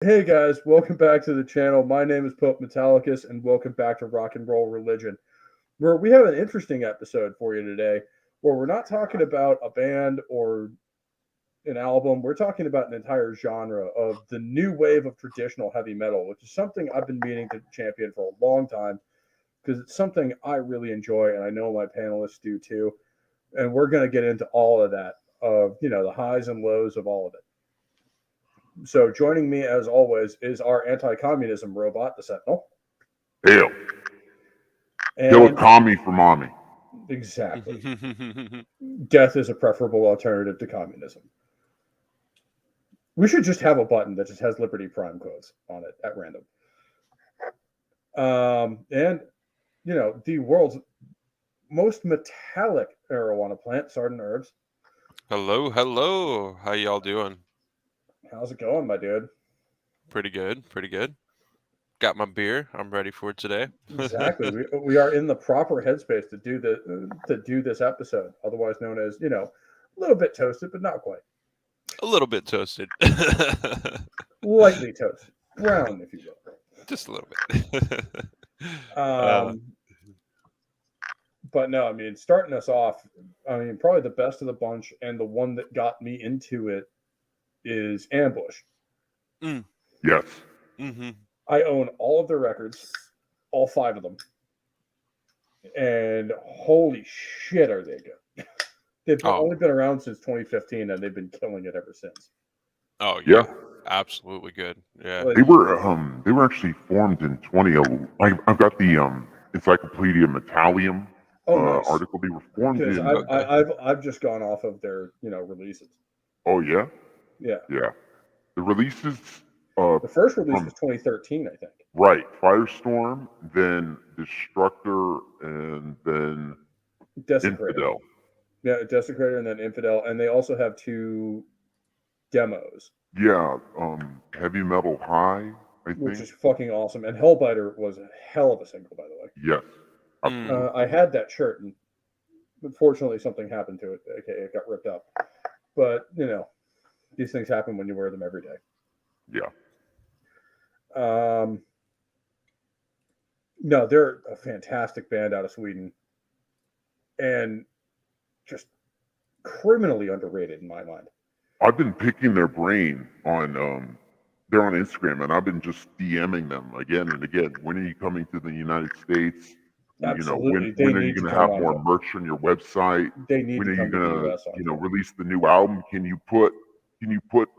Hey guys, welcome back to the channel. My name is Pope Metallicus, and welcome back to Rock and Roll Religion, where we have an interesting episode for you today, where we're not talking about a band or an album. We're talking about an entire genre of the new wave of traditional heavy metal, which is something I've been meaning to champion for a long time because it's something I really enjoy, and I know my panelists do too. And we're going to get into all of that, of the highs and lows of all of it. So joining me as always is our anti-communism robot, the Sentinel. Hail. Kill a commie for mommy. Exactly. Death is a preferable alternative to communism. We should just have a button that just has Liberty Prime quotes on it at random. And the world's most metallic marijuana plant, Sardin Herbs. Hello. How y'all doing? How's it going, my dude? Pretty good. Got my beer. I'm ready for today. Exactly. we are in the proper headspace to do this episode, otherwise known as a little bit toasted, but not quite. A little bit toasted. Lightly toasted, brown, if you will. Just a little bit. But no, I mean, starting us off, probably the best of the bunch, and the one that got me into it is Ambush. Yes. Mm-hmm. I own all of their records, all 5 of them, and holy shit, are they good! They've only been around since 2015, and they've been killing it ever since. Oh yeah, absolutely good. Yeah, they were actually formed in 2011. I've got the Encyclopedia Metallium nice. article. They were formed in. I've just gone off of their releases. Oh yeah. Yeah. The releases. The first release was 2013, I think. Right, Firestorm, then Destructor, and then Desecrator. Infidel. Yeah, Desecrator and then Infidel, and they also have 2 demos. Yeah, Heavy Metal High, I think. Which is fucking awesome. And Hellbiter was a hell of a single, by the way. Yes. I had that shirt, and unfortunately something happened to it. Okay, it got ripped up. But, these things happen when you wear them every day. Yeah. No, they're a fantastic band out of Sweden. And just criminally underrated in my mind. I've been picking their brain on they're on Instagram, and I've been just DMing them again and again. When are you coming to the United States? Absolutely. When are you going to have more merch on your website? They need when to are you going to release the new album? Can you put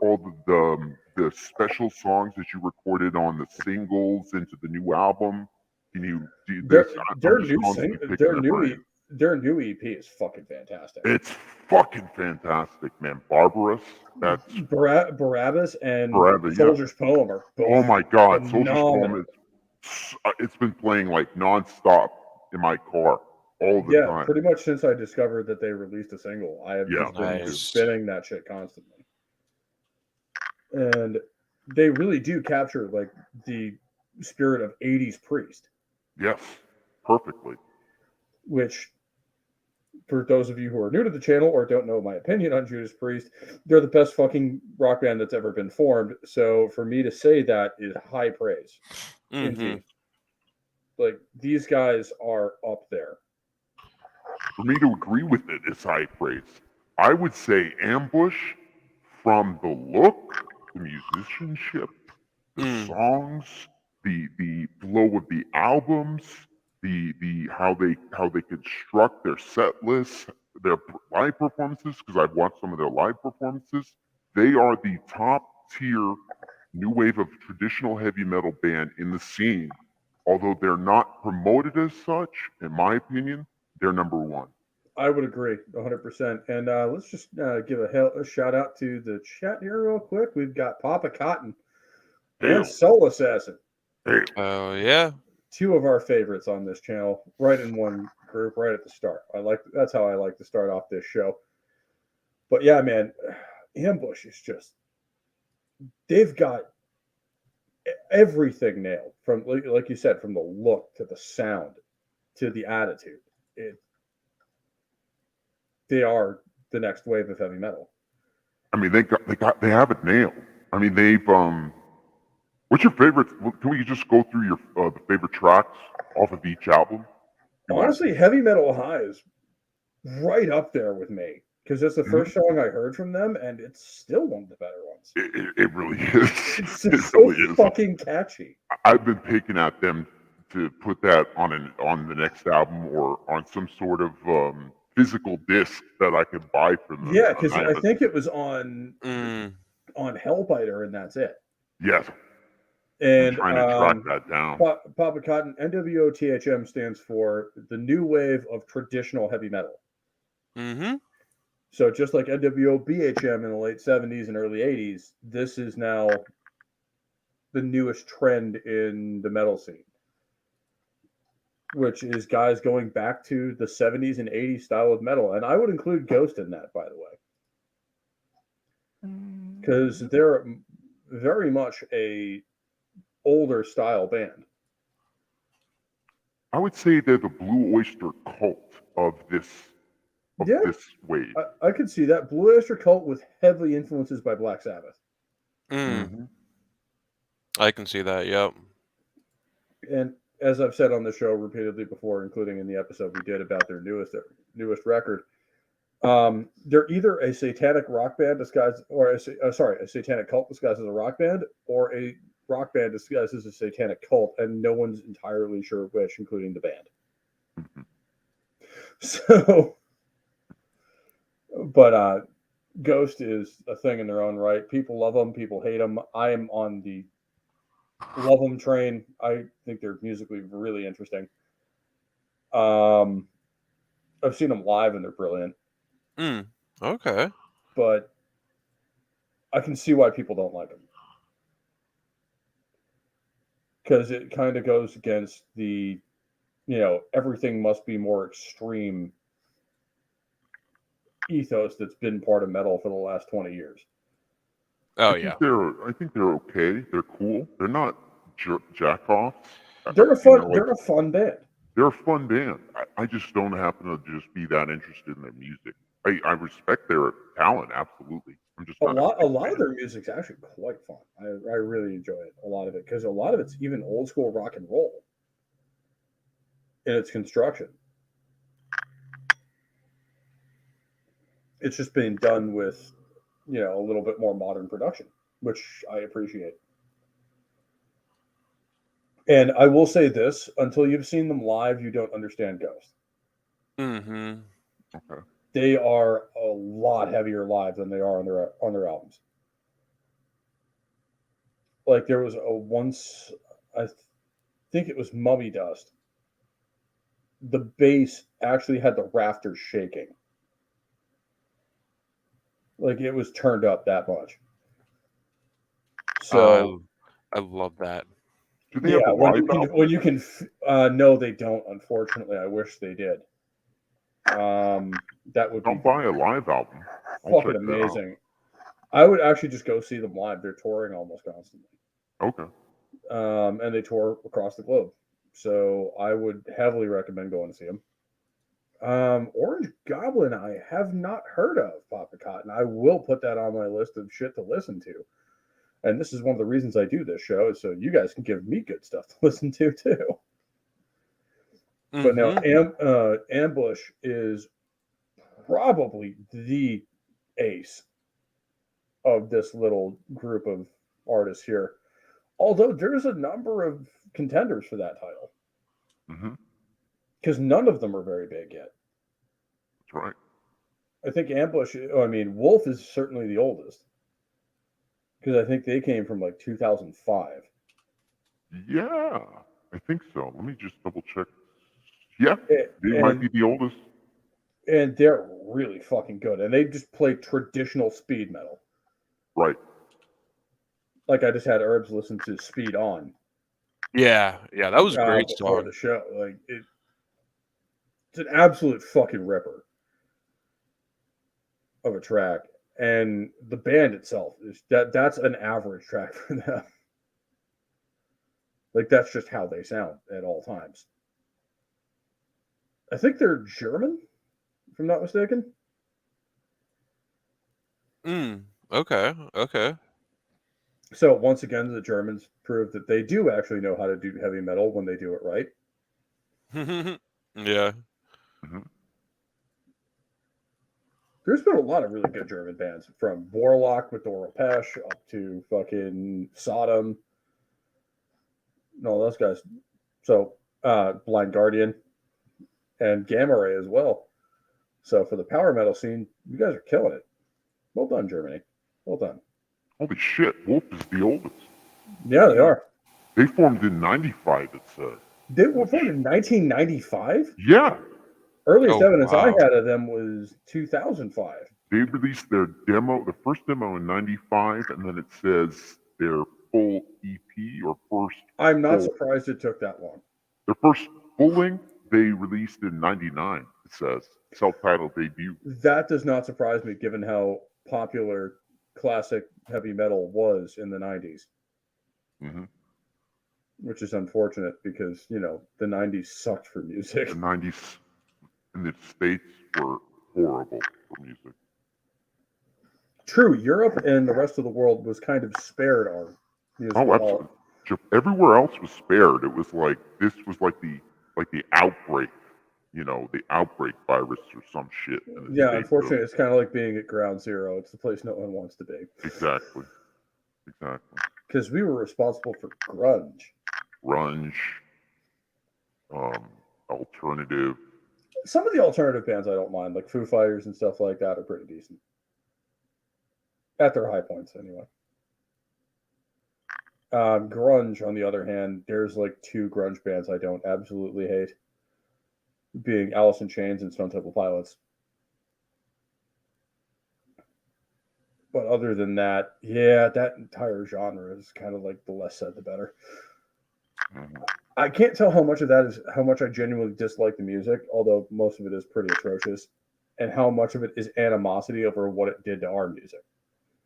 all the special songs that you recorded on the singles into the new album? Can you do this? Their new EP is fucking fantastic. It's fucking fantastic, man. Barbarous. That's Barabbas and Soldier's Poem are both. Oh my god, phenomenal. Soldier's Poem it's been playing like nonstop in my car all the time. Yeah, pretty much since I discovered that they released a single. I have just been spinning that shit constantly. And they really do capture like the spirit of 80s Priest. Yes, perfectly. Which, for those of you who are new to the channel or don't know my opinion on Judas Priest, they're the best fucking rock band that's ever been formed. So for me to say that is high praise. Mm-hmm. Indeed. Like, these guys are up there. For me to agree with it is high praise. I would say Ambush, from the look, the musicianship, the songs, the flow of the albums, the how they construct their set lists, their live performances, because I've watched some of their live performances. They are the top tier new wave of traditional heavy metal band in the scene. Although they're not promoted as such, in my opinion, they're number 1. I would agree 100%. And let's just give a shout out to the chat here real quick. We've got Papa Cotton and Soul Assassin. Oh yeah. 2 of our favorites on this channel, right in one group, right at the start. That's how I like to start off this show. But yeah, man, Ambush is just, they've got everything nailed, from like you said, from the look to the sound to the attitude. They are the next wave of heavy metal. I mean, they have it nailed. I mean, they've What's your favorite? Can we just go through your the favorite tracks off of each album? Honestly, Heavy Metal High is right up there with me because that's the first song I heard from them, and it's still one of the better ones. It really is. It's It so really is. fucking catchy. I've been picking at them to put that on the next album or on some sort of physical disc that I could buy from them. Yeah, because I think it was on Mm. Hellbiter, and that's it. Yes. And I'm trying to track that down. Papa Cotton, NWOTHM stands for the new wave of traditional heavy metal. Mm-hmm. So just like NWOBHM in the late 70s and early 80s, this is now the newest trend in the metal scene, which is guys going back to the 70s and 80s style of metal. And I would include Ghost in that, by the way, because they're very much a older style band. I would say they're the Blue Oyster Cult of this wave. I could see that. Blue Oyster Cult with heavy influences by Black Sabbath. Mm. I can see that, yep. And as I've said on the show repeatedly before, including in the episode we did about their newest record, they're either a satanic rock band disguised, or a satanic cult disguised as a rock band, or a rock band disguised as a satanic cult, and no one's entirely sure which, including the band. So, but Ghost is a thing in their own right. People love them, people hate them. I am on the love them train. I think they're musically really interesting. I've seen them live and they're brilliant. Okay. But I can see why people don't like them. Because it kind of goes against the, everything must be more extreme ethos that's been part of metal for the last 20 years. Oh, I think they're okay. They're cool. They're not jack-offs. They're a fun band. They're a fun band. I just don't happen to just be that interested in their music. I respect their talent, absolutely. I'm just not a lot of their music's actually quite fun. I really enjoy it, a lot of it, because a lot of it's even old school rock and roll in its construction. It's just being done with, a little bit more modern production, which I appreciate. And I will say this: until you've seen them live, you don't understand Ghost. Mm-hmm. Okay. They are a lot heavier live than they are on their albums. Like there was once, I think it was Mummy Dust. The bass actually had the rafters shaking. Like it was turned up that much. So I love that. Do they have a live album? When you can, no, they don't. Unfortunately, I wish they did. That would Don't be buy a live album. fucking amazing. I would actually just go see them live. They're touring almost constantly. Okay. And they tour across the globe, so I would heavily recommend going to see them. Orange Goblin, I have not heard of, Papa Cotton. I will put that on my list of shit to listen to. And this is one of the reasons I do this show, is so you guys can give me good stuff to listen to too. Mm-hmm. But now, Ambush is probably the ace of this little group of artists here. Although there's a number of contenders for that title. Because none of them are very big yet. That's right. I think Wolf is certainly the oldest. Because I think they came from like 2005. Yeah, I think so. Let me just double check. Yeah, they might be the oldest. And they're really fucking good. And they just play traditional speed metal. Right. Like I just had Herbs listen to Speed On. Yeah, that was a great before song. The show. Like it's an absolute fucking ripper of a track. And the band itself is that's an average track for them. Like that's just how they sound at all times. I think they're German, if I'm not mistaken. Okay. So once again, the Germans proved that they do actually know how to do heavy metal when they do it right. Yeah. Mhm. There's been a lot of really good German bands, from Warlock with Dora Pesch up to fucking Sodom and all those guys. So Blind Guardian and Gamma Ray as well. So for the power metal scene, you guys are killing it. Well done, Germany. Well done. Holy shit, Wolf is the oldest. Yeah, they are. They formed in 95, it says. They were formed in 1995. Yeah, Earliest Oh, evidence I wow. had of them was 2005. they released their demo, the first demo in 95, and then it says their full EP or first I'm not full, surprised it took that long. their first full length they released in 99, it says. Self-titled debut. That does not surprise me, given how popular classic heavy metal was in the 90s, Hmm. which is unfortunate because, you know, the 90s sucked for music. The 90s in the States were horrible for music. True, Europe and the rest of the world was kind of spared our musical. Oh, absolutely. Everywhere else was spared. It was like this was like the outbreak, you know, the outbreak virus or some shit. in the Yeah, States. unfortunately, it's kind of like being at ground zero. It's the place no one wants to be. Exactly. Because we were responsible for grunge. Grunge, alternative. Some of the alternative bands I don't mind, like Foo Fighters and stuff like that, are pretty decent. At their high points, anyway. Grunge, on the other hand, there's like two grunge bands I don't absolutely hate, being Alice in Chains and Stone Temple Pilots. But other than that, yeah, that entire genre is kind of like the less said, the better. Mhm. I can't tell how much of that is how much I genuinely dislike the music, although most of it is pretty atrocious, and how much of it is animosity over what it did to our music.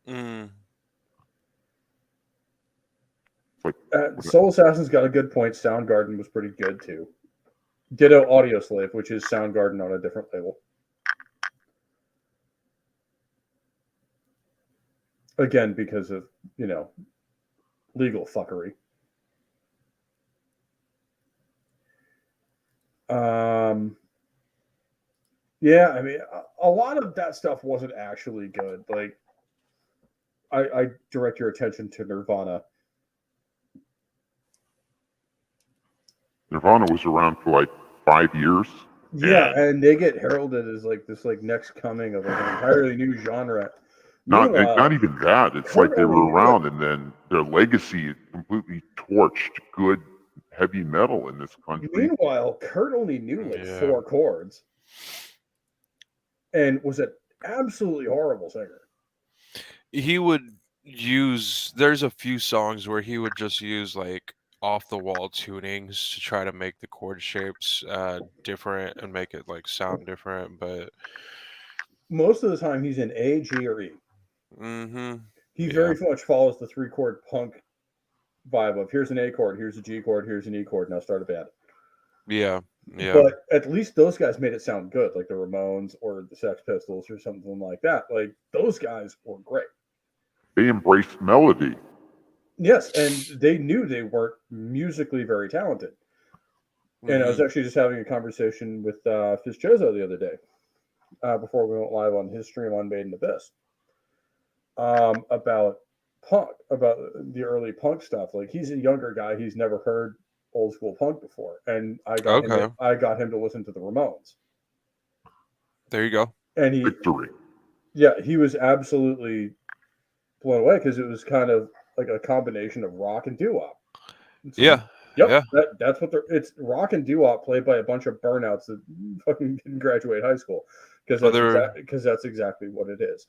Mm. Soul Assassin's got a good point. Soundgarden was pretty good too. Ditto Audioslave, which is Soundgarden on a different label. Again, because of, you know, legal fuckery. Yeah, I mean, a lot of that stuff wasn't actually good. Like, I direct your attention to Nirvana. Nirvana was around for like 5 years. Yeah, and they get heralded as like this like next coming of like an entirely new genre. Not Meanwhile, even that. It's Kurt like they only were knew around, and then their legacy completely torched good heavy metal in this country. Meanwhile, Kurt only knew like Yeah. 4 chords, and was an absolutely horrible singer. He would use. There's a few songs where he would just use like off the wall tunings to try to make the chord shapes different and make it like sound different. But Most of the time, he's in A, G, or E. He very much follows the 3-chord punk vibe of here's an A chord, here's a G chord, here's an E chord, now start a band. Yeah. But at least those guys made it sound good, like the Ramones or the Sex Pistols or something like that. Like, those guys were great. They embraced melody. Yes, and they knew they weren't musically very talented. And I was actually just having a conversation with Fizchozo the other day, before we went live on his stream on Made in Abyss, about punk, about the early punk stuff. Like, he's a younger guy; he's never heard old school punk before, and I got him to listen to the Ramones. There you go. And Victory. Yeah, he was absolutely blown away because it was kind of like a combination of rock and doo-wop. Yeah. That's what it's rock and doo-wop played by a bunch of burnouts that fucking didn't graduate high school, because that's exactly what it is.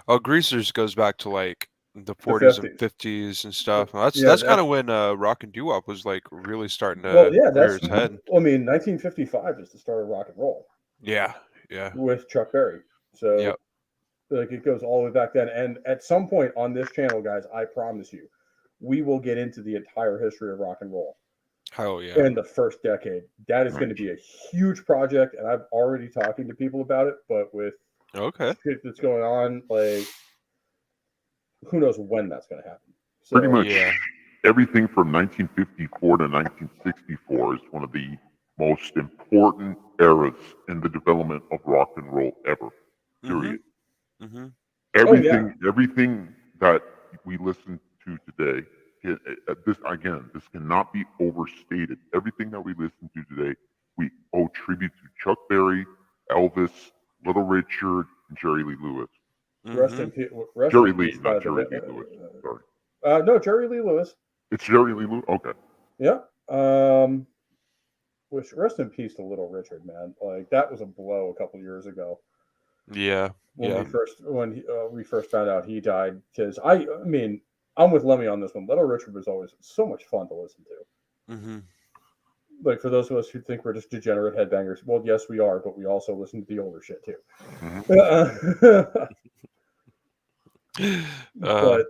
Oh, Greasers goes back to like the 40s and 50s and stuff. That's kind of when rock and doo-wop was like really starting to rear its head. Well, I mean, 1955 is the start of rock and roll. Yeah. With Chuck Berry. So like, it goes all the way back then. And at some point on this channel, guys, I promise you, we will get into the entire history of rock and roll. Hell yeah. In the first decade. That is going to be a huge project, and I'm already talking to people about it, but with shit that's going on, like, who knows when that's going to happen. So, Pretty much Yeah. everything from 1954 to 1964 is one of the most important eras in the development of rock and roll ever. Period. Mm-hmm. Everything that we listen to today, this cannot be overstated. Everything that we listen to today, we owe tribute to Chuck Berry, Elvis, Little Richard, and Jerry Lee Lewis. rest in peace. Jerry Lee, not Jerry Lee Lewis. Sorry. No, Jerry Lee Lewis. It's Jerry Lee Lewis. Okay. Yeah. Which rest in peace to Little Richard, man. Like that was a blow a couple years ago. Yeah. When we first found out he died, because I mean I'm with Lemmy on this one. Little Richard was always so much fun to listen to. Mm-hmm. Like for those of us who think we're just degenerate headbangers, well, yes, we are, but we also listen to the older shit too. But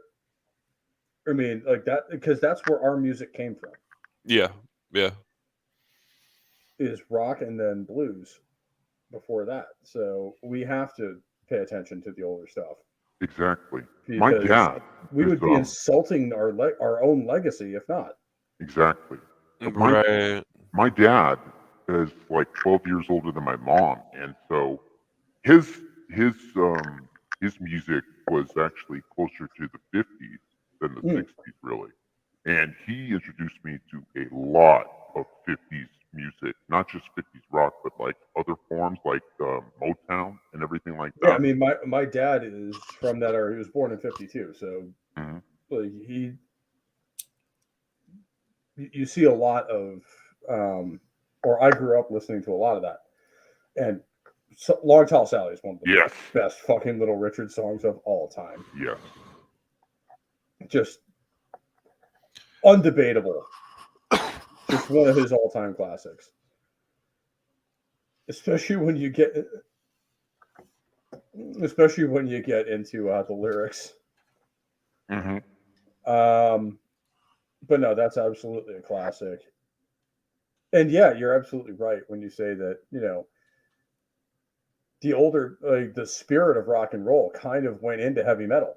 I mean, like that, because that's where our music came from. Yeah. Is rock and then blues before that. So we have to pay attention to the older stuff. Exactly. My dad. We would be insulting our own legacy if not. Exactly. Right. My dad is like 12 years older than my mom, and so his music was actually closer to the 50s than the 60s, really. And he introduced me to a lot of 50s music, not just 50s rock, but like other forms like Motown and everything like that. Yeah, I mean, my dad is from that era. He was born in 52, so like you see a lot of, or I grew up listening to a lot of that, and Long Tall Sally is one of the best fucking Little Richard songs of all time. Yes. Just undebatable. Just one of his all-time classics. Especially when you get into the lyrics. Mm-hmm. But no, that's absolutely a classic. And yeah, you're absolutely right when you say that, you know, the older, like the spirit of rock and roll kind of went into heavy metal.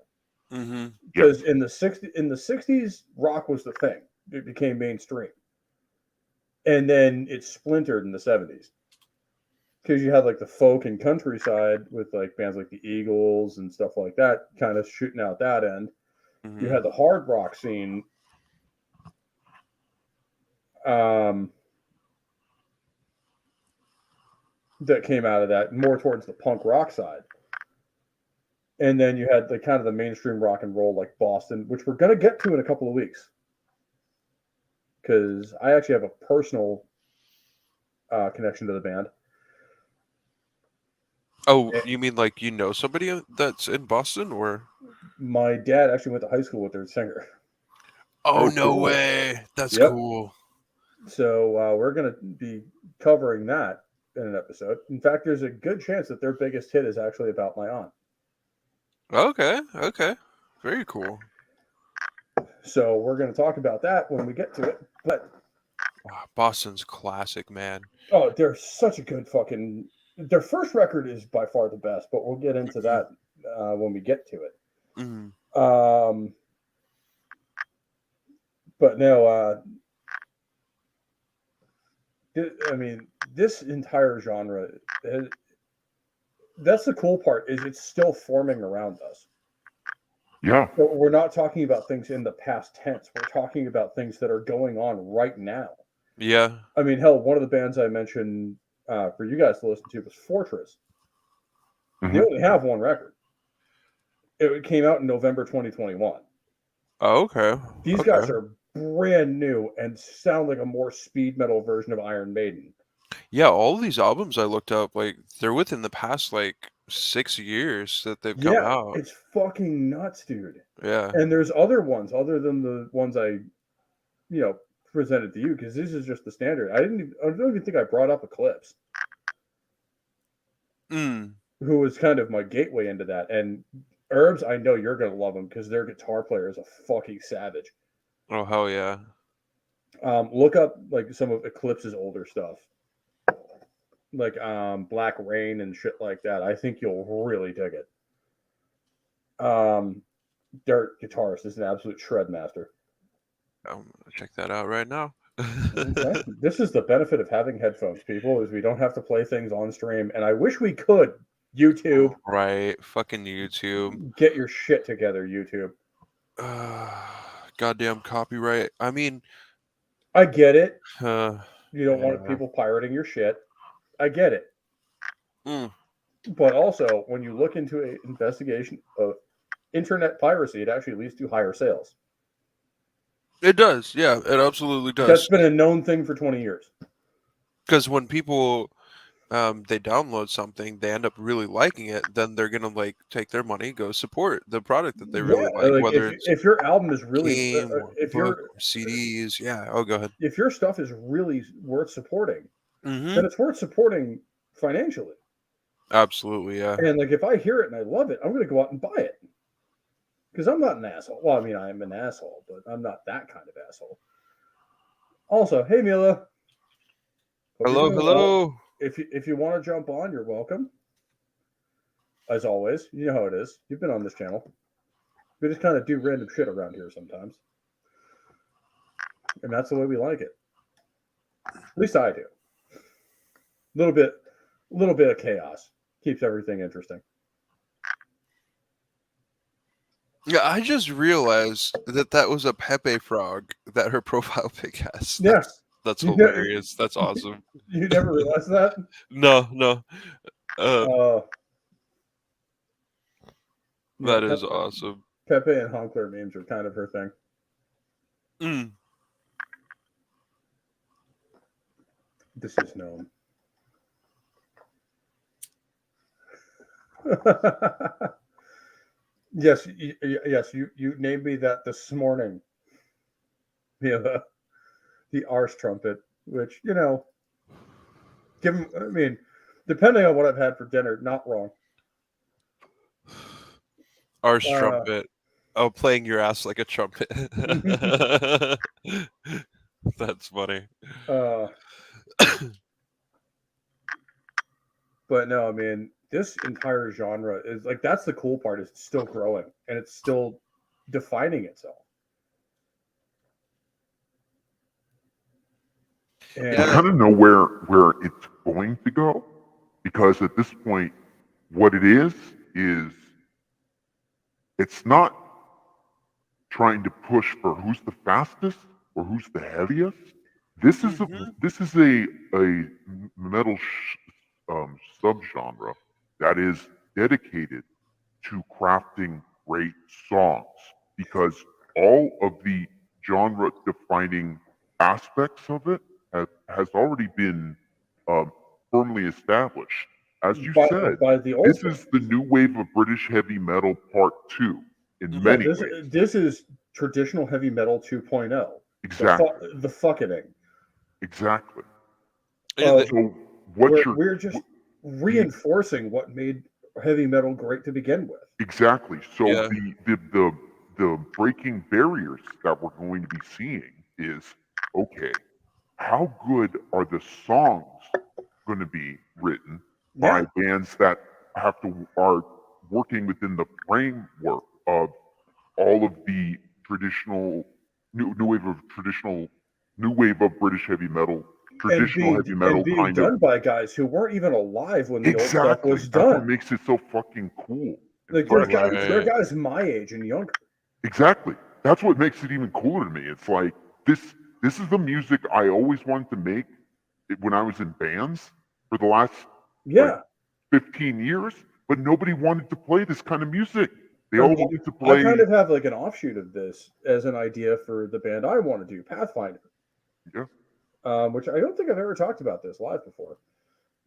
Because in the 60s, rock was the thing. It became mainstream. And then it splintered in the 70s. Because you had like the folk and countryside with like bands like the Eagles and stuff like that kind of shooting out that end. You had the hard rock scene. That came out of that more towards the punk rock side. And then you had the kind of the mainstream rock and roll like Boston, which we're going to get to in a couple of weeks. Because I actually have a personal connection to the band. Oh, you mean like you know somebody that's in Boston, or? My dad actually went to high school with their singer. Oh, no way. That's cool. So we're going to be covering that in an episode. In fact, there's a good chance that their biggest hit is actually about my aunt. Okay. Very cool. So we're going to talk about that when we get to it. But Boston's classic, man. Oh, they're such a good fucking... Their first record is by far the best, but we'll get into that when we get to it. But no, I mean, this entire genre, that's the cool part, is it's still forming around us. Yeah. So we're not talking about things in the past tense. We're talking about things that are going on right now. Yeah. I mean, hell, one of the bands I mentioned for you guys to listen to was Fortress. They only have one record. It came out in November 2021. Oh, okay. These guys are brand new and sound like a more speed metal version of Iron Maiden. Yeah, all of these albums I looked up, like they're within the past like 6 years that they've come out. It's fucking nuts, dude. Yeah. And there's other ones other than the ones I, presented to you, because this is just the standard. I don't even think I brought up Eclipse. Who was kind of my gateway into that. And Herbs, I know you're gonna love them because their guitar player is a fucking savage. Oh, hell yeah. Look up like some of Eclipse's older stuff, like Black Rain and shit like that. I think you'll really dig it. Dirt guitarist is an absolute shred master. I'm gonna check that out right now. Okay. This is the benefit of having headphones, people, is we don't have to play things on stream. And I wish we could. YouTube, Right, fucking YouTube. get your shit together, YouTube. Goddamn copyright. I mean, I get it. uh, You don't want yeah. people pirating your shit. I get it. Mm. But also, when you look into an investigation of internet piracy, it actually leads to higher sales. It does, yeah, it absolutely does. That's been a known thing for 20 years. Because when people they download something, they end up really liking it, then they're gonna like take their money, go support the product that they really like, whether it's if your album is really game or if book your or CDs. Yeah. Oh, go ahead. if your stuff is really worth supporting, Mm-hmm. then it's worth supporting financially. Absolutely, yeah. And like if I hear it and I love it, I'm going to go out and buy it. Because I'm not an asshole. Well, I mean, I am an asshole, but I'm not that kind of asshole. Also, hey Mila. Hope Hello, you're doing well. hello. If you want to jump on, you're welcome. As always, you know how it is. You've been on this channel. We just kind of do random shit around here sometimes. And that's the way we like it. At least I do. A little bit of chaos keeps everything interesting. Yeah, I just realized that was a Pepe frog that her profile pic has. Yeah. That's You never- hilarious. That's awesome. You never realized that? No. Yeah, That is awesome. Pepe and Honkler memes are kind of her thing. Mm. This is known. Yes, you named me that this morning. Yeah, the arse trumpet, which, you know, I mean, depending on what I've had for dinner, not wrong. Arse trumpet. Oh, playing your ass like a trumpet. That's funny. But no, I mean, this entire genre is like, that's the cool part, is it's still growing and it's still defining itself. I kind of know where it's going to go, because at this point, what it is it's not trying to push for who's the fastest or who's the heaviest. This is a metal subgenre that is dedicated to crafting great songs, because all of the genre defining aspects of it has already been firmly established. As you said, this is the new wave of British heavy metal part 2 in many ways. This is traditional heavy metal 2.0. Exactly. The fucking. Exactly. So we're just reinforcing what made heavy metal great to begin with. Exactly. So the breaking barriers that we're going to be seeing is, okay, how good are the songs going to be written by bands that are working within the framework of all of the traditional new wave of British heavy metal, heavy metal, being kind done of by guys who weren't even alive when the old stuff was done. That's what makes it so fucking cool. Like they're guys my age and younger. Exactly. That's what makes it even cooler to me. It's like this is the music I always wanted to make when I was in bands for the last 15 years, but nobody wanted to play this kind of music. They all wanted to play. I kind of have like an offshoot of this as an idea for the band I want to do, Pathfinder. Yeah. Which I don't think I've ever talked about this live before.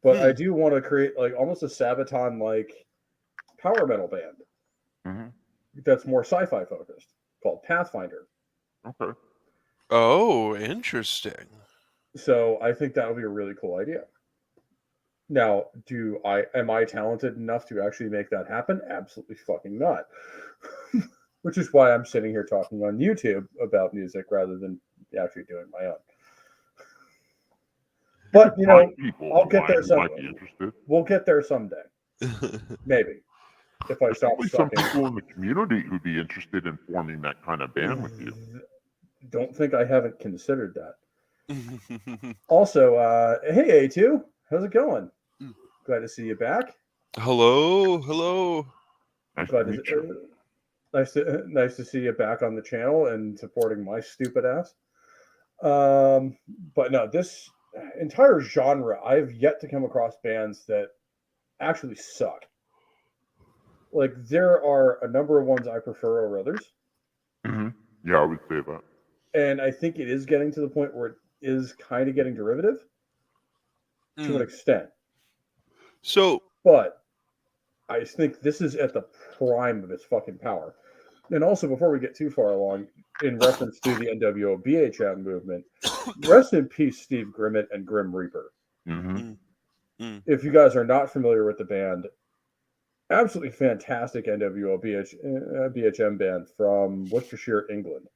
But I do want to create like almost a Sabaton like power metal band that's more sci-fi focused, called Pathfinder. Okay. Oh, interesting. So I think that would be a really cool idea. Now, am I talented enough to actually make that happen? Absolutely fucking not. Which is why I'm sitting here talking on YouTube about music rather than actually doing my own. But I'll get there someday. We'll get there someday. Maybe. if I There's stop probably some sucking. people in the community who'd be interested in forming that kind of band with you. Don't think I haven't considered that. Also, hey A2, how's it going? Glad to see you back. Hello. Nice to Glad meet to, you. nice to see you back on the channel and supporting my stupid ass. But no, this entire genre, I've yet to come across bands that actually suck. Like there are a number of ones I prefer over others, Hmm. Yeah, I would say that. and I think it is getting to the point where it is kind of getting derivative to an extent. So, But I think this is at the prime of its fucking power. And also, before we get too far along, in reference to the NWOBHM movement, rest in peace, Steve Grimmett and Grim Reaper. Hmm. If you guys are not familiar with the band, absolutely fantastic NWOBHM band from Worcestershire, England.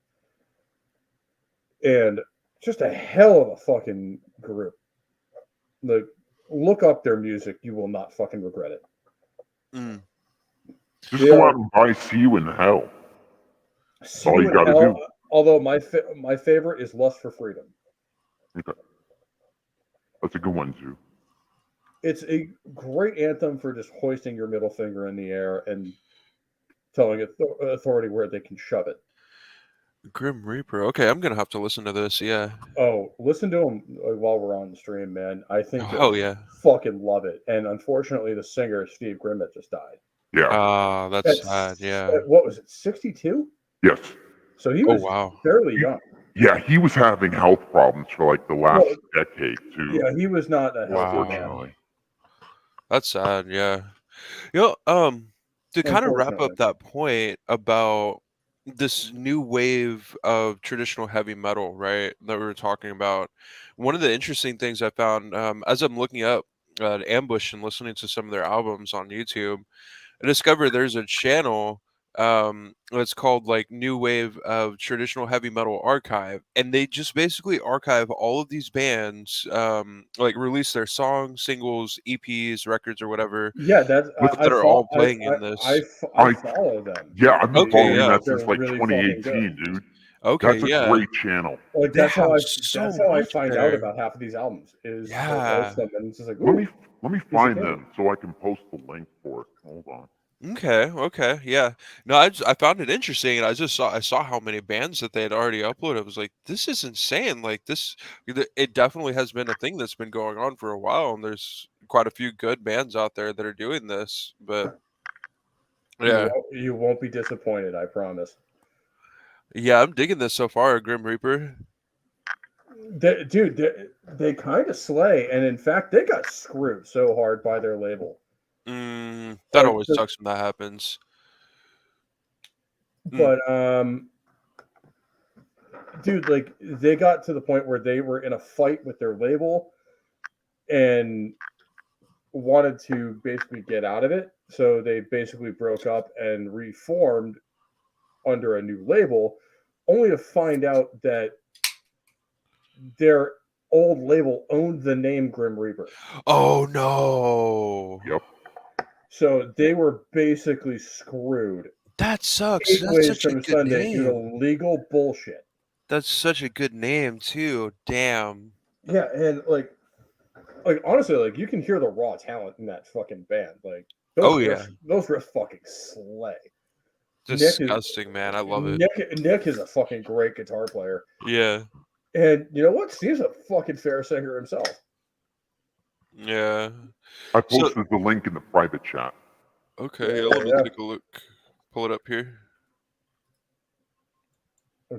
And just a hell of a fucking group. Like, look up their music. You will not fucking regret it. Just go out and buy See You in Hell. See all You you in gotta Hell, do. although my favorite is Lust for Freedom. Okay. That's a good one, too. It's a great anthem for just hoisting your middle finger in the air and telling authority where they can shove it. Grim Reaper. Okay, I'm gonna have to listen to this. Yeah. Oh, listen to them while we're on the stream, man. I think Oh you'll yeah. fucking love it. And unfortunately, the singer Steve Grimmett just died. Yeah. That's sad. Yeah. What was it? 62. Yes. So he Oh was wow. fairly young. Yeah, he was having health problems for like the last decade, too. Yeah, he was not a healthy man. Unfortunately. That's sad. Yeah. To kind of wrap up Unfortunately. that point about this new wave of traditional heavy metal, right? That we were talking about. One of the interesting things I found as I'm looking up Ambush and listening to some of their albums on YouTube, I discovered there's a channel that's called like New Wave of Traditional Heavy Metal Archive, and they just basically archive all of these bands, like release their songs, singles, EPs, records, or whatever. Yeah, that's That are all playing in this. I follow them. Yeah, I've been Okay, following yeah. that They're since like really fucking 2018, good. dude. Okay, That's a yeah. great channel. Like They that's how have so I much find out there. about half of these albums is they'll Yeah. post them and it's just like, Let ooh, me a find kid. them so I can post the link for it. Hold on. Okay, yeah. No, I found it interesting, and I saw how many bands that they had already uploaded. I was like, this is insane. Like it definitely has been a thing that's been going on for a while, and there's quite a few good bands out there that are doing this. But yeah, You won't be disappointed, I promise. yeah, I'm digging this so far, Grim Reaper. They kind of slay, and in fact, they got screwed so hard by their label. That Like, always sucks when that happens. But dude, like they got to the point where they were in a fight with their label and wanted to basically get out of it. So they basically broke up and reformed under a new label, only to find out that their old label owned the name Grim Reaper. Oh no! Yep. So they were basically screwed. That sucks. 8 That's ways such a from good Sunday due to name. legal bullshit. That's such a good name too. Damn. Yeah, and like honestly, like you can hear the raw talent in that fucking band. Like Oh yeah. those riffs fucking slay. Disgusting, man. I love it. Nick is a fucking great guitar player. Yeah. And you know what? Steve's a fucking fair singer himself. Yeah. I posted the link in the private chat. Okay, let me take a look. Pull it up here.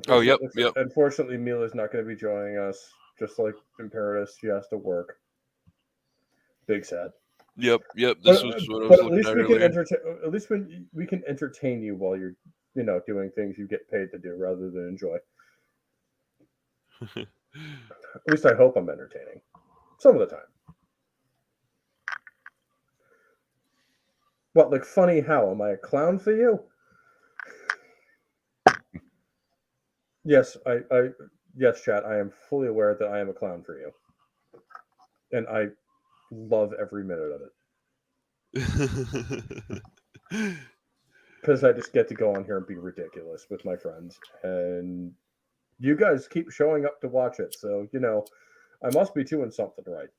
Oh, yep. Unfortunately, Mila's not going to be joining us. Just like Imperatus, she has to work. Big sad. Yep. This was what I was looking at earlier. At least we can entertain you while you're, doing things you get paid to do rather than enjoy. At least I hope I'm entertaining. Some of the time. What, like funny how? Am I a clown for you? Yes, yes, chat, I am fully aware that I am a clown for you. And I love every minute of it. because I just get to go on here and be ridiculous with my friends, and you guys keep showing up to watch it, so I must be doing something right.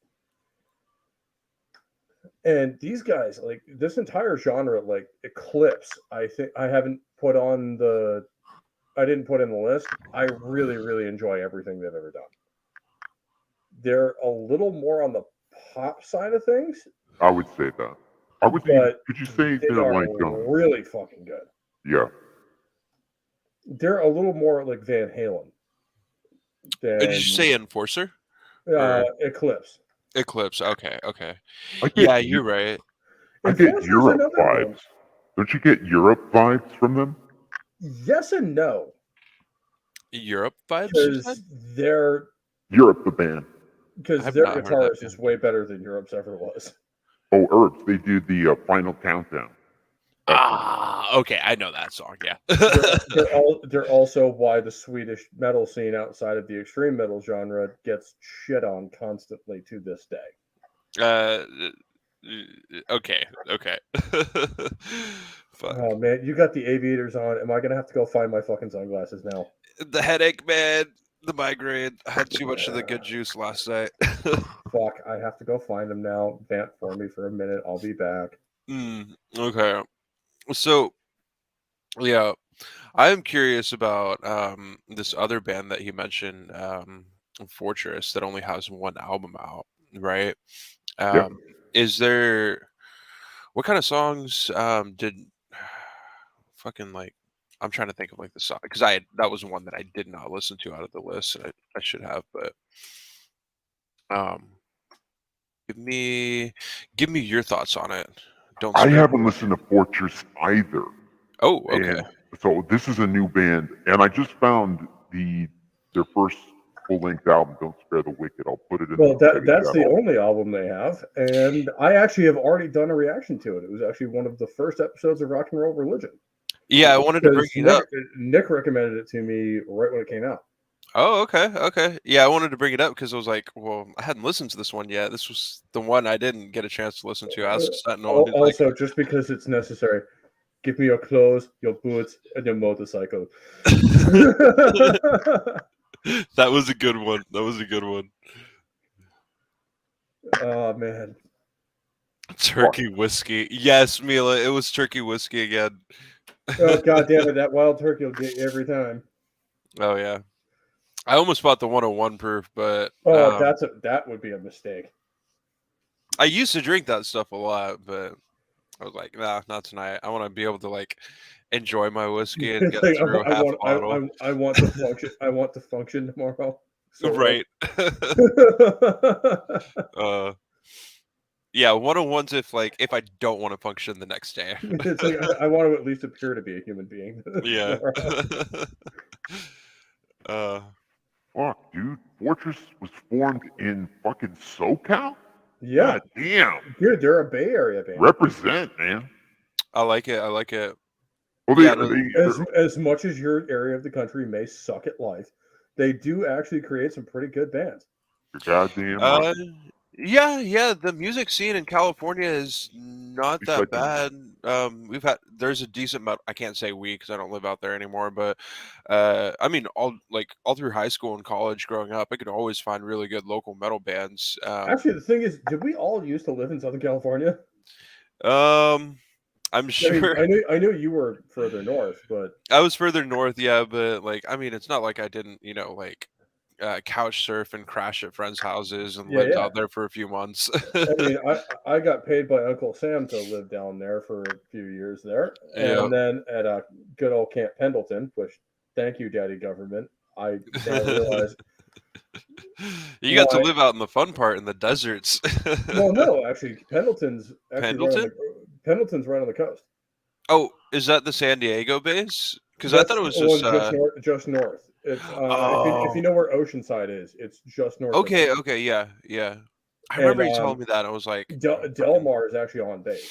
And these guys, like this entire genre, like Eclipse, I think I haven't put on the, I didn't put in the list. I really, really enjoy everything they've ever done. They're a little more on the pop side of things, I would say that. but Could you say they they're are like really fucking good. yeah? They're a little more like Van Halen Did you than say Enforcer? Or Eclipse. Eclipse. Okay. I get Yeah, you're right. I get Enforcer's Europe another vibes. one. Don't you get Europe vibes from them? Yes and no, Europe vibes, you said? because Europe, the band. I've their not heard that guitarist is band. way better than Europe's ever was. Oh, Herbs. They do the Final Countdown. Okay, I know that song. Yeah. They're also why the Swedish metal scene outside of the extreme metal genre gets shit on constantly to this day. Okay. Fuck. Oh man, you got the aviators on. Am I gonna have to go find my fucking sunglasses now? The headache, man. The migraine. I had too much of the good juice last night. Fuck, I have to go find them now. Vamp for me for a minute. I'll be back. Okay. So, yeah, I am curious about this other band that he mentioned, Fortress, that only has one album out, right? Yeah. Is there what kind of songs did fucking like I'm trying to think of like the song because that was one that I did not listen to out of the list and I should have, but um give me your thoughts on it. Don't I spare haven't me. listened to Fortress either. Oh, okay. And so this is a new band, and I just found their first full-length album, "Don't Spare the Wicked." I'll put it in Well, the that's the channel. only album they have, and I actually have already done a reaction to it. It was actually one of the first episodes of Rock and Roll Religion. Yeah, I wanted to bring Because it up. Nick recommended it to me right when it came out. Oh, okay. Yeah, I wanted to bring it up because I was like, well, I hadn't listened to this one yet. This was the one I didn't get a chance to listen to. Ask Sentinel. And he's Also, just because it's necessary, give me your clothes, your boots, and your motorcycle. That was a good one. Oh man, Turkey whiskey. Yes, Mila, it was turkey whiskey again. oh god damn it, that wild turkey will get you every time. Oh yeah. I almost bought the 101 proof, but that would be a mistake. I used to drink that stuff a lot, but I was like, nah, not tonight. I want to be able to like enjoy my whiskey and get Like, through half a bottle. I want to function. I want to function tomorrow. Right. Yeah, 101's if I don't want to function the next day. It's like I want to at least appear to be a human being. Yeah. Fuck, dude. Fortress was formed in fucking SoCal? Yeah. God damn. Dude, they're a Bay Area band. Represent, man. I like it. Well, as much as your area of the country may suck at life, they do actually create some pretty good bands. You're goddamn right. Yeah. The music scene in California is not that bad. There's a decent amount. I can't say we because I don't live out there anymore. But I mean, all through high school and college, growing up, I could always find really good local metal bands. Actually, the thing is, did we all used to live in Southern California? I'm sure. I knew you were further north, but I was further north. Yeah, but it's not like I didn't, couch surf and crash at friends' houses and lived out there for a few months. I mean, I got paid by Uncle Sam to live down there for a few years there, and then at a good old Camp Pendleton, which thank you, Daddy Government. I realized you got to live out in the fun part in the deserts. Well, no, actually, Pendleton's Pendleton. Pendleton's right on the coast. Oh, is that the San Diego base? Because I thought it was just north. It's if you know where Oceanside is, it's just north. Okay, yeah. I remember you telling me that. I was like, Del Mar is actually on base.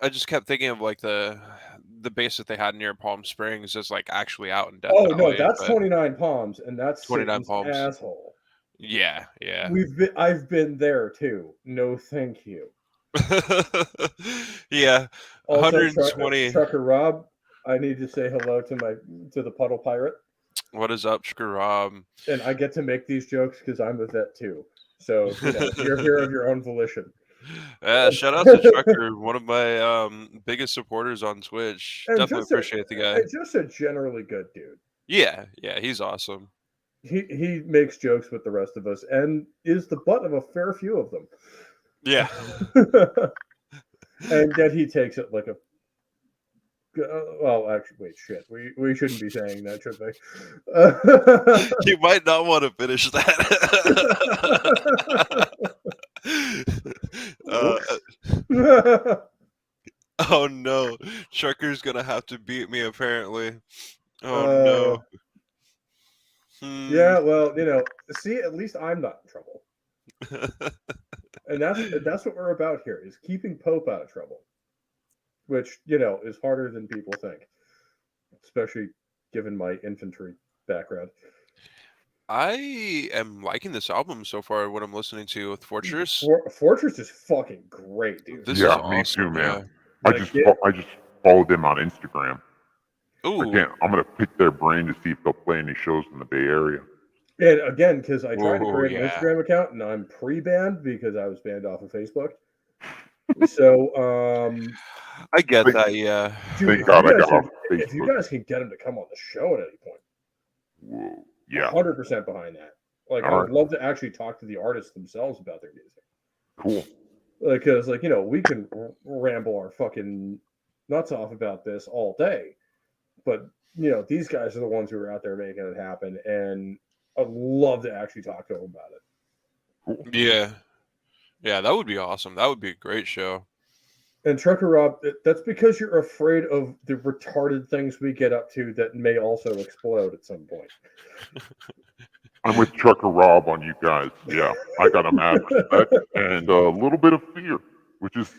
I just kept thinking of like the base that they had near Palm Springs is like actually out in Death Valley. Oh no, that's 29 Palms, and that's 29 Palms. Asshole. Yeah. I've been there too. No, thank you. Yeah, Also, 120. Trucker Rob, I need to say hello to the Puddle Pirate, What is up, Sugar Rob? and I get to make these jokes because I'm a vet too. So you're here of your own volition. Shout out to Trucker, one of my biggest supporters on Twitch. And Definitely appreciate the guy. just a generally good dude. Yeah, he's awesome. He makes jokes with the rest of us and is the butt of a fair few of them. Yeah. And yet he takes it like a well, actually, wait, shit. We shouldn't be saying that, should we? You might not want to finish that. Oh no, Trucker's gonna have to beat me apparently. Oh no. Yeah, well, see, at least I'm not in trouble. And that's what we're about here, is keeping Pope out of trouble. Which, is harder than people think. Especially given my infantry background. I am liking this album so far, what I'm listening to with Fortress. Fortress is fucking great, dude. This yeah, is me awesome, too, man. Like, I just followed them on Instagram. Ooh. I'm gonna pick their brain to see if they'll play any shows in the Bay Area. And again, because I tried to create an yeah. Instagram account and I'm pre-banned because I was banned off of Facebook. So I get that, yeah. dude, Thank God I got off if you Facebook. guys can get them to come on the show at any point, Whoa. Yeah. 100% behind that. Like, All I would love to actually talk to the artists themselves about their music. Cool. Because, we can ramble our fucking nuts off about this all day. But, these guys are the ones who are out there making it happen. And I'd love to actually talk to them about it. Cool. Yeah. Yeah, that would be awesome. That would be a great show. And Trucker Rob, that's because you're afraid of the retarded things we get up to that may also explode at some point. I'm with Trucker Rob on you guys. Yeah, I got a mad respect and a little bit of fear, which is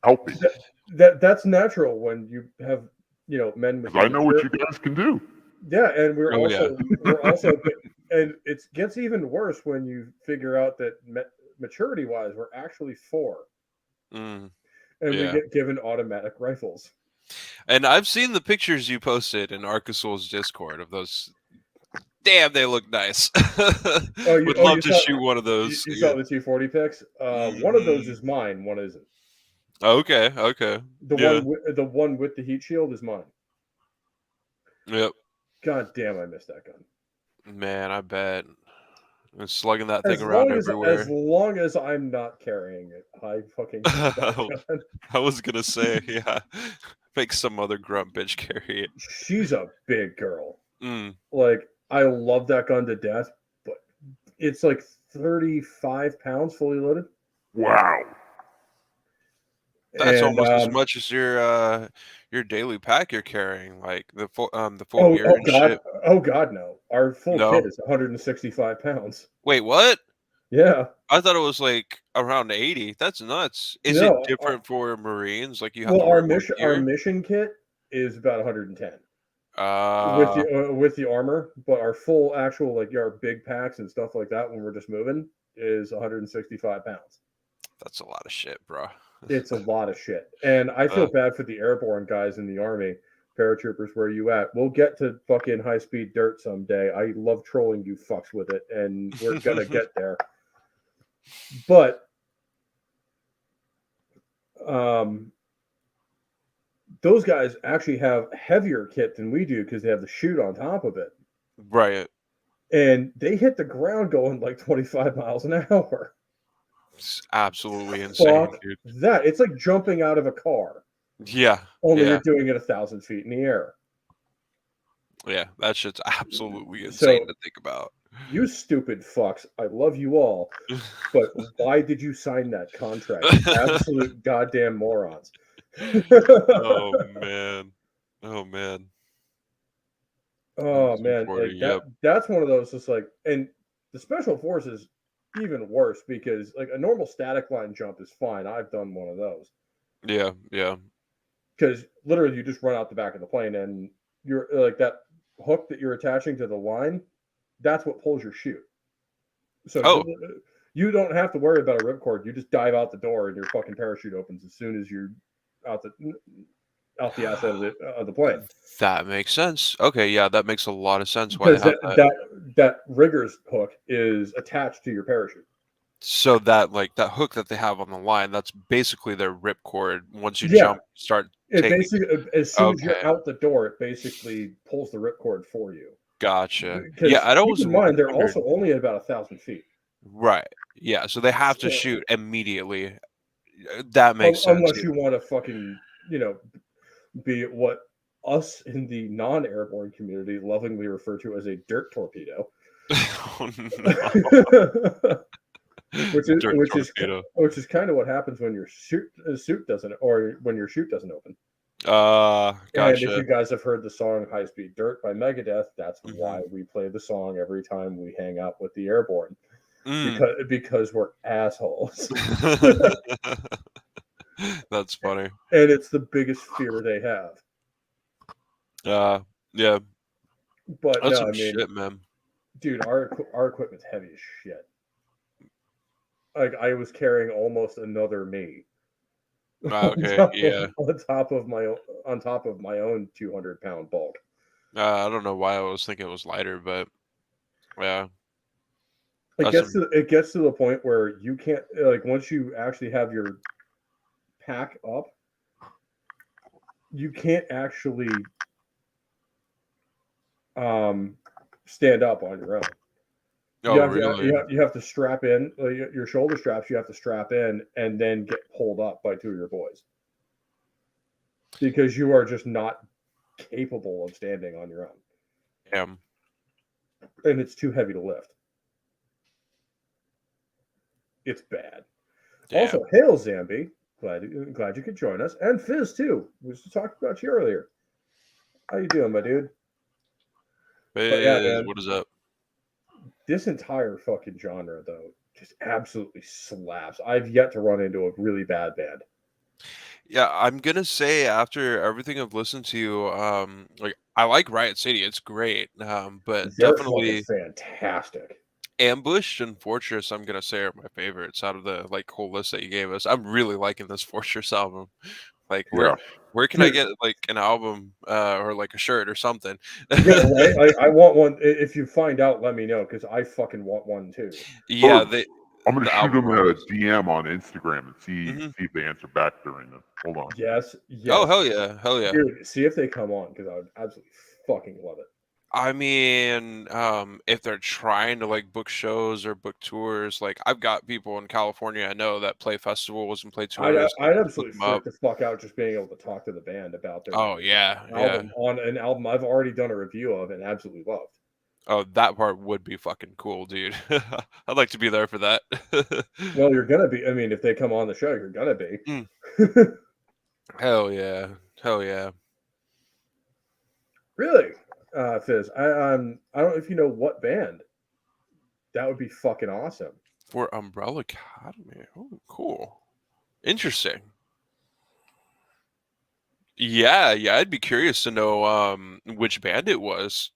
healthy. That's natural when you have men with. Because I know what you guys can do. Yeah, and we're also, and it gets even worse when you figure out that maturity-wise, we're actually 4. Mm. And we get given automatic rifles. And I've seen the pictures you posted in Arcasul's Discord of those. Damn, they look nice. Would love to shoot one of those. You saw the 240 pics? One of those is mine. One isn't. Okay. The one with the heat shield is mine. Yep. God damn, I missed that gun. Man, I bet. And slugging that thing around everywhere. As long as I'm not carrying it, I fucking. I was gonna say, yeah, make some other grunt bitch carry it. She's a big girl. Mm. Like, I love that gun to death, but it's like 35 pounds fully loaded. Wow. That's almost as much as your daily pack you're carrying, like the full gear and shit. Oh god, no! Our full kit is 165 pounds. Wait, what? Yeah, I thought it was like around 80. That's nuts. Is it different for Marines? Like you have our mission kit is about 110. With the armor, but our full actual our big packs and stuff like that when we're just moving is 165 pounds. That's a lot of shit, bro. It's a lot of shit. And I feel bad for the airborne guys in the Army. Paratroopers, where you at? We'll get to fucking high-speed dirt someday. I love trolling you fucks with it, and we're going to get there. But those guys actually have heavier kit than we do because they have the chute on top of it. Right. And they hit the ground going like 25 miles an hour. It's absolutely insane, dude. That it's like jumping out of a car. Yeah. Only you're doing it 1,000 feet in the air. Yeah, that shit's absolutely insane to think about. You stupid fucks. I love you all. But why did you sign that contract? Absolute goddamn morons. Oh man. Oh man. Like that's one of those just like, and the special forces even worse because like a normal static line jump is fine. I've done one of those. Yeah. Because literally you just run out the back of the plane and you're like that hook that you're attaching to the line, that's what pulls your chute. So You don't have to worry about a ripcord. You just dive out the door and your fucking parachute opens as soon as you're out the outside of the plane. That makes sense. Okay, yeah, that makes a lot of sense why they Because have that. that rigger's hook is attached to your parachute. So that hook that they have on the line, that's basically their ripcord. Once you Yeah. jump, start It taking. basically, as soon as Okay, you're out the door, it basically pulls the ripcord for you. gotcha. Because Yeah, I'd keep always in mind, they're wondered. also only at about 1,000 feet. Right. Yeah, so they have to So- shoot immediately. That makes sense. Unless you want to fucking, be what us in the non-airborne community lovingly refer to as a dirt torpedo. Oh, no. which is kind of what happens when your suit doesn't, or when your chute doesn't open. Gotcha. And if you guys have heard the song "High Speed Dirt" by Megadeth, that's Mhm. why we play the song every time we hang out with the airborne, Mm. because we're assholes. That's funny. And it's the biggest fear they have. Yeah. But That's no, some I mean, shit, man. dude, our equipment's heavy as shit. Like, I was carrying almost another me. Okay, yeah. On top of my own 200-pound bulk. I don't know why I was thinking it was lighter, but yeah. It gets to the point where you can't, like, once you actually have your pack up, you can't actually stand up on your own. Oh, really? You have to strap in, your shoulder straps. You have to strap in and then get pulled up by two of your boys, because you are just not capable of standing on your own. Damn. And it's too heavy to lift. It's bad. Damn. Also, hail Zambi. Glad you could join us. And Fizz too. We was talking about you earlier. How you doing, my dude? But yeah, man. What is up? This entire fucking genre, though, just absolutely slaps. I've yet to run into a really bad band. Yeah, I'm gonna say after everything I've listened to, like I like Riot City, it's great. But They're definitely fucking fantastic. Ambush and Fortress, I'm gonna say, are my favorites out of the whole list that you gave us. I'm really liking this Fortress album. Like, where can I get like an album or like a shirt or something? Yeah, right. I want one. If you find out, let me know, because I fucking want one too. Yeah, I'm gonna shoot them a DM on Instagram and see if they answer back during this. Hold on. Yes. Oh, hell yeah. Dude, see if they come on, because I would absolutely fucking love it. I mean, if they're trying to book shows or book tours, I've got people in California I know that play festivals and play tours. I'd absolutely freak the fuck out just being able to talk to the band about their album on an album I've already done a review of and absolutely loved. Oh, that part would be fucking cool, dude. I'd like to be there for that. Well, you're gonna be. I mean, if they come on the show, you're gonna be. Hell yeah. Really? Fizz, I don't know if you know what band. That would be fucking awesome. For Umbrella Academy. Oh, cool. Interesting. Yeah, I'd be curious to know which band it was.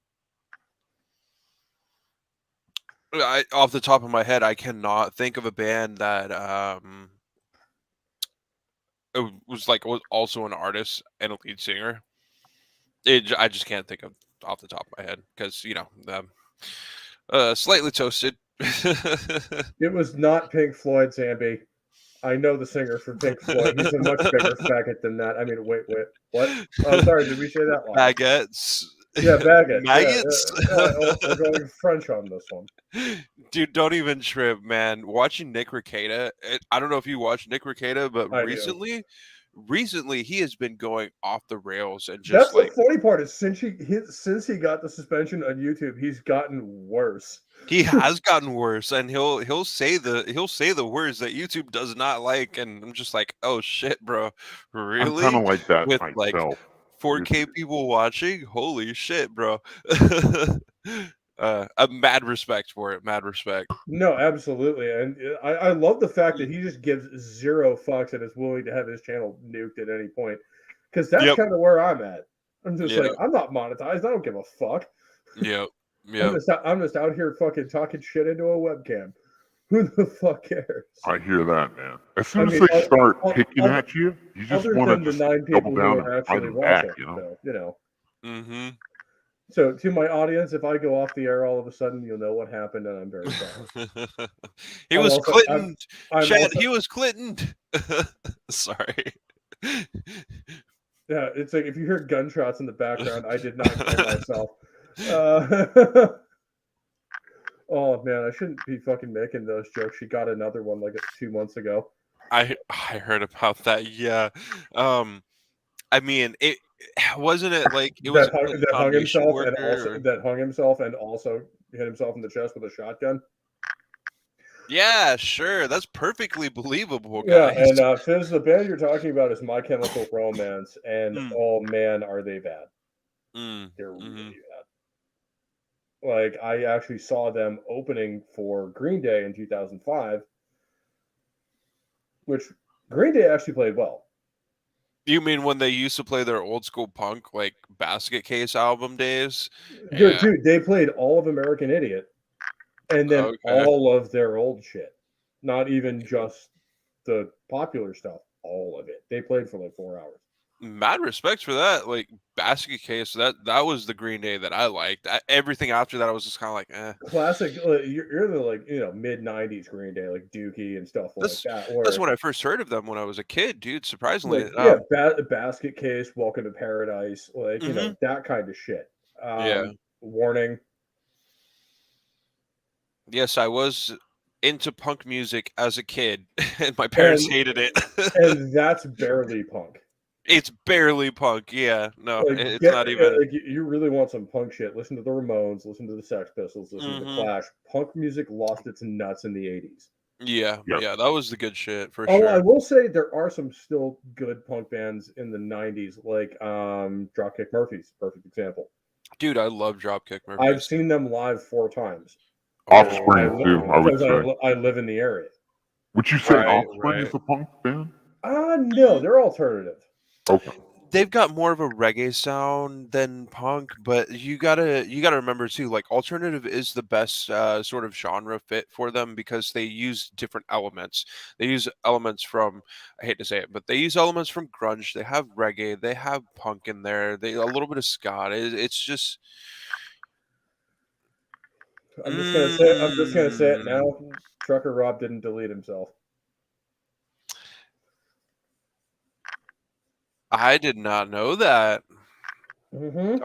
Off the top of my head, I cannot think of a band that was also an artist and a lead singer. I just can't think of off the top of my head because slightly toasted. It was not Pink Floyd, Zambi. I know the singer from Pink Floyd. He's a much bigger faggot than that. I mean, wait, what? Oh, sorry, did we say that line? Baguettes. Yeah, baguettes. Maggots. We're going French on this one. Dude, don't even trip, man. Watching Nick Rekieta, I don't know if you watch Nick Rekieta, but recently he has been going off the rails and just that's the funny part is since he got the suspension on YouTube, he's gotten worse. He has gotten worse, and he'll say the words that YouTube does not like, and I'm just like, oh shit, bro, really? I'm kind of like that with myself. 4K people watching, holy shit, bro. A mad respect for it, mad respect. No, absolutely, and I love the fact that he just gives zero fucks and is willing to have his channel nuked at any point, because that's kind of where I'm at. I'm just like, I'm not monetized. I don't give a fuck. Yep. I'm just out here fucking talking shit into a webcam. Who the fuck cares? I hear that, man. As soon I as mean, they start picking other, at you, you just other want than to the just 9 double people who down are and fight actually them back, watching, you know? so, you know. Mm-hmm. So, to my audience, if I go off the air all of a sudden, you'll know what happened, and I'm very sorry. He I'm was also- Clinton. I'm Chad, also- he was Clinton. Sorry. Yeah, it's like if you hear gunshots in the background, I did not kill myself. Oh man, I shouldn't be fucking making those jokes. She got another one like 2 months ago. I heard about that. Yeah. I mean, it wasn't it like it was a Clinton That hung Foundation himself and worker. also Or... that hung himself and also hit himself in the chest with a shotgun. Yeah, sure. That's perfectly believable, Yeah, guys. and Fizz, the band you're talking about is My Chemical Romance, and Mm, oh man, are they bad? They're mhm. really bad. Like I actually saw them opening for Green Day in 2005, which Green Day actually played well. You mean when they used to play their old school punk, like Basket Case album days? Dude, Yeah. they played all of American Idiot, and then Okay. all of their old shit. Not even just the popular stuff, all of it. They played for like 4 hours. Mad respect for that. Like Basket Case, that was the Green Day that I liked. Everything after that, I was just kind of like, eh. Classic. You're the like mid '90s Green Day, like Dookie and stuff like that. That's Or when I first heard of them when I was a kid, dude. Surprisingly, like Basket Case, Welcome to Paradise, like mhm. that kind of shit. Yeah. Warning. Yes, I was into punk music as a kid, and my parents And hated it. and that's barely punk. It's barely punk. Yeah, no, Like it's not even. like you really want some punk shit. Listen to the Ramones, listen to the Sex Pistols, listen to the Mhm. Clash. Punk music lost its nuts in the '80s. Yeah, Yep. yeah, that was the good shit for Oh, I sure. will say there are some still good punk bands in the '90s, like Dropkick Murphys, perfect example. Dude, I love Dropkick I've Murphys. seen them live 4 times. Offspring Oh, too, I would Because say. I live in the area. Would you say right, Offspring is a punk band? No, they're alternative. Okay. They've got more of a reggae sound than punk, but you gotta remember too, like alternative is the best sort of genre fit for them because they use different elements. They use elements from, I hate to say it, but they use elements from grunge. They have reggae, they have punk in there, they a little bit of ska. It's just I'm just gonna say it now. Trucker Rob didn't delete himself. I did not know that. Mm-hmm.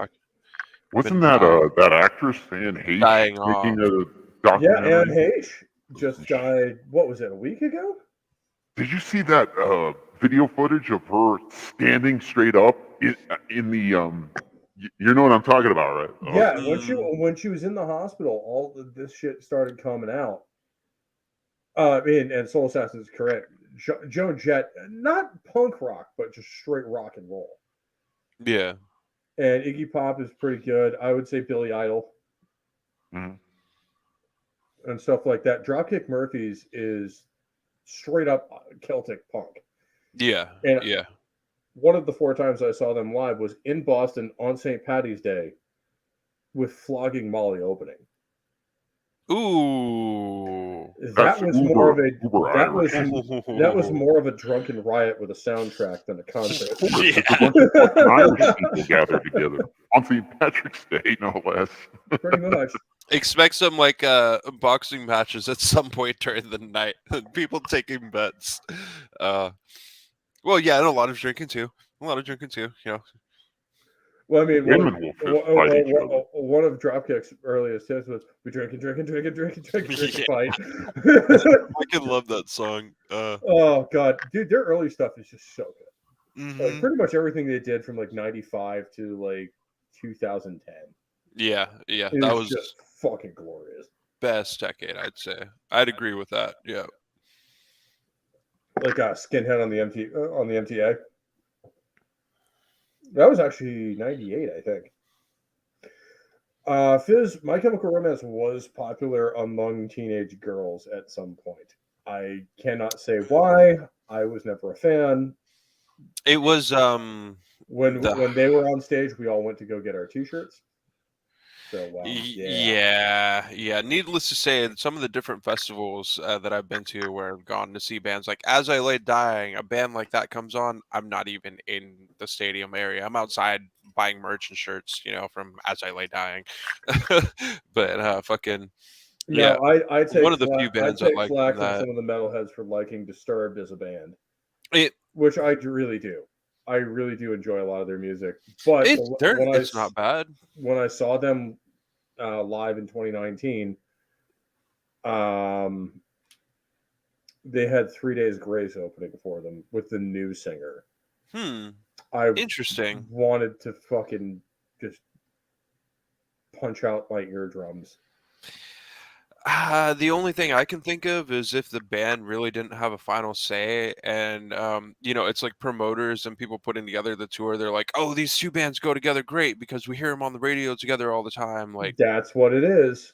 Wasn't Been that dying, that actress Anne Heche dying making off. a Yeah, Anne documentary? Heche just died. What was it? A week ago? Did you see that video footage of her standing straight up in the you know what I'm talking about, right? Yeah, Mm, when she was in the hospital, all of this shit started coming out. I mean, and Soul Assassin is correct. Joan Jett, not punk rock, but just straight rock and roll. yeah. And Iggy Pop is pretty good. I would say Billy Idol Mhm. and stuff like that. Dropkick Murphys is straight up Celtic punk. Yeah. And Yeah. one of the 4 times I saw them live was in Boston on St. Patty's Day with Flogging Molly opening. Ooh. That's That was more of a uber Irish. that was more of a drunken riot with a soundtrack than a concert. Of course, it's a Yeah. bunch of fucking Irish people gathered together on St. Patrick's Day, no less. Pretty much. Expect some like boxing matches at some point during the night. People taking bets. Well, yeah, and a lot of drinking too. A lot of drinking too. You know. Well, I mean, Women will fist fight each other. one of Dropkick's earliest hits was "We drinking, Yeah. fight." I can love that song. Oh god, dude, their early stuff is just so good. Like Mhm. pretty much everything they did from like '95 to like 2010 Yeah, yeah, is that was just fucking glorious. best decade, I'd say. I'd agree with that. Yeah. Like Skinhead on the MTA. That was actually '98, I think. Fizz, My Chemical Romance was popular among teenage girls at some point. I cannot say why. I was never a fan. It was When the they were on stage, we all went to go get our T-shirts. So Yeah. Needless to say, some of the different festivals that I've been to where I've gone to see bands like As I Lay Dying, a band like that comes on, I'm not even in the stadium area. I'm outside buying merch and shirts, from As I Lay Dying. But fucking yeah, no, I take one of the few bands I like from flack from that. some of the metalheads for liking Disturbed as a band, It which I really do. I really do enjoy a lot of their music. But it's not bad. when I saw them live in 2019, they had 3 Days Grace opening for them with the new singer. I Interesting. wanted to fucking just punch out my eardrums. The only thing I can think of is if the band really didn't have a final say, and it's like promoters and people putting together the tour. They're like, "Oh, these two bands go together great because we hear them on the radio together all the time." Like That's what it is.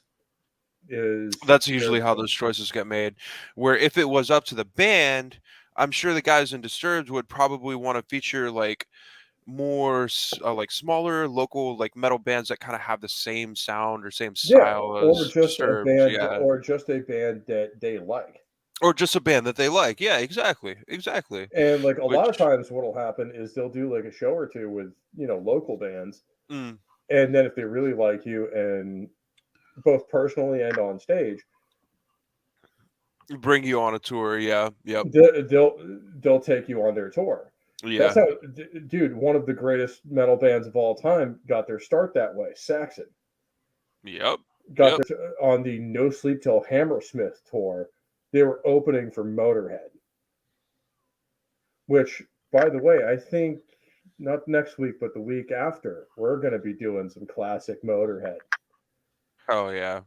that's usually how those choices get made. Where if it was up to the band, I'm sure the guys in Disturbed would probably want to feature like more like smaller local like metal bands that kind of have the same sound or same style or as just a Disturbed, band, yeah, or just a band that they like. or just a band that they like. Yeah, exactly. And like a lot of Which times, what'll happen is they'll do like a show or two with local bands, mm, and then if they really like you, and both personally and on stage, bring you on a tour. Yeah, yep, they'll take you on their tour. yeah, That's how, dude. One of the greatest metal bands of all time got their start that way. Saxon yep, got yep. on the No Sleep Till Hammersmith tour. They were opening for Motorhead, which, by the way, I think not next week, but the week after, we're going to be doing some classic Motorhead Oh yeah.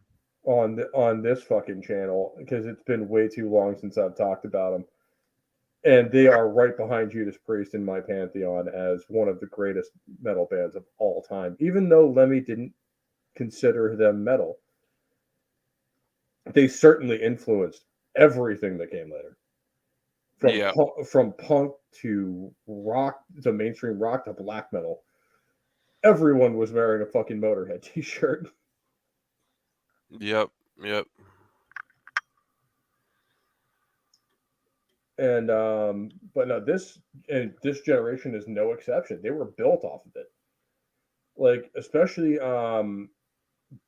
on this fucking channel because it's been way too long since I've talked about them. And they are right behind Judas Priest in my pantheon as one of the greatest metal bands of all time. Even though Lemmy didn't consider them metal, they certainly influenced everything that came later. From punk to rock to mainstream rock to black metal. Everyone was wearing a fucking Motorhead t-shirt. Yep. And but no, this generation is no exception. They were built off of it. Like especially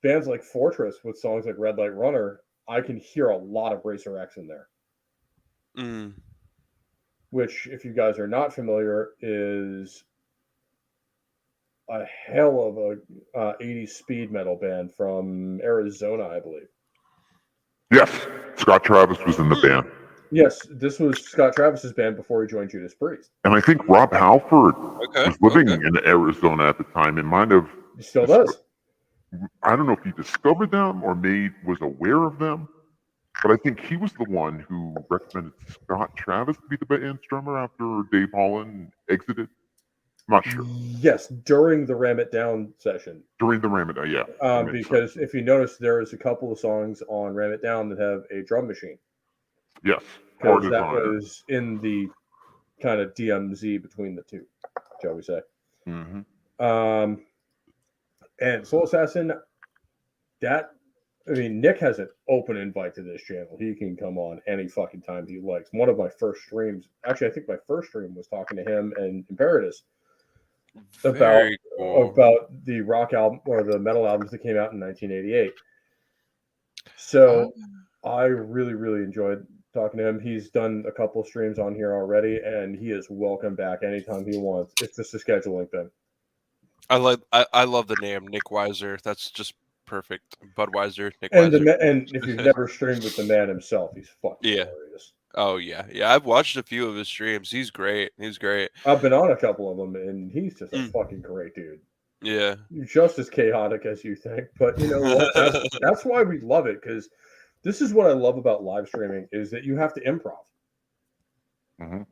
bands like Fortress with songs like Red Light Runner, I can hear a lot of Racer X in there. Which, if you guys are not familiar, is a hell of a 80s speed metal band from Arizona, I believe. Yes, Scott Travis was in the band. Yes, this was Scott Travis's band before he joined Judas Priest. And I think Rob Halford was living in Arizona at the time and might have... He still does. I don't know if he discovered them or was aware of them, but I think he was the one who recommended Scott Travis to be the band's drummer after Dave Holland exited. I'm not sure. Yes, during the Ram It Down session. During the Ram It Down, yeah. Because if you notice, there is a couple of songs on Ram It Down that have a drum machine. Yes. Because that was in the kind of DMZ between the two, shall we say. Mm-hmm. And Soul Assassin, Nick has an open invite to this channel. He can come on any fucking time he likes. One of my first streams, actually, I think my first stream was talking to him and Imperatus about the rock album or the metal albums that came out in 1988. So I really, really enjoyed talking to him. He's done a couple of streams on here already, and he is welcome back anytime he wants. It's just a scheduling thing. I love the name Nick Weiser. That's just perfect. Budweiser, Nick Weiser. And if you've never streamed with the man himself, he's fucking hilarious. Oh yeah. I've watched a few of his streams. He's great. I've been on a couple of them, and he's just a fucking great dude. Yeah. Just as chaotic as you think, but you know what? That's why we love it, because this is what I love about live streaming is that you have to improv. Mm-hmm.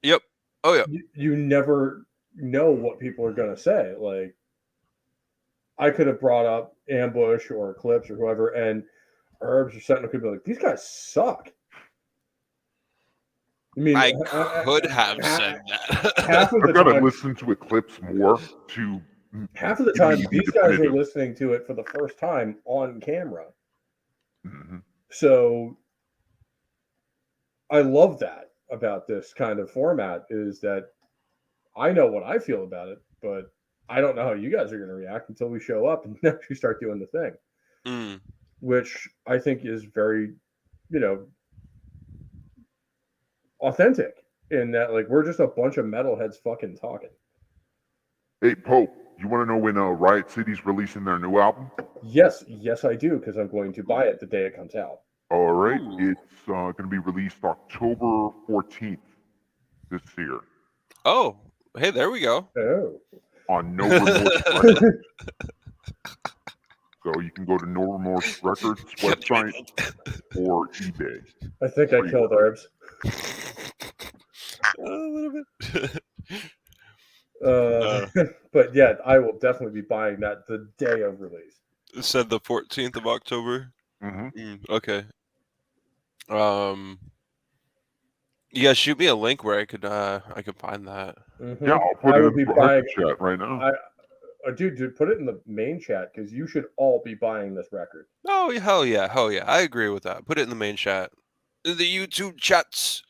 Yep. Oh yeah. You never know what people are gonna say. Like, I could have brought up Ambush or Eclipse or whoever, and Herbs or Sentinel could be like, "These guys suck." I could have said that. I've got to listen to Eclipse more to half of the Even time, the these guys are definitive. listening to it for the first time on camera. Mhm. So I love that about this kind of format is that I know what I feel about it, but I don't know how you guys are going to react until we show up and actually start doing the thing, Mm. which I think is very, you know, authentic in that like we're just a bunch of metalheads fucking talking. Hey, Pope, you want to know when Riot City's releasing their new album? Yes, I do because I'm going to buy it the day it comes out. All right, Ooh. it's going to be released October 14th this year Oh, hey, there we go. Oh, on No Remorse Records. So you can go to No Remorse Records website or eBay. I think I killed Herbs. A little bit. But yeah, I will definitely be buying that the day of release. It said the 14th of October. Mm-hmm. Okay. Yeah, shoot me a link where I could find that. Mm-hmm. Yeah, I'll put I it will in be the buying. chat right now. Dude, put it in the main chat because you should all be buying this record. Oh, hell yeah. I agree with that. Put it in the main chat. In the YouTube chats.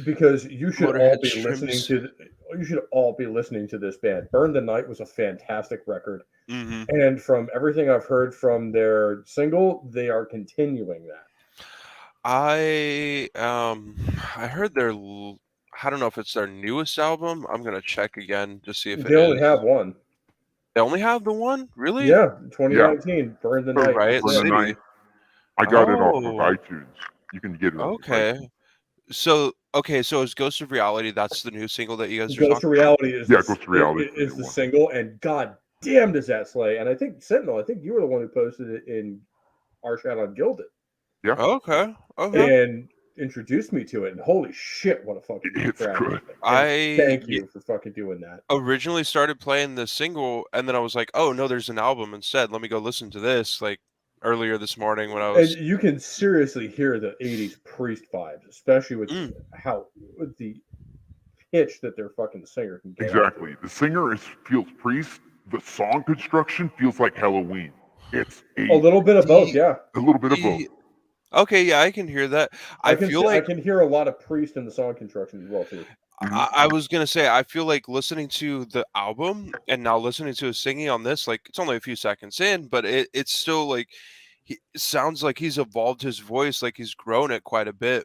Because you should all Motorhead be listening streams. to. You should all be listening to this band. Burn the Night was a fantastic record, Mm-hmm. and from everything I've heard from their single, they are continuing that. I heard I don't know if it's their newest album. I'm gonna check again to see if it They only is. have one. They only have the one? Really? Yeah, 2019. Burn the For Night. Riot Burn the City. Night. I got it off of Oh, iTunes. You can get it off of okay. iTunes. So is Ghost of Reality, that's the new single that you guys are Ghost talking of Reality is Yeah, Ghost of Reality is the is new the one. single, and god damn does that slay. And I think Sentinel, I think you were the one who posted it in our chat on Gilded. Yeah. about? Okay. And introduced me to it, and holy shit, what a fucking good It's track. good. And thank you for fucking doing that. Originally started playing the single, and then I was like, oh no, there's an album instead. Let me go listen to this, like earlier this morning when I And was you can seriously hear the 80s Priest vibes, especially with the pitch that their fucking singer can get. Exactly. The singer feels Priest. The song construction feels like Halloween. It's A little bit of both, yeah. a little bit of both. Okay, yeah, I can hear that. I feel like I can hear a lot of Priest in the song construction as well too. I was gonna say I feel like listening to the album and now listening to his singing on this, like it's only a few seconds in, but it's still like it sounds like he's evolved his voice, like he's grown it quite a bit.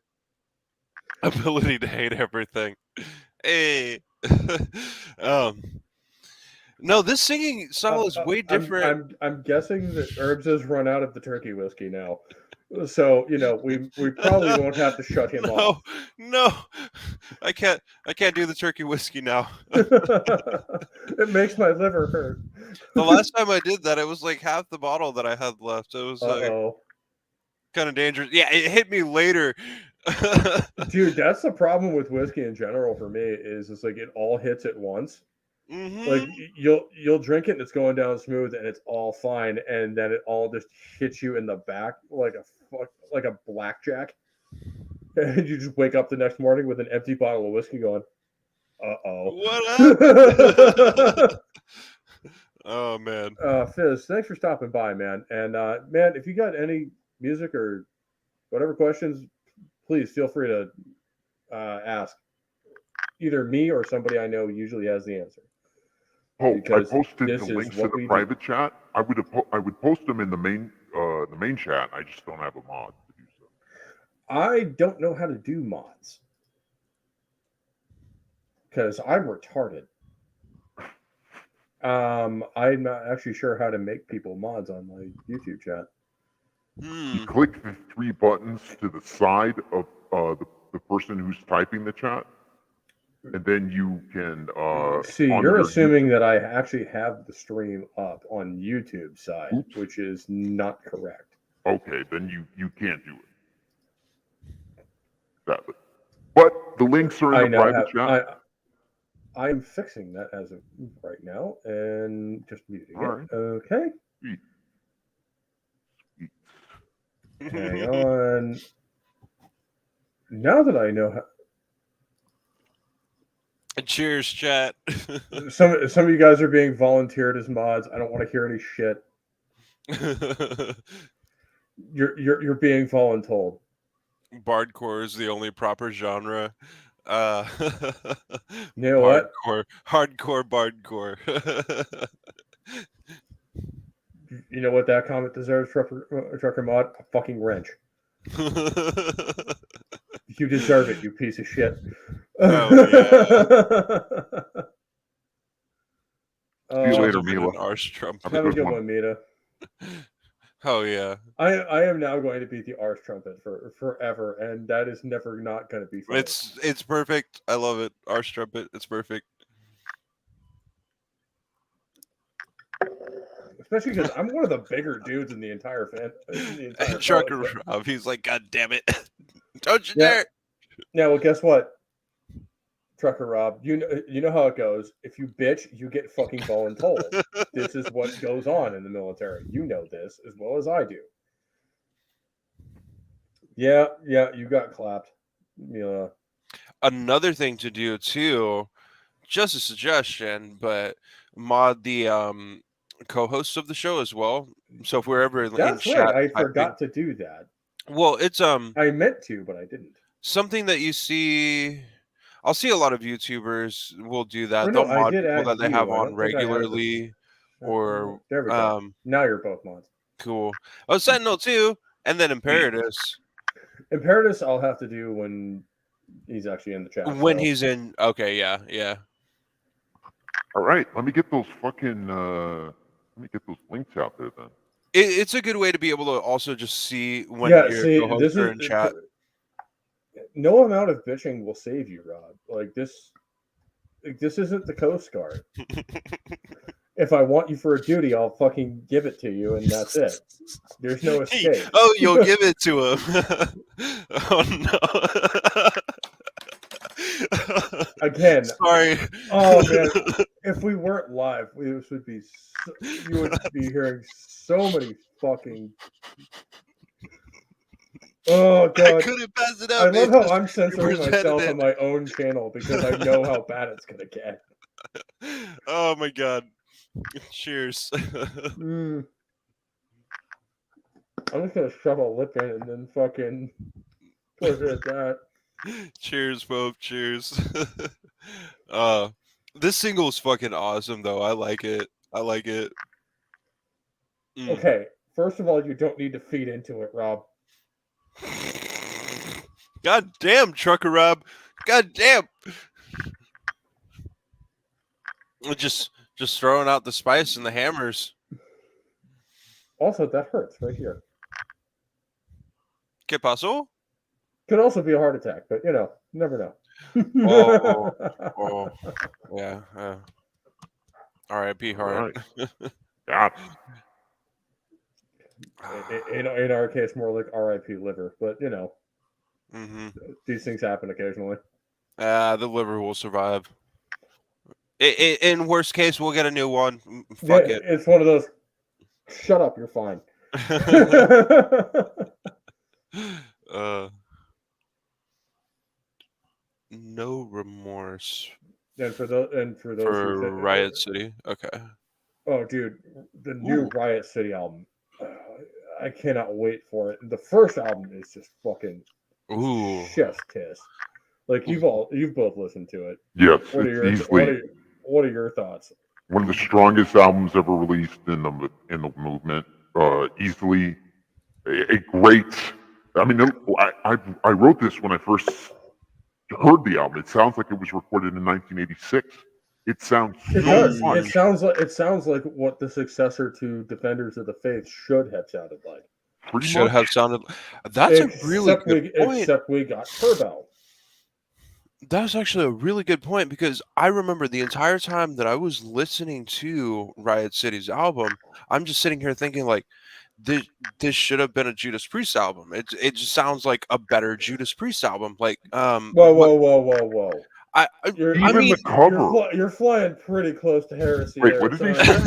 Ability to hate everything. Hey. um no, this singing style is way different. I'm guessing that Herbs has run out of the turkey whiskey now, so we probably won't have to shut him off. No, I can't do the turkey whiskey now. It makes my liver hurt. The last time I did that, it was like half the bottle that I had left. It was like kind of dangerous. Yeah, it hit me later. Dude, that's the problem with whiskey in general for me is it's like it all hits at once. Mm-hmm. Like you'll drink it and it's going down smooth and it's all fine, and then it all just hits you in the back like a blackjack, and you just wake up the next morning with an empty bottle of whiskey going, What happened? Oh man. Fizz, thanks for stopping by, man. And man, if you got any music or whatever questions, please feel free to ask. Either me or somebody I know usually has the answer. Oh, Because I posted this the is links to what the we private chat. I would post them in the main chat. I just don't have a mod to do so. I don't know how to do mods because I'm retarded. I'm not actually sure how to make people mods on my YouTube chat. You click the three buttons to the side of the person who's typing the chat, and then you can see. You're assuming that I actually have the stream up on YouTube side, which is not correct. Okay, then you can't do it. Sadly. But the links are in the private chat. I'm fixing that as of right now and just muting All it. right. Okay. Sweet. Hang on. Now that I know how. Cheers, chat. Some of you guys are being volunteered as mods. I don't want to hear any shit. You're being voluntold. Bardcore is the only proper genre. You know what? Hardcore bardcore. You know what that comment deserves, Trucker Mod? A fucking wrench. You deserve it, you piece of shit. Oh, See you later, Gentleman Mila. and arse trumpet. Have a good one, Mita. Oh yeah. I am now going to be the arse trumpet for forever, and that is never not going to be funny. It's perfect. I love it. Arse trumpet. It's perfect. Especially because I'm one of the bigger dudes in the entire Trucker Rob, he's like, God damn it. Don't you Yeah. dare. Yeah, well, guess what? Trucker Rob, you know how it goes. If you bitch, you get fucking voluntold. This is what goes on in the military. You know this as well as I do. Yeah, you got clapped. Mila. Another thing to do too, just a suggestion, but mod the co-hosts of the show as well. So if we're ever in That's chat, right. I forgot to do that. Well, it's I meant to, but I didn't. Something that you see. I'll see a lot of YouTubers will do that. Or They'll no, I mod did people add that they you. have I on don't think I have regularly, or there we go. Now you're both mods. Cool. Oh, Sentinel too, and then Imperatus. Imperatus, I'll have to do when he's actually in the chat. When he's in, okay, yeah. All right, let me get those fucking links out there then. It's a good way to be able to also just see when your co-hosts are in chat. No amount of bitching will save you, Rob. Like this isn't the Coast Guard. If I want you for a duty, I'll fucking give it to you, and that's it. There's no escape. Oh, you'll give it to him. Oh no. Again. Sorry. Oh man. If we weren't live, you would be hearing so many fucking. Oh god! I couldn't pass it up. I love how I'm censoring myself on my own channel because I know how bad it's gonna get. Oh my god! Cheers. I'm just gonna shove a lip in and then fucking put it at that. Cheers, Pope. Cheers. This single is fucking awesome, though. I like it. Okay, first of all, you don't need to feed into it, Rob. God damn, Trucker Rob. God damn. Just throwing out the spice and the hammers. Also, that hurts right here. ¿Qué pasó? Could also be a heart attack, but you never know. Oh, yeah. R.I.P. heart. Yeah. In our case, more like R.I.P. liver, but these things happen occasionally. The liver will survive. In worst case, we'll get a new one. Fuck it. It's one of those. Shut up, you're fine. No remorse. And for those for Riot City. Okay. Oh, dude, the new Riot City album. I cannot wait for it. The first album is just fucking chef's kiss. Like you've both listened to it. Yes, What are your thoughts? One of the strongest albums ever released in the movement. Easily a great. I mean, I wrote this when I first heard the album. It sounds like it was recorded in 1986. It sounds so fun. It sounds like what the successor to Defenders of the Faith should have sounded like. That's a really good point. Except we got Turbo. That's actually a really good point because I remember the entire time that I was listening to Riot City's album, I'm just sitting here thinking like, this should have been a Judas Priest album. It just sounds like a better Judas Priest album. Like, whoa. The cover. You're flying pretty close to heresy. Wait, what did he say?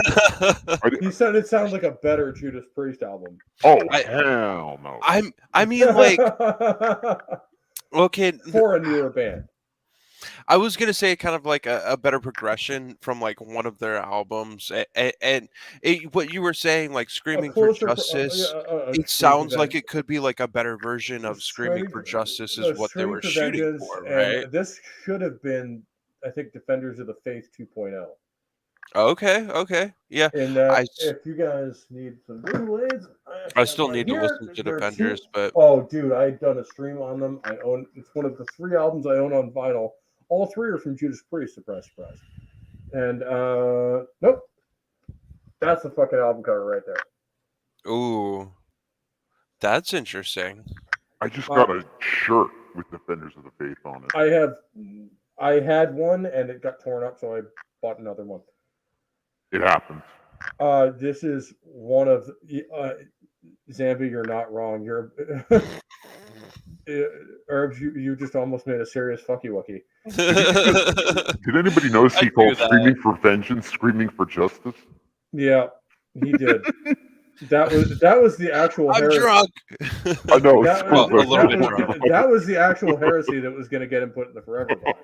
He said it sounds like a better Judas Priest album. Oh, hell no. I mean, like, okay, for a newer band. I was gonna say kind of like a better progression from like one of their albums, and what you were saying, like A "Screaming for closer, Justice," it Screaming sounds for like it could be like a better version of "Screaming for Justice" is what they Screaming were for shooting Vengeance, for, and right? this should have been, I think, Defenders of the Faith 2.0. Okay, yeah. In that, I s- if you guys need some visual aids, I I actually have still mine need to here. listen to There are two. Defenders, but Oh, dude, I've done a stream on them. I own. It's one of the 3 albums I own on vinyl. All 3 are from Judas Priest. Surprise, surprise. And nope, that's the fucking album cover right there. ooh, that's interesting. I just Uh, got a shirt with Defenders of the Faith on it. I had one and it got torn up, so I bought another one. It happens. This is one of Zambi. You're not wrong. You're Herbs. You just almost made a serious fucky wucky. Did anybody notice I he do called that. Screaming for Vengeance, Screaming for Justice? Yeah, he did. That was the actual I'm heresy. drunk. I know. That Well, was, a little bit that, drunk. was, that was the actual heresy that was going to get him put in the forever box.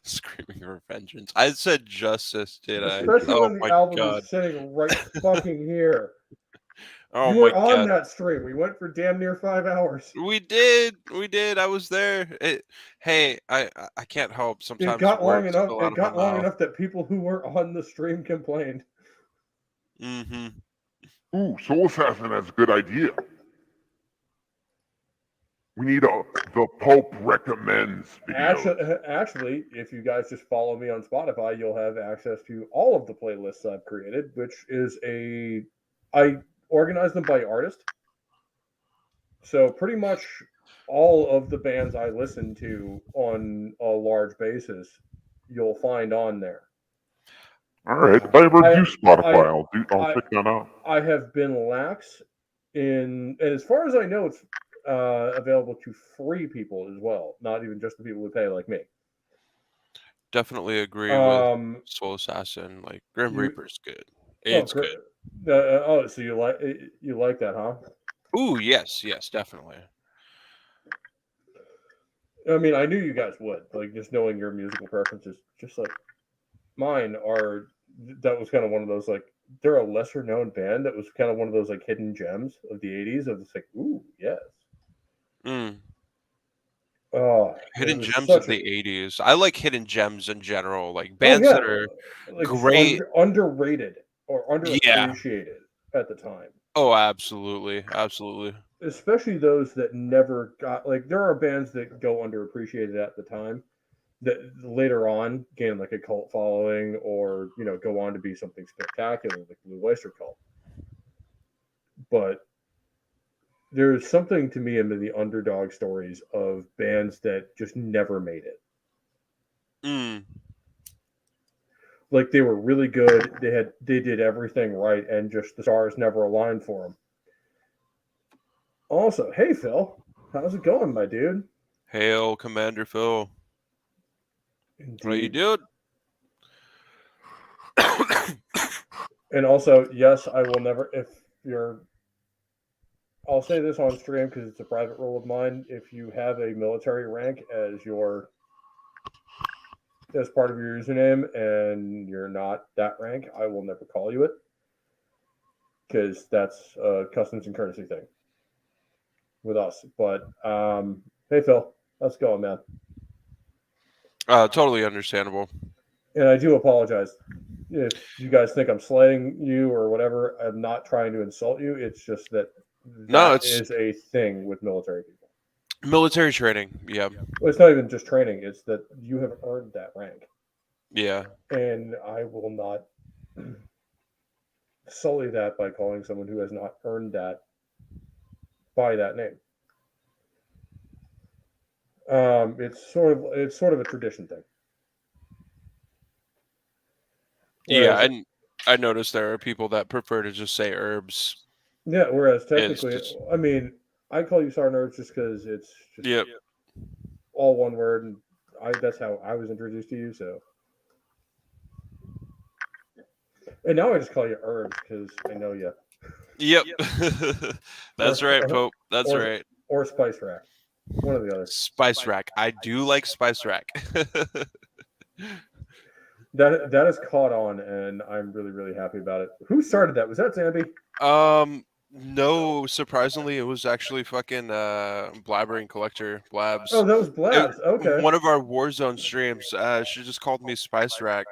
Screaming for Vengeance. I said Justice, did I? Especially Oh when the my album god. is sitting right fucking here. Oh You my were on god. that stream. We went for damn near 5 hours. We did. I was there. Hey, I can't help. It Sometimes got long words enough. spill out It of my got long mouth. enough that people who were on the stream complained. Mm-hmm. Ooh, Soul Assassin has a good idea. We need a the Pope recommends video. Actually, if you guys just follow me on Spotify, you'll have access to all of the playlists I've created, which is I organize them by artist. So pretty much all of the bands I listen to on a large basis, you'll find on there. All right, if I ever I- do Spotify, I'll I- check that out. I have been lax and as far as I know, it's available to free people as well, not even just the people who pay like me. Definitely agree with Um, Soul Assassin. Like Grim you, Reaper's good. oh, It's good. So you like that, huh? Ooh, yes, definitely. I mean, I knew you guys would. Like, just knowing your musical preferences, just like mine are. That was kind of one of those like they're a lesser known band that was kind of one of those like hidden gems of the '80s. Of just like, ooh, yes. Mm. Oh, Hidden gems of the '80s. I like hidden gems in general, like bands that are like great. underrated or Yeah. underappreciated at the time. Oh, absolutely. Especially those that never got like there are bands that go underappreciated at the time that later on gain like a cult following or go on to be something spectacular like Blue Oyster Cult. But there's something to me in the underdog stories of bands that just never made it. Mm. Like they were really good, they did everything right, and just the stars never aligned for them. Also, hey Phil, how's it going, my dude? Hail, Commander Phil. Indeed. What you doing? And also, yes, I will never. If you're, I'll say this on stream because it's a private rule of mine. If you have a military rank as part of your username and you're not that rank, I will never call you it because that's a customs and courtesy thing with us. But hey Phil, how's it going, man? Totally understandable. And I do apologize if you guys think I'm slighting you or whatever. I'm not trying to insult you. It's just that is a thing with military people. Military training, yeah. Well, it's not even just training. It's that you have earned that rank. Yeah. And I will not sully that by calling someone who has not earned that by that name. It's sort of a tradition thing. Whereas, yeah, I noticed there are people that prefer to just say herbs. Yeah, whereas technically, I mean, I call you Sergeant Herbs just because it's just all one word, and that's how I was introduced to you. So, and now I just call you Herbs because I know you. Yep, that's right, Pope. That's right. Or Spice Rack. One or the other. Spice Rack. I do like Spice Rack. That has caught on, and I'm really, really happy about it. Who started that? Was that Zambi? No, surprisingly, it was actually fucking Blabbering Collector Blabs. Oh, that was Blabs. Okay. One of our Warzone streams. She just called me Spice Rack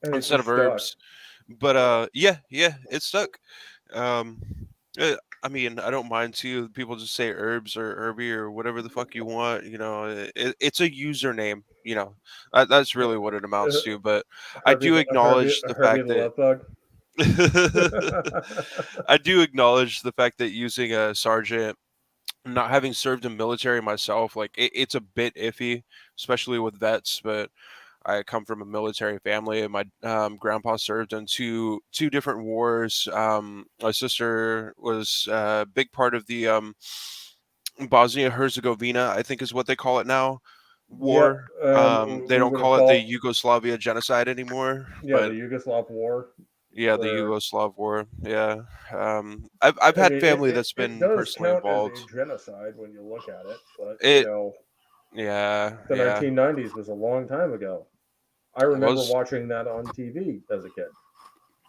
And instead of stuck. herbs. But yeah, it stuck. Um, I mean, I don't mind too. People just say herbs or herby or whatever the fuck you want. You know, it's a username. You know, that's really what it amounts to. But I do acknowledge the fact the that love bug. I do acknowledge the fact that using a sergeant, not having served in military myself, like it's a bit iffy, especially with vets. But I come from a military family, and my grandpa served in two different wars. My sister was a big part of the Bosnia Herzegovina, I think is what they call it now. War. They don't call it the Yugoslavia genocide anymore. Yeah, but the Yugoslav War. Yeah, the Yugoslav War. Yeah, I've had family that's been personally involved. It does count as a genocide when you look at it, but It, you know, yeah, the 1990s was a long time ago. I remember watching that on TV as a kid.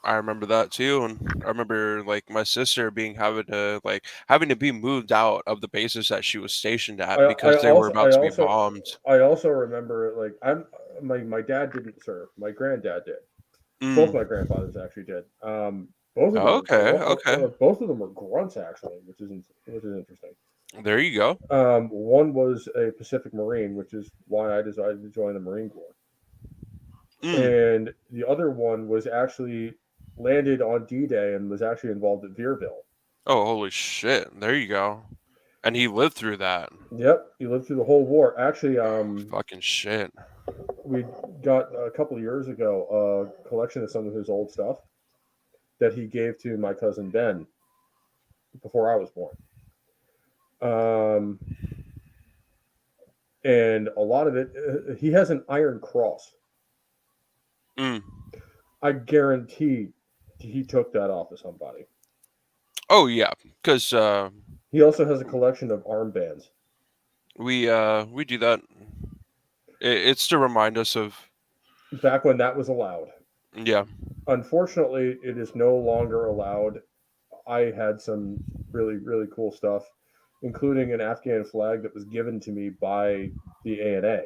I remember that too, and I remember like my sister having to be moved out of the bases that she was stationed at because they were about to be bombed. I also remember my dad didn't serve. My granddad did. Both my grandfathers actually did. Both of them. Both of them were grunts actually, which is interesting. There you go. One was a Pacific Marine, which is why I decided to join the Marine Corps. And the other one was actually landed on D-Day and was actually involved at Veerville. Oh, holy shit! There you go. And he lived through that. Yep, he lived through the whole war. Actually, fucking shit. We got a couple of years ago a collection of some of his old stuff that he gave to my cousin Ben before I was born. And a lot of it, he has an Iron Cross. I guarantee he took that off of somebody. Oh yeah, because he also has a collection of armbands. We do that. It's to remind us of back when that was allowed. Yeah. Unfortunately, it is no longer allowed. I had some really, really cool stuff, including an Afghan flag that was given to me by the ANA.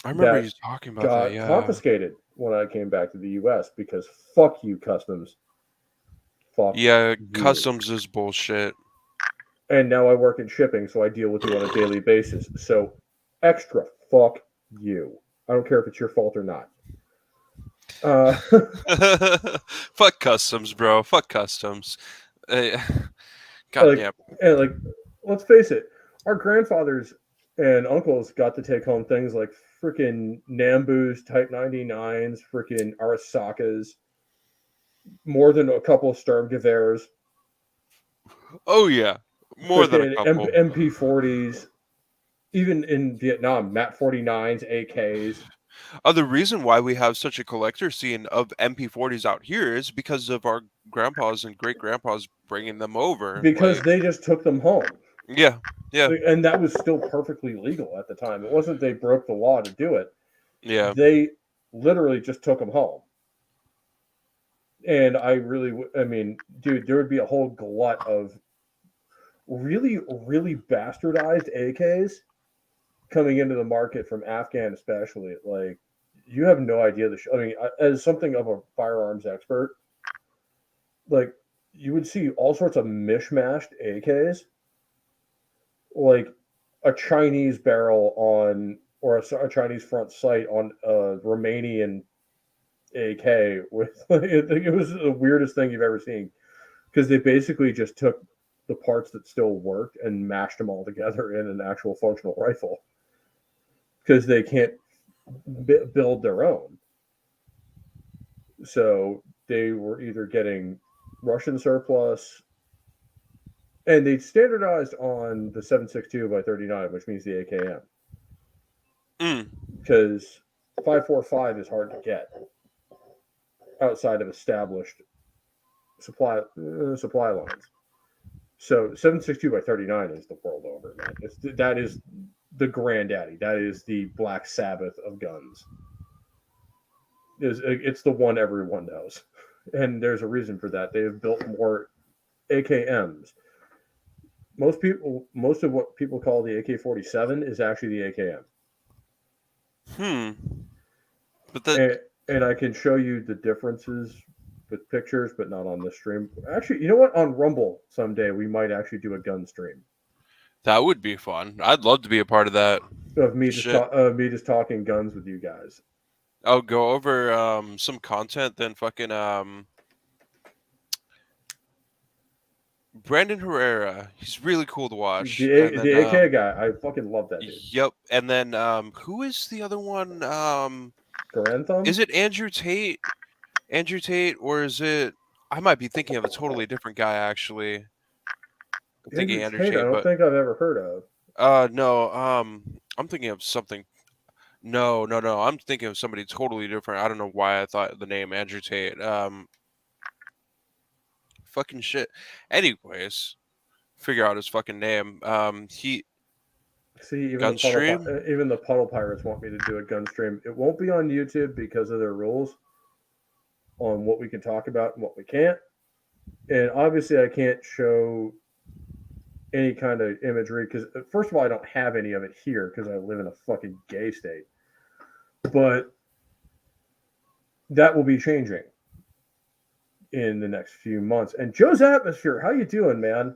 I remember you talking about that. Yeah. Confiscated when I came back to the U.S. because fuck you, customs. Fuck. Yeah, customs is bullshit. And now I work in shipping, so I deal with you on a daily basis. So, extra fuck you. I don't care if it's your fault or not. Fuck customs, bro. Fuck customs. Goddamn. And let's face it, our grandfathers and uncles got to take home things like freaking Nambus, Type 99s, freaking Arasakas, more than a couple of Sturmgewehrs. Oh yeah, more than a couple. MP40s, even in Vietnam, MAP 49s, AKs. The reason why we have such a collector scene of MP40s out here is because of our grandpas and great grandpas bringing them over. Because they just took them home. Yeah, yeah. And that was still perfectly legal at the time. It wasn't they broke the law to do it. Yeah. They literally just took them home. And I mean, dude, there would be a whole glut of really, really bastardized AKs coming into the market from Afghan, especially. Like, you have no idea. I mean, as something of a firearms expert, like, you would see all sorts of mishmashed AKs, like a Chinese barrel on, or a Chinese front sight on a Romanian AK. With it was the weirdest thing you've ever seen, because they basically just took the parts that still worked and mashed them all together in an actual functional rifle, because they can't build their own. So they were either getting Russian surplus, and they standardized on the 7.62 by 39, which means the AKM. Because 5.45 is hard to get outside of established supply lines. So 7.62 by 39 is the world over, man. That is the granddaddy. That is the Black Sabbath of guns. It's the one everyone knows, and there's a reason for that. They have built more AKMs. Most of what people call the AK-47 is actually the AKM. But and I can show you the differences with pictures, but not on this stream. Actually, you know what? On Rumble someday we might actually do a gun stream. That would be fun. I'd love to be a part of that. Of me just talking guns with you guys. I'll go over some content, then fucking Brandon Herrera. He's really cool to watch. The AK guy, I fucking love that dude. Yep. And then who is the other one? Grantham? Is it Andrew Tate? Andrew Tate, or is it? I might be thinking of a totally different guy actually. I'm thinking Andrew Tate. I don't think I've ever heard of. No. I'm thinking of something. No. I'm thinking of somebody totally different. I don't know why I thought the name Andrew Tate. Fucking shit. Anyways, figure out his fucking name. Even gun stream. Even the Puddle Pirates want me to do a gun stream. It won't be on YouTube because of their rules on what we can talk about and what we can't. And obviously, I can't show any kind of imagery because, first of all, I don't have any of it here because I live in a fucking gay state. But that will be changing in the next few months. And Joe's Atmosphere, how you doing, man?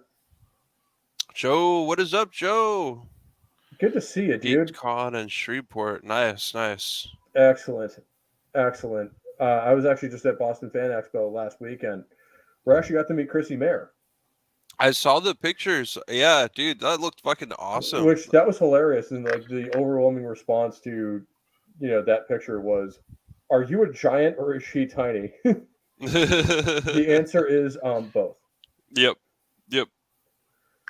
Joe, what is up, Joe? Good to see you, dude. Con and Shreveport, nice. Excellent. I was actually just at Boston Fan Expo last weekend. We actually got to meet Chrissy Mayer. I saw the pictures. Yeah, dude, that looked fucking awesome. Which that was hilarious, and like the overwhelming response to, that picture was, "Are you a giant or is she tiny?" The answer is both. Yep.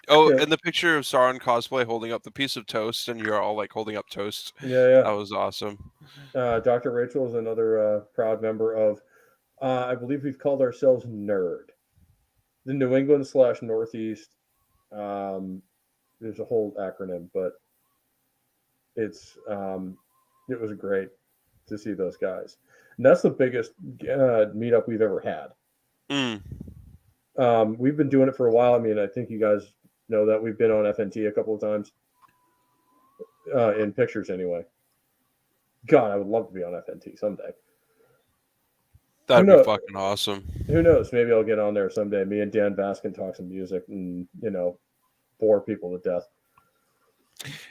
Oh, yeah. And the picture of Sauron cosplay holding up the piece of toast, and you're all like holding up toast. Yeah. That was awesome. Dr. Rachel is another proud member of, I believe we've called ourselves NERD. The New England / Northeast. There's a whole acronym, but it was great to see those guys. And that's the biggest meetup we've ever had. We've been doing it for a while. I mean, I think you guys know that we've been on FNT a couple of times in pictures anyway. God, I would love to be on FNT someday. That'd be fucking awesome. Who knows? Maybe I'll get on there someday. Me and Dan Bass can talk some music and, bore people to death.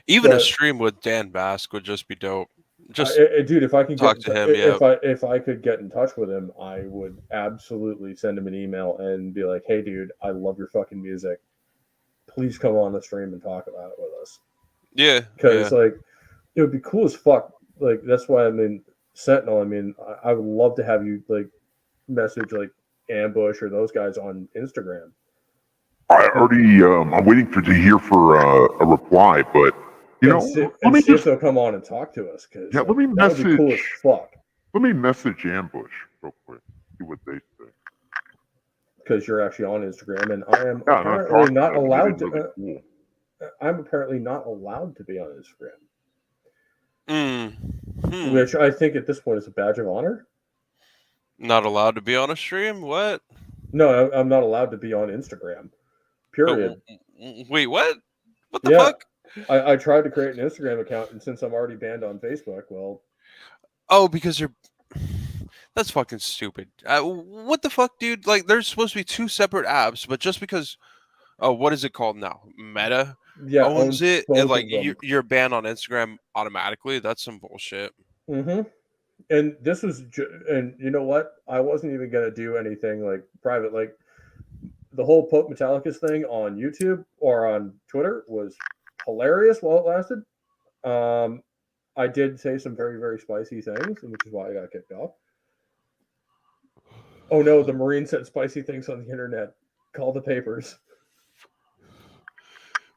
Even a stream with Dan Bass would just be dope. Dude, if I could talk to him, if I could get in touch with him, I would absolutely send him an email and be like, "Hey, dude, I love your fucking music. Please come on the stream and talk about it with us." Yeah, because it would be cool as fuck. Like that's why I mean Sentinel. I mean, I would love to have you message Ambush or those guys on Instagram. I already I'm waiting to hear for a reply, but. Let me see if they'll come on and talk to us. Yeah, let me message. That would be cool as fuck. Let me message Ambush real quick. See what they say. Because you're actually on Instagram, and I am apparently not allowed to. I'm apparently not allowed to be on Instagram. Which I think at this point is a badge of honor. Not allowed to be on a stream? What? No, I'm not allowed to be on Instagram. Period. Wait, what? What the fuck? I tried to create an Instagram account, and since I'm already banned on Facebook, well... Oh, because you're... That's fucking stupid. What the fuck, dude? There's supposed to be two separate apps, but just because... Oh, what is it called now? Meta owns it, and you're banned on Instagram automatically? That's some bullshit. Mm-hmm. And this was... And you know what? I wasn't even going to do anything, private. The whole Pope Metallicus thing on YouTube or on Twitter was... hilarious while it lasted. I did say some very, very spicy things, which is why I got kicked off. Oh no, the Marine said spicy things on the internet. Call the papers.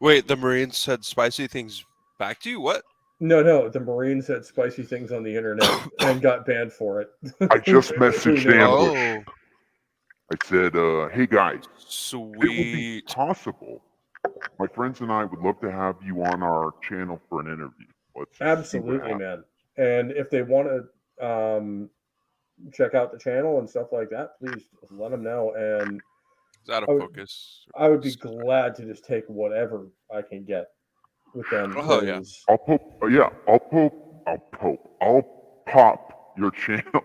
Wait, the Marine said spicy things back to you? What? No, the Marine said spicy things on the internet and got banned for it. I just messaged Ambush. I said, hey guys, if it would be Sweet. possible, my friends and I would love to have you on our channel for an interview. Let's just see what Absolutely, happens. man. And if they want to check out the channel and stuff like that, please let them know. And It's out of I would, focus. I would be glad to just take whatever I can get with them. Oh, yeah. Because I'll pop your channel.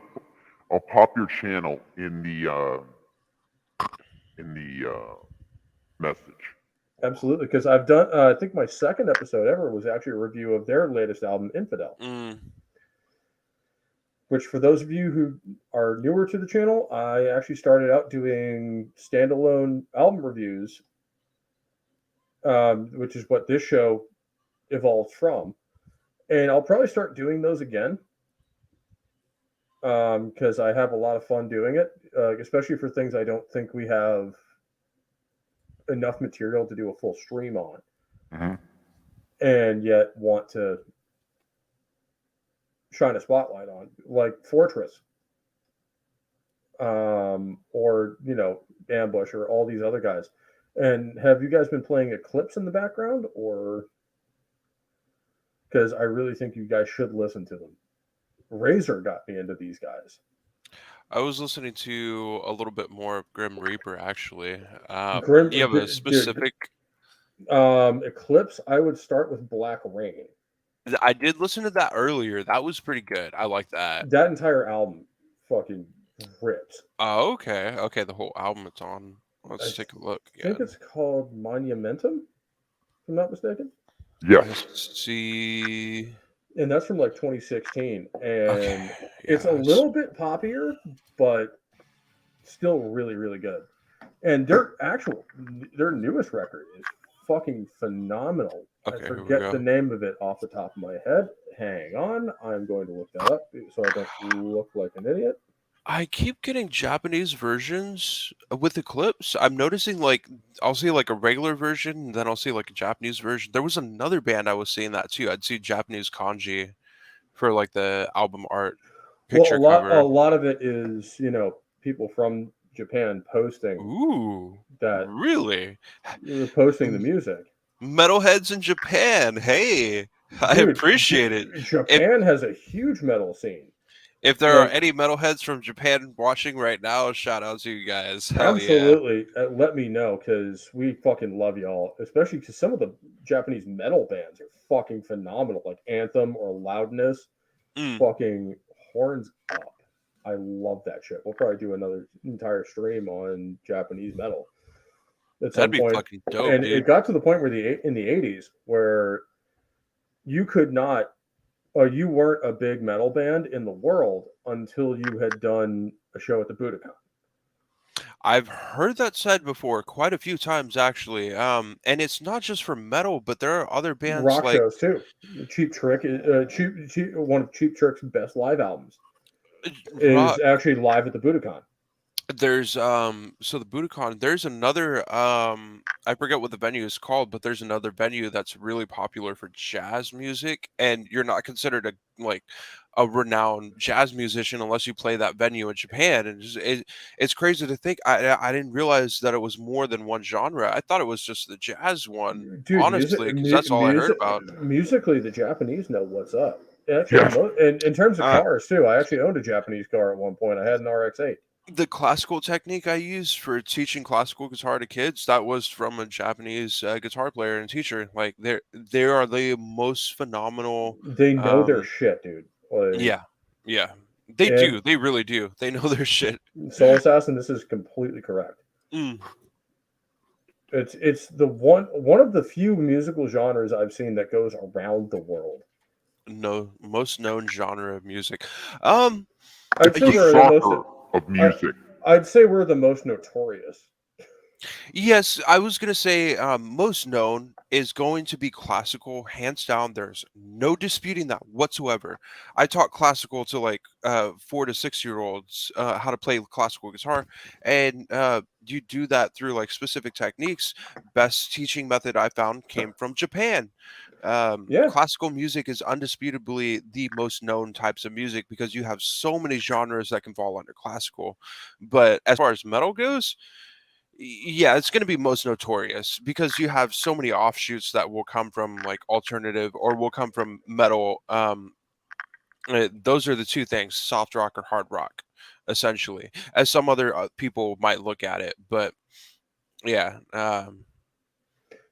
I'll pop your channel in the message. absolutely, because I've done. I think my second episode ever was actually a review of their latest album, Infidel. Which, for those of you who are newer to the channel, I actually started out doing standalone album reviews, which is what this show evolved from. And I'll probably start doing those again because I have a lot of fun doing it, especially for things I don't think we have enough material to do a full stream on, and yet want to shine a spotlight on, like Fortress, or Ambush, or all these other guys. And have you guys been playing Eclipse in the background, or? Because I really think you guys should listen to them. Razor got me into these guys. I was listening to a little bit more of Grim Reaper, actually. Grim, You have a specific... Eclipse, I would start with Black Rain. I did listen to that earlier. That was pretty good. I like that. That entire album fucking rips. Oh, okay. Okay, the whole album it's on. Let's take a look. I think it's called Monumentum, if I'm not mistaken. Yes. Let's see. And that's from like 2016. And it's a little bit poppier, but still really, really good. And their newest record is fucking phenomenal. Okay, I forget the name of it off the top of my head. Hang on. I'm going to look that up so I don't look like an idiot. I keep getting Japanese versions with Eclipse. I'm noticing, like, I'll see like a regular version, and then I'll see like a Japanese version. There was another band I was seeing that too. I'd see Japanese kanji for like the album art picture cover. A lot of it is, people from Japan posting. Ooh, that really? Posting the music. Metalheads in Japan. Hey, I appreciate it. Japan has a huge metal scene. If there are any metalheads from Japan watching right now, shout out to you guys. Hell absolutely. Yeah. Let me know, because we fucking love y'all, especially because some of the Japanese metal bands are fucking phenomenal, like Anthem or Loudness. Fucking horns up. I love that shit. We'll probably do another entire stream on Japanese metal at some point. That'd be fucking dope, and dude. It got to the point where in the 80s where you could not, or you weren't a big metal band in the world until you had done a show at the Budokan. I've heard that said before quite a few times, actually. And it's not just for metal, but there are other bands rock shows too. Cheap Trick, one of Cheap Trick's best live albums is actually live at the Budokan. There's so the Budokan, there's another I forget what the venue is called, but there's another venue that's really popular for jazz music, and you're not considered a renowned jazz musician unless you play that venue in Japan. And it's crazy to think I didn't realize that it was more than one genre. I thought it was just the jazz one. Dude, honestly, because that's all I heard about. Musically, the Japanese know what's up. Actually, in terms of cars too, I actually owned a Japanese car at one point. I had an RX-8. The classical technique I use for teaching classical guitar to kids, that was from a Japanese guitar player and teacher. Like they are the most phenomenal. They know their shit, dude. Like, yeah, they do. They really do. They know their shit. Soul Assassin, this is completely correct. It's the one of the few musical genres I've seen that goes around the world. No, most known genre of music. I'd say we're the most. Of music. I'd say we're the most notorious. Yes, I was gonna say most known is going to be classical, hands down. There's no disputing that whatsoever. I taught classical to like 4 to 6 year olds how to play classical guitar, and you do that through like specific techniques. Best teaching method I found came from Japan. Yeah, Classical music is undisputably the most known types of music because you have so many genres that can fall under classical. But as far as metal goes, yeah, it's going to be most notorious because you have so many offshoots that will come from like alternative or will come from metal. Those are the two things: soft rock or hard rock, essentially, as some other people might look at it. But yeah,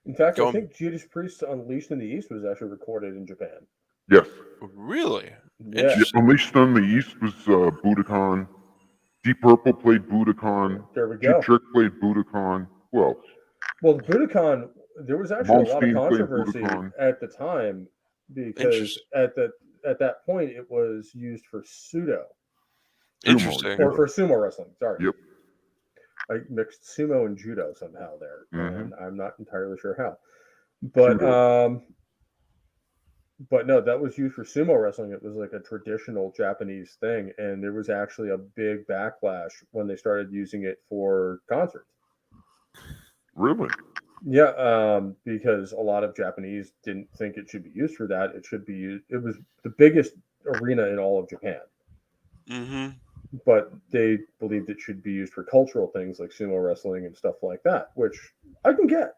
in fact, I going think Judas Priest Unleashed in the East was actually recorded in Japan. Yes. really Yeah, Yeah, interesting. Unleashed on the East was Budokan. Deep Purple played Budokan. there we Cheap go. Trick played Budokan. Who else? Well, the Budokan, there was actually a lot of Malmsteen played controversy Budokan. at the time because Interesting. at that point it was used for pseudo Sumo. Interesting. or Judo. for sumo wrestling. Sorry, Yep. I mixed sumo and judo somehow there, Mhm. and I'm not entirely sure how. But Judo. but no, that was used for sumo wrestling. It was like a traditional Japanese thing, and there was actually a big backlash when they started using it for concerts. Really? Yeah, because a lot of Japanese didn't think it should be used for that. It should be used. It was the biggest arena in all of Japan, Mm-hmm. but they believed it should be used for cultural things like sumo wrestling and stuff like that, which I can get.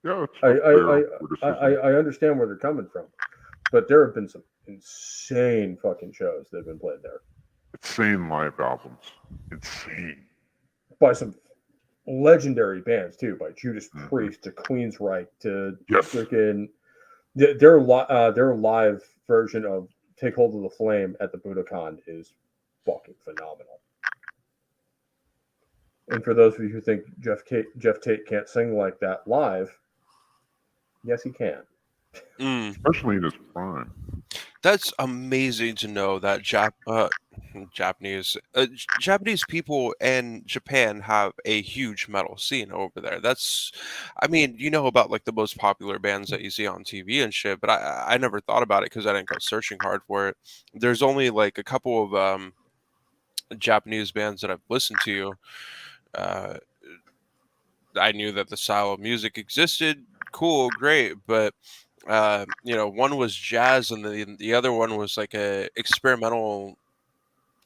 Yeah, it's I not fair I, I, criticism. I understand where they're coming from, but there have been some insane fucking shows that have been played there Insane live albums. Insane. by some legendary bands too, by Judas Mhm. Priest to Queensryche to Yes. freaking their live version of "Take Hold of the Flame" at the Budokan is fucking phenomenal. And for those of you who think Jeff Tate can't sing like that live, yes, he can. Especially in his prime. That's amazing to know that Japanese people and Japan have a huge metal scene over there. I mean, you know about like the most popular bands that you see on TV and shit, but I never thought about it because I didn't go searching hard for it. There's only like a couple of Japanese bands that I've listened to. Uh, I knew that the style of music existed. Cool, great, but one was jazz, and the other one was like a experimental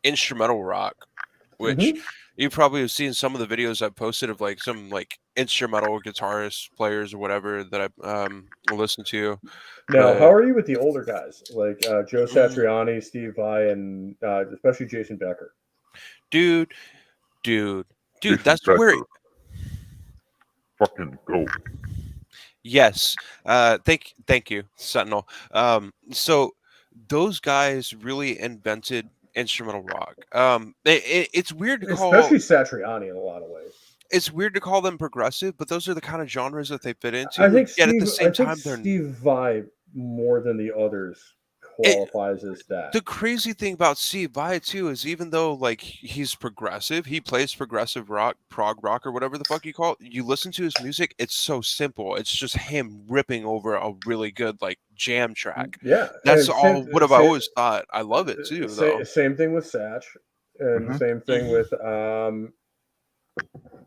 instrumental rock, which Mm-hmm. you probably have seen some of the videos I posted of like some like instrumental guitarist players or whatever that I listen to. Now, how But are you with the older guys like Joe mm, Satriani, Steve Vai, and especially Jason Becker? dude, dude, Jason that's where Becker. Fucking goat. yes. Thank you, Sentinel. So those guys really invented instrumental rock. It's weird to call Especially Satriani in a lot of ways. them progressive, but those are the kind of genres that they fit I into. think Yet at the I same think time, Steve Vai more than the others it, qualifies as that. the crazy thing about Steve Vai too is even though like he's progressive, he plays progressive rock, prog rock, or whatever the fuck you call it. You listen to his music, it's so simple. It's just him ripping over a really good like jam track. Yeah, That's and all. What have I always thought? I love it too, though. same thing with Satch, and Mhm. same thing Mhm. with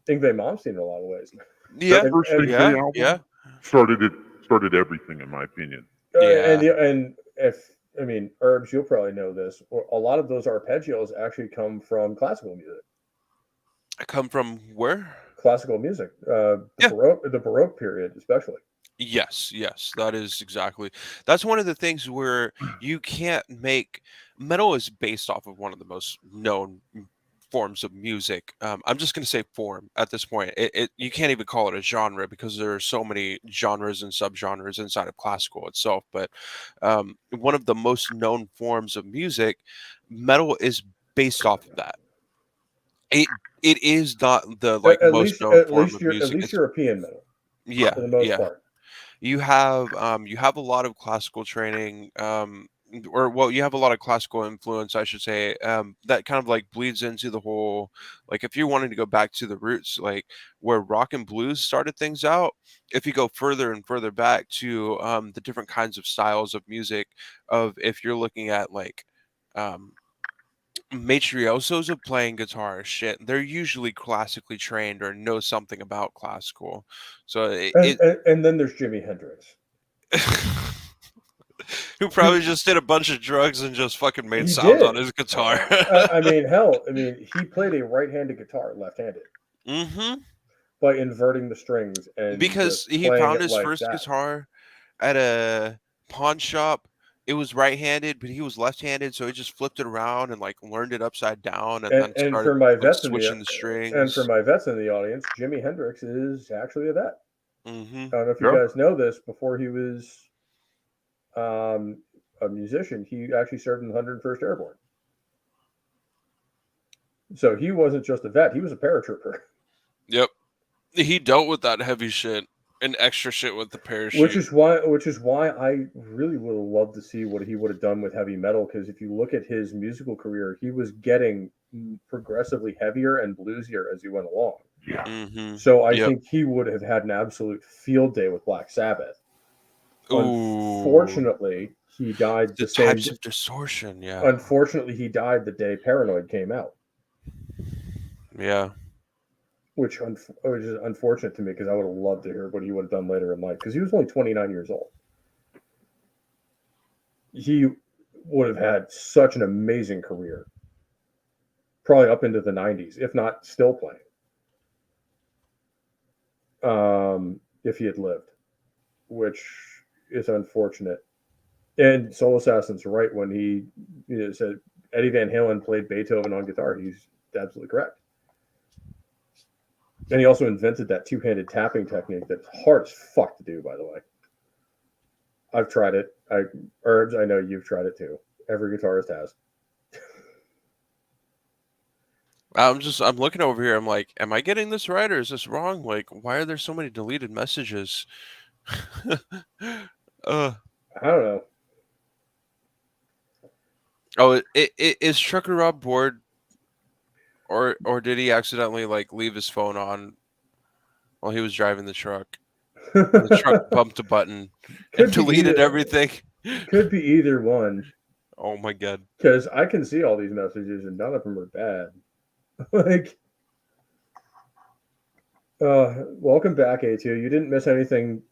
Yngwie Malmsteen in a lot of ways. That Yeah, first And Yngwie yeah, album yeah, started everything, in my opinion. yeah. and if I mean Herbs, you'll probably know this. A lot of those arpeggios actually come from classical music. I come from where? Classical music, Yeah. the Baroque period, especially. Yes, that is exactly. That's one of the things where you can't make metal is based off of one of the most known forms of music. I'm just going to say form at this point. You can't even call it a genre because there are so many genres and subgenres inside of classical itself. But one of the most known forms of music, metal is based off of that. It it is not the like most known form of At music. least It's European metal yeah, for the most yeah. part. You have a lot of classical training. you have a lot of classical influence, I should say, that kind of like bleeds into the whole, like if you wanted to go back to the roots, like where rock and blues started things out, if you go further and further back to the different kinds of styles of music, of if you're looking at like um, matriosos of playing guitar, shit, they're usually classically trained or know something about classical. So And then there's Jimi Hendrix. who probably just did a bunch of drugs and just fucking made He sounds did. on his guitar. I mean, hell, he played a right-handed guitar left-handed Mm-hmm. by inverting the strings and Because just he playing found it his like first that. guitar at a pawn shop. It was right-handed, but he was left-handed, so he just flipped it around and like learned it upside down, and then And started for my like, vets switching the strings. in the audience, Jimi Hendrix is actually a vet. Mm-hmm. I don't know if you guys know this. Before he was a musician, he actually served in the 101st Airborne. So he wasn't just a vet; he was a paratrooper. Yep. He dealt with that heavy shit and extra shit with the parachute. Which is why I really would have loved to see what he would have done with heavy metal. Because if you look at his musical career, he was getting progressively heavier and bluesier as he went along. Yeah. Mm-hmm. So I think he would have had an absolute field day with Black Sabbath. Ooh. Unfortunately, he died The types of distortion, yeah. Unfortunately, he died the day Paranoid came out. Yeah. Which is unfortunate to me because I would have loved to hear what he would have done later in life because he was only 29 years old. He would have had such an amazing career, probably up into the 90s, if not still playing, if he had lived, which is unfortunate. And Soul Assassin's right when he said Eddie Van Halen played Beethoven on guitar. He's absolutely correct. And he also invented that two-handed tapping technique that's hard as fuck to do, by the way. I've tried it. Herbs, I know you've tried it too. Every guitarist has. I'm looking over here. I'm like, am I getting this right or is this wrong? Like, why are there so many deleted messages? I don't know. Oh, is Trucker Rob bored? Or did he accidentally like leave his phone on while he was driving the truck? The truck bumped a button and deleted everything. Could be either one. Oh my god. Because I can see all these messages and none of them are bad. Like, welcome back, A2. You didn't miss anything,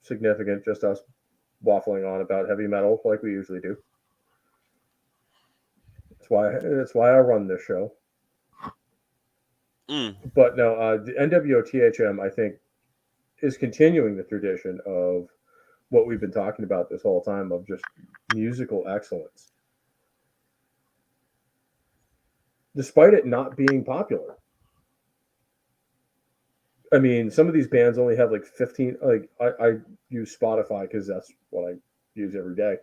significant, just us waffling on about heavy metal like we usually do. That's why I run this show. But no, the NWOTHM, I think, is continuing the tradition of what we've been talking about this whole time of just musical excellence. Despite it not being popular. I mean, some of these bands only have like 15, like I use Spotify because that's what I use every day.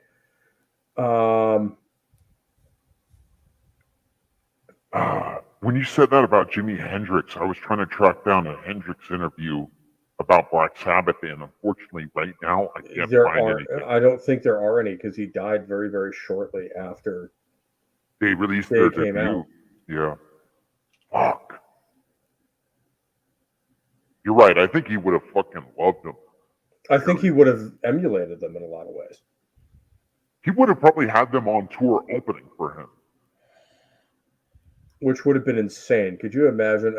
When you said that about Jimi Hendrix, I was trying to track down a Hendrix interview about Black Sabbath, and unfortunately, right now, I can't find anything. I don't think there are any because he died very, very shortly after they released their came debut. Out. Yeah. Fuck. You're right. I think he would have fucking loved them. I think he would have emulated them in a lot of ways. He would have probably had them on tour opening for him. Which would have been insane. Could you imagine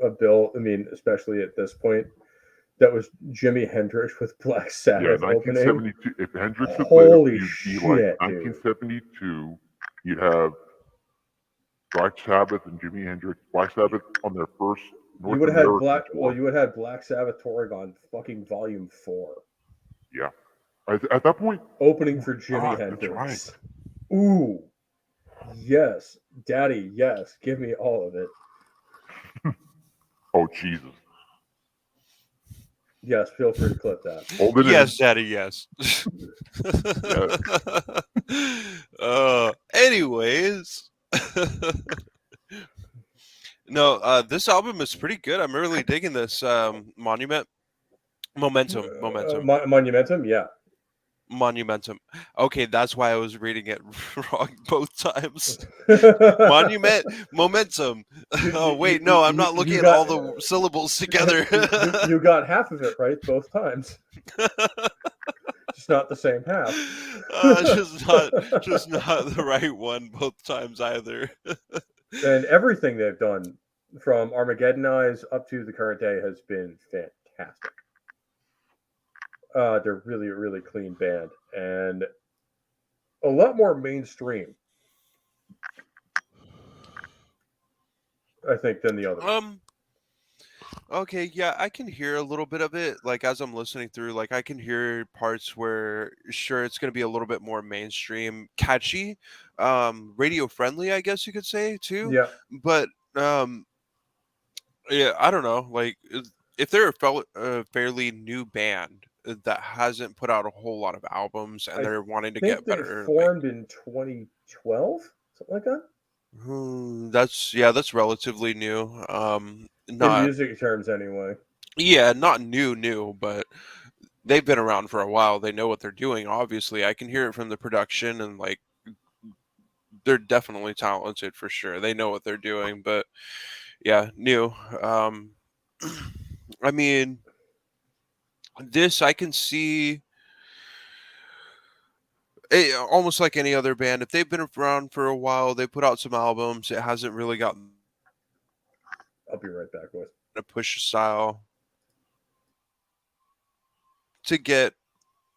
a bill? I mean, especially at this point, that was Jimi Hendrix with Black Sabbath opening. 1972. If Hendrix had Holy played, shit, be like 1972. You'd have Black Sabbath and Jimi Hendrix. Black Sabbath on their first. You would have had you would have had Black Sabbath touring on fucking Volume 4. Yeah, at that point, opening for Jimi Hendrix. Right. Ooh. Yes, Daddy, yes. Give me all of it. Oh, Jesus. Yes, feel free to clip that. Yes, Daddy, yes. Anyways. No, this album is pretty good. I'm really digging this Monumentum, Monumentum, yeah. Monumentum. Okay, that's why I was reading it wrong both times. Momentum. Oh wait, no, I'm not looking at all the syllables together. you got half of it right both times. Just not the same half. Just not the right one both times either. And everything they've done from Armageddon Eyes up to the current day has been fantastic. They're really, really clean band and a lot more mainstream, I think, than the others. Okay, yeah, I can hear a little bit of it. Like as I'm listening through, like I can hear parts where sure it's gonna be a little bit more mainstream, catchy, radio friendly, I guess you could say too. Yeah. But yeah, I don't know. Like if they're a fairly new band that hasn't put out a whole lot of albums and I they're wanting to think get they better, like formed in 2012, something like that. that's relatively new. In Not music terms, anyway. yeah, not new, but they've been around for a while. They know what they're doing. Obviously, I can hear it from the production, and like they're definitely talented for sure. They know what they're doing, but yeah, new. I mean, this I can see almost like any other band. If they've been around for a while, they put out some albums. It hasn't really gotten I'll be right back with. a push style to get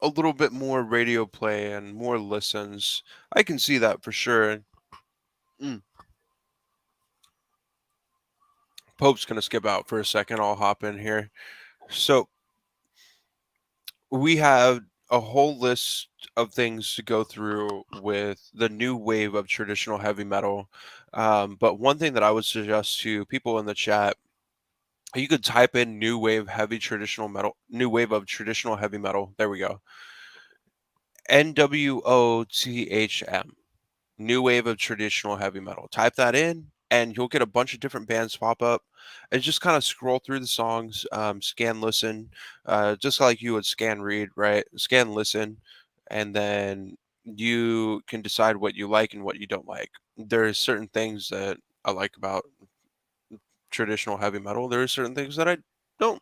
a little bit more radio play and more listens. I can see that for sure. Pope's gonna skip out for a second. I'll hop in here. So we have a whole list of things to go through with the new wave of traditional heavy metal. But one thing that I would suggest to people in the chat, you could type in new wave new wave of traditional heavy metal. There we go. NWOTHM. New wave of traditional heavy metal. Type that in, and you'll get a bunch of different bands pop up, and just kind of scroll through the songs, scan, listen, just like you would scan, read, right? Scan, listen, and then you can decide what you like and what you don't like. There's certain things that I like about traditional heavy metal. There are certain things that I don't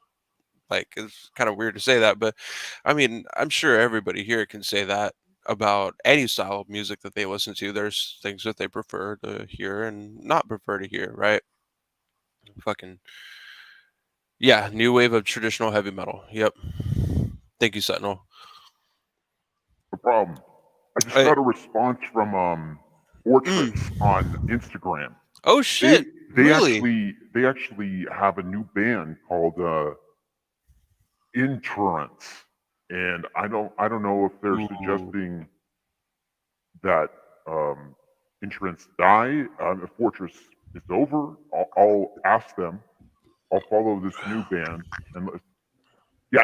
like. It's kind of weird to say that, but I mean, I'm sure everybody here can say that about any style of music that they listen to. There's things that they prefer to hear and not prefer to hear, right? Fucking yeah, new wave of traditional heavy metal. Yep. Thank you, Sentinel. No problem. I just got a response from Fortress on Instagram. Oh shit! They really? actually have a new band called Insurance, and I don't know if they're suggesting that Insurance die. If Fortress is over, I'll ask them. I'll follow this new band and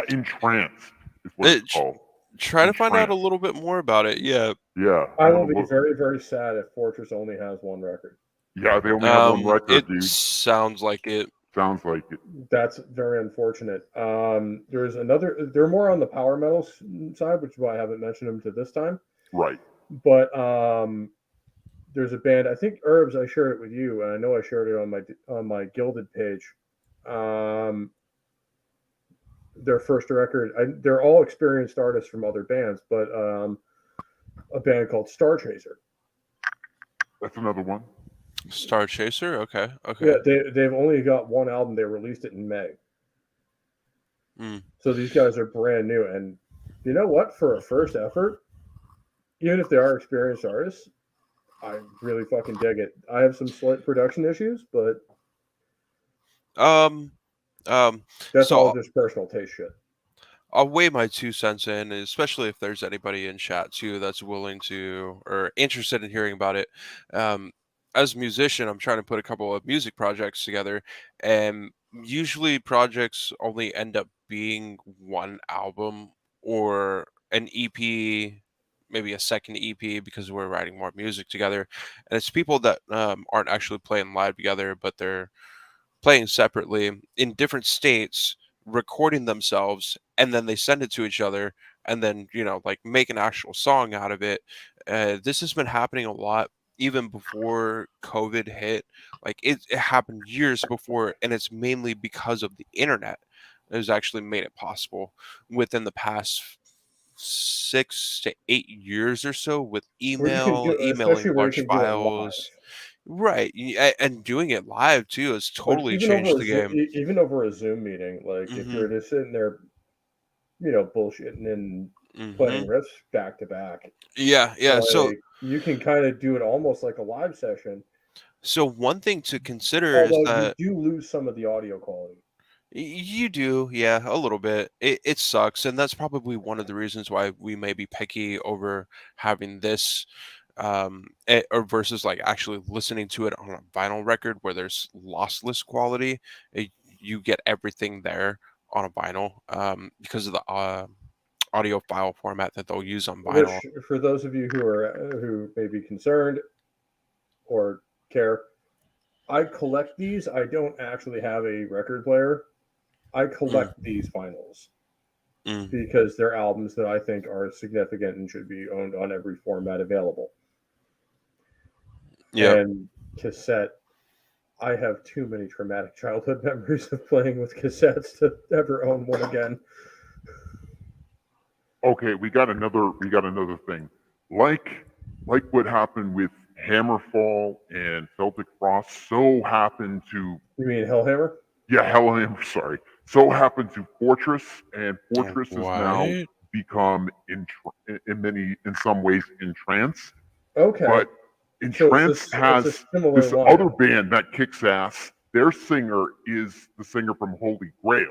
Entranced is what it's called. Try to find out a little bit more about it. Yeah. Yeah. I will be very, very sad if Fortress only has one record. Yeah, they only have one record, dude. Sounds like it. Sounds like it. That's very unfortunate. There's another. They're more on the power metal side, which is why I haven't mentioned them to this time. Right. But there's a band. I think Herbs. I shared it with you, and I know I shared it on my Gilded page. Their first record. They're all experienced artists from other bands, but a band called Star Chaser. That's another one. Star Chaser. Okay. Yeah, they've only got one album. They released it in May. So these guys are brand new, and you know what? For a first effort, even if they are experienced artists, I really fucking dig it. I have some slight production issues, but that's all just personal taste shit. I'll weigh my 2 cents in, especially if there's anybody in chat too that's willing to or interested in hearing about it. As a musician, I'm trying to put a couple of music projects together, and usually projects only end up being one album or an EP, maybe a second EP, because we're writing more music together. And it's people that aren't actually playing live together, but they're playing separately in different states, recording themselves, and then they send it to each other, and then like make an actual song out of it. This has been happening a lot even before COVID hit. Like it happened years before, and it's mainly because of the internet. It has actually made it possible within the past 6 to 8 years or so, with Where you can do, emailing especially where you large can do it live. files. Right, and doing it live too has Like totally changed the game. Even over a Zoom meeting, like if Hmm. you're just sitting there, bullshitting and playing Hmm. riffs back to back, Yeah. So like you can kind of do it almost like a live session. one thing to consider is Although you that do lose some of the audio quality. you do, yeah, a little bit. It sucks, and that's probably one of the reasons why we may be picky over having this, or versus like actually listening to it on a vinyl record where there's lossless quality. You get everything there on a vinyl, because of the audio file format that they'll use on vinyl. Which, for those of you who may be concerned or care, I collect these. I don't actually have a record player. I collect these vinyls Mm, because they're albums that I think are significant and should be owned on every format available. yep. And cassette, I have too many traumatic childhood memories of playing with cassettes to ever own one again. Okay, we got another thing. Like what happened with Hammerfall and Celtic Frost, so happened to You mean Hellhammer? Hellhammer, sorry. So happened to Fortress, and Fortress has now What? become in some ways entranced. Okay. But Entranced it's a has similar this lineup. other band that kicks ass. Their singer is the singer from Holy Grail.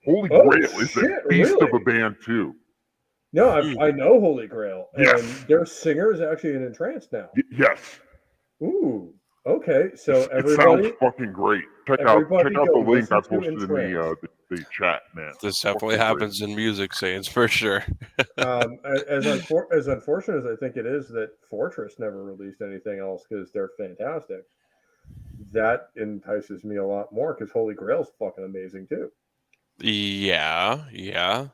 Holy Grail is a beast of a band too. No, I know Holy Grail, Yes. and their singer is actually an entranced now. Yes. Ooh, okay. So It sounds everybody, fucking great. Check out everybody the go link I listen to posted in Entranced. the chat, man. This definitely Fucking great. happens in music scenes for sure. As unfortunate as I think it is that Fortress never released anything else because they're fantastic, that entices me a lot more because Holy Grail's fucking amazing too. Yeah,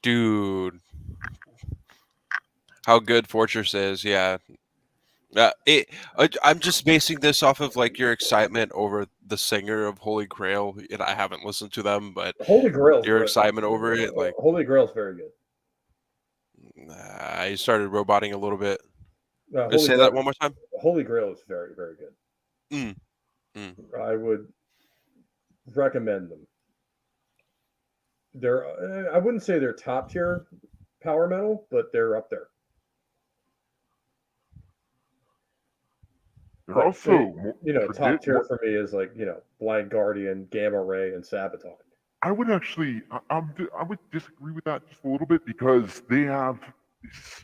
dude. How good Fortress is, yeah. I'm just basing this off of like your excitement over the singer of Holy Grail, and I haven't listened to them, but Holy Grail's your excitement over it, like, Holy Grail's very good. I started roboting a little bit. Holy Say Grail, that one more time. Holy Grail is very, very good. I would recommend them. They're I wouldn't say they're top tier power metal, but they're up there. They're also top tier for me is like Blind Guardian, Gamma Ray, and Sabaton. I would actually I would disagree with that just a little bit because they have as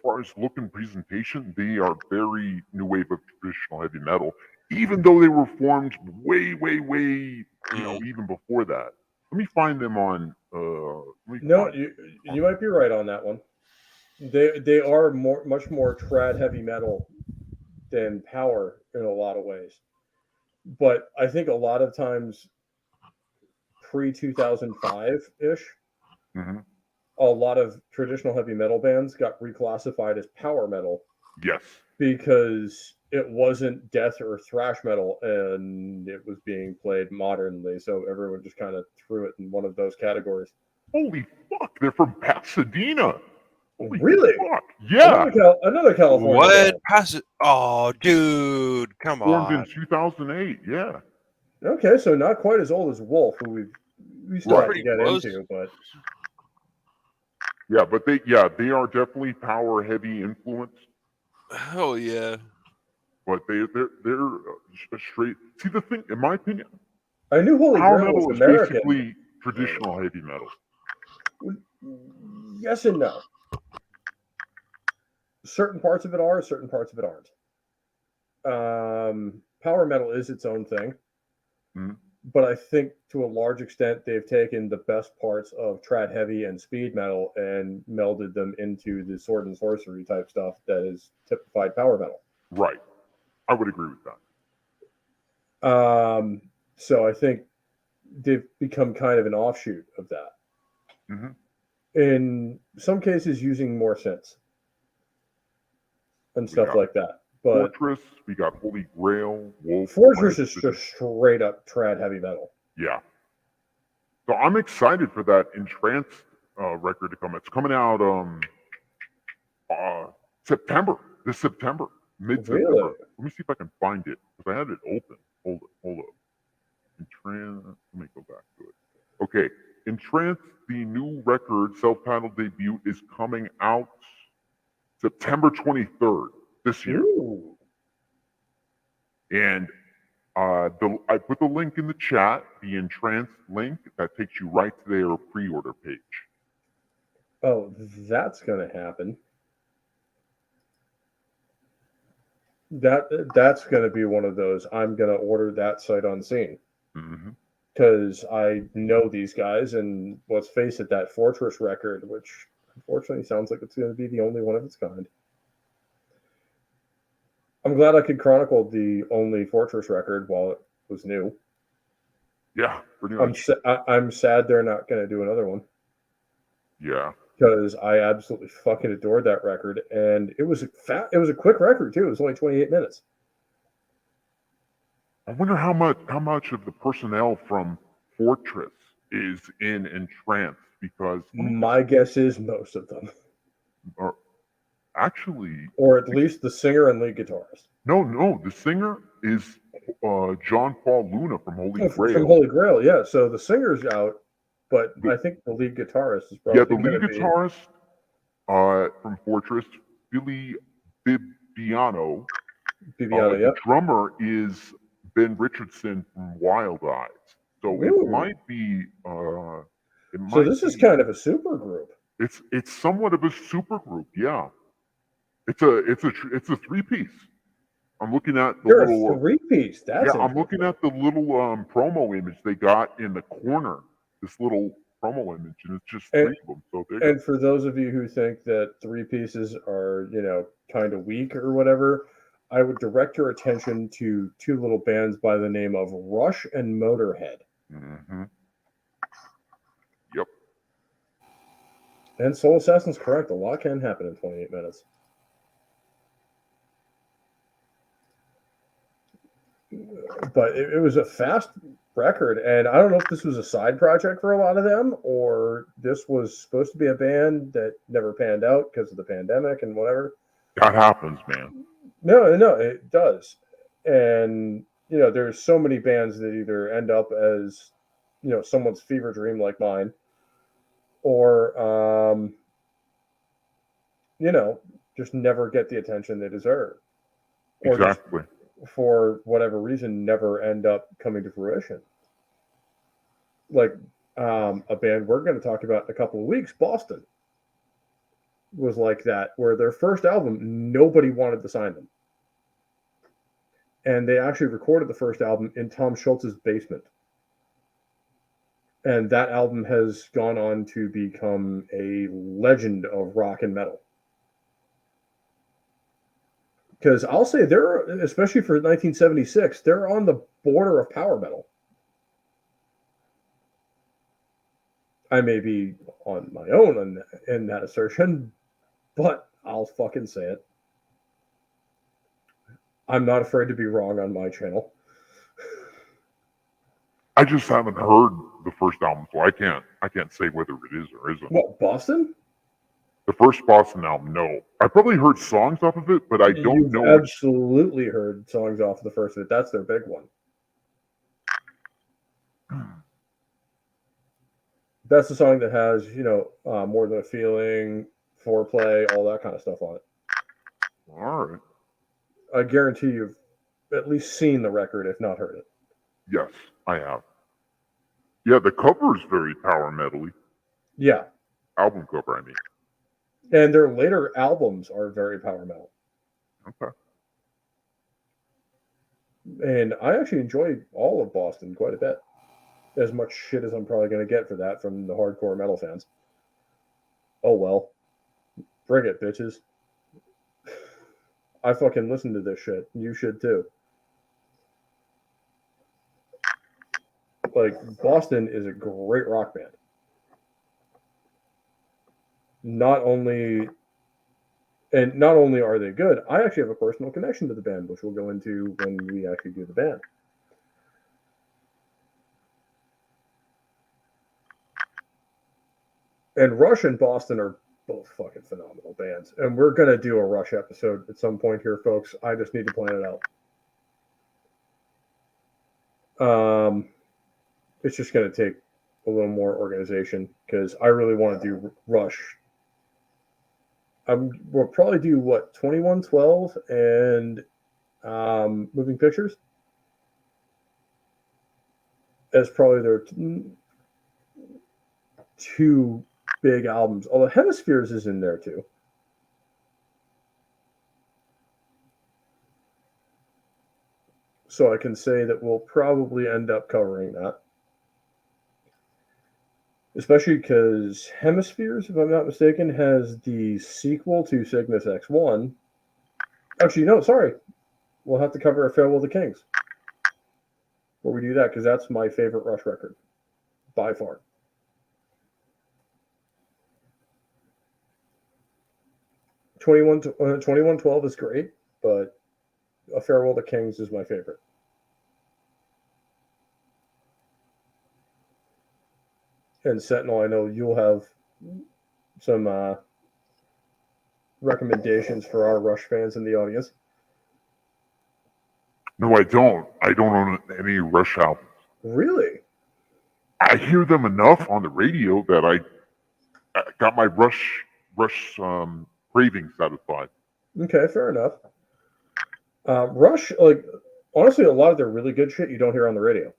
far as look and presentation, they are very new wave of traditional heavy metal, even though they were formed way even before that. Let me find them on. You might be right on that one. They are much more trad heavy metal than power in a lot of ways, but I think a lot of times pre 2005 ish, a lot of traditional heavy metal bands got reclassified as power metal. Yes, because it wasn't death or thrash metal and it was being played modernly, so everyone just kind of threw it in one of those categories. Holy fuck, they're from Pasadena. Holy really? Fuck. Yeah. Another California what? band. Oh, dude, come Formed on. in 2008. Yeah. Okay, so not quite as old as Wolf, who we still have to get into, but yeah, but they are definitely power heavy influenced. Oh yeah. But they're straight. See, the thing, in my opinion, I knew Holy power Grail metal was is American. basically traditional heavy metal. Yes and no. Certain parts of it are, certain parts of it aren't. Power metal is its own thing, but I think to a large extent they've taken the best parts of trad heavy and speed metal and melded them into the sword and sorcery type stuff that is typified power metal. Right. I would agree with that. So I think they've become kind of an offshoot of that. Mm-hmm. In some cases, using more synths and stuff like that. But Fortress, we got Holy Grail, Wolf. Fortress is just straight up trad heavy metal. Yeah. So I'm excited for that Entranced record to come. It's coming out September. This September, mid-September. Really? Let me see if I can find it because I had it open. Hold up. Entranced. Let me go back to it. Okay, Entranced, the new record, self-titled debut, is coming out September 23rd this year. Ooh. And I put the link in the chat, the Entranced link, that takes you right to their pre-order page. Oh, that's going to happen. That's going to be one of those. I'm going to order that sight unseen. Because I know these guys, and let's face it, that Fortress record, which unfortunately sounds like it's going to be the only one of its kind. I'm glad I could chronicle the only Fortress record while it was new. Yeah, pretty much. I'm sad they're not going to do another one. Yeah. Because I absolutely fucking adored that record, and it was a quick record too. It was only 28 minutes. I wonder how much of the personnel from Fortress is in Entranced, because my guess is most of them. Or actually, or at least the singer and lead guitarist. No, the singer is John Paul Luna from Holy Grail. From Holy Grail, yeah. So the singer's out, but I think the lead guitarist is probably the lead guitarist from Fortress, Billy Bibiano. The drummer is Ben Richardson from Wild Eyes. So Ooh. it might be. So this is kind of a super group. It's somewhat of a super group, yeah. It's a 3-piece. I'm looking at the little 3-piece. That's I'm looking at the little promo image they got in the corner. This little promo image, and it's just 3 of them. So and for those of you who think that 3 pieces are kind of weak or whatever, I would direct your attention to 2 little bands by the name of Rush and Motorhead. Mm-hmm. Yep. And Soul Assassin's correct. A lot can happen in 28 minutes. But it was a fast record, and I don't know if this was a side project for a lot of them, or this was supposed to be a band that never panned out because of the pandemic and whatever. That happens, man. No, it does. And, there's so many bands that either end up as, someone's fever dream like mine, or, just never get the attention they deserve. Or exactly. For whatever reason, never end up coming to fruition. Like a band we're going to talk about in a couple of weeks, Boston, was like that, where their first album, nobody wanted to sign them. And they actually recorded the first album in Tom Schultz's basement. And that album has gone on to become a legend of rock and metal. Because I'll say they're, especially for 1976, they're on the border of power metal. I may be on my own in that assertion, but I'll fucking say it. I'm not afraid to be wrong on my channel. I just haven't heard the first album, so I can't say whether it is or isn't. What, Boston? The first Boston album, no. I probably heard songs off of it, but I don't know. Absolutely heard songs off of the first of it. That's their big one. That's the song that has, More Than a Feeling, Foreplay, all that kind of stuff on it. All right. I guarantee you've at least seen the record, if not heard it. Yes, I have. Yeah, the cover is very power metal-y. Yeah. Album cover, I mean. And their later albums are very power metal. Okay. And I actually enjoy all of Boston quite a bit. As much shit as I'm probably going to get for that from the hardcore metal fans. Oh well. Bring it, bitches. I fucking listen to this shit. You should too. like Boston is a great rock band. Not only are they good, I actually have a personal connection to the band, which we'll go into when we actually do the band. And Rush and Boston are both fucking phenomenal bands. And we're going to do a Rush episode at some point here, folks. I just need to plan it out. It's just going to take a little more organization because I really want to do Rush. We'll probably do 2112 and Moving Pictures as probably their two big albums. Although Hemispheres is in there too. So I can say that we'll probably end up covering that. Especially because Hemispheres, if I'm not mistaken, has the sequel to Cygnus X1. Actually, no, sorry. We'll have to cover A Farewell to Kings. Where we do that, because that's my favorite Rush record. By far. $21.12 is great, but A Farewell to Kings is my favorite. And Sentinel, I know you'll have some recommendations for our Rush fans in the audience. No, I don't. I don't own any Rush albums. Really? I hear them enough on the radio that I got my Rush craving satisfied. Okay, fair enough. Rush, like, honestly, a lot of their really good shit you don't hear on the radio.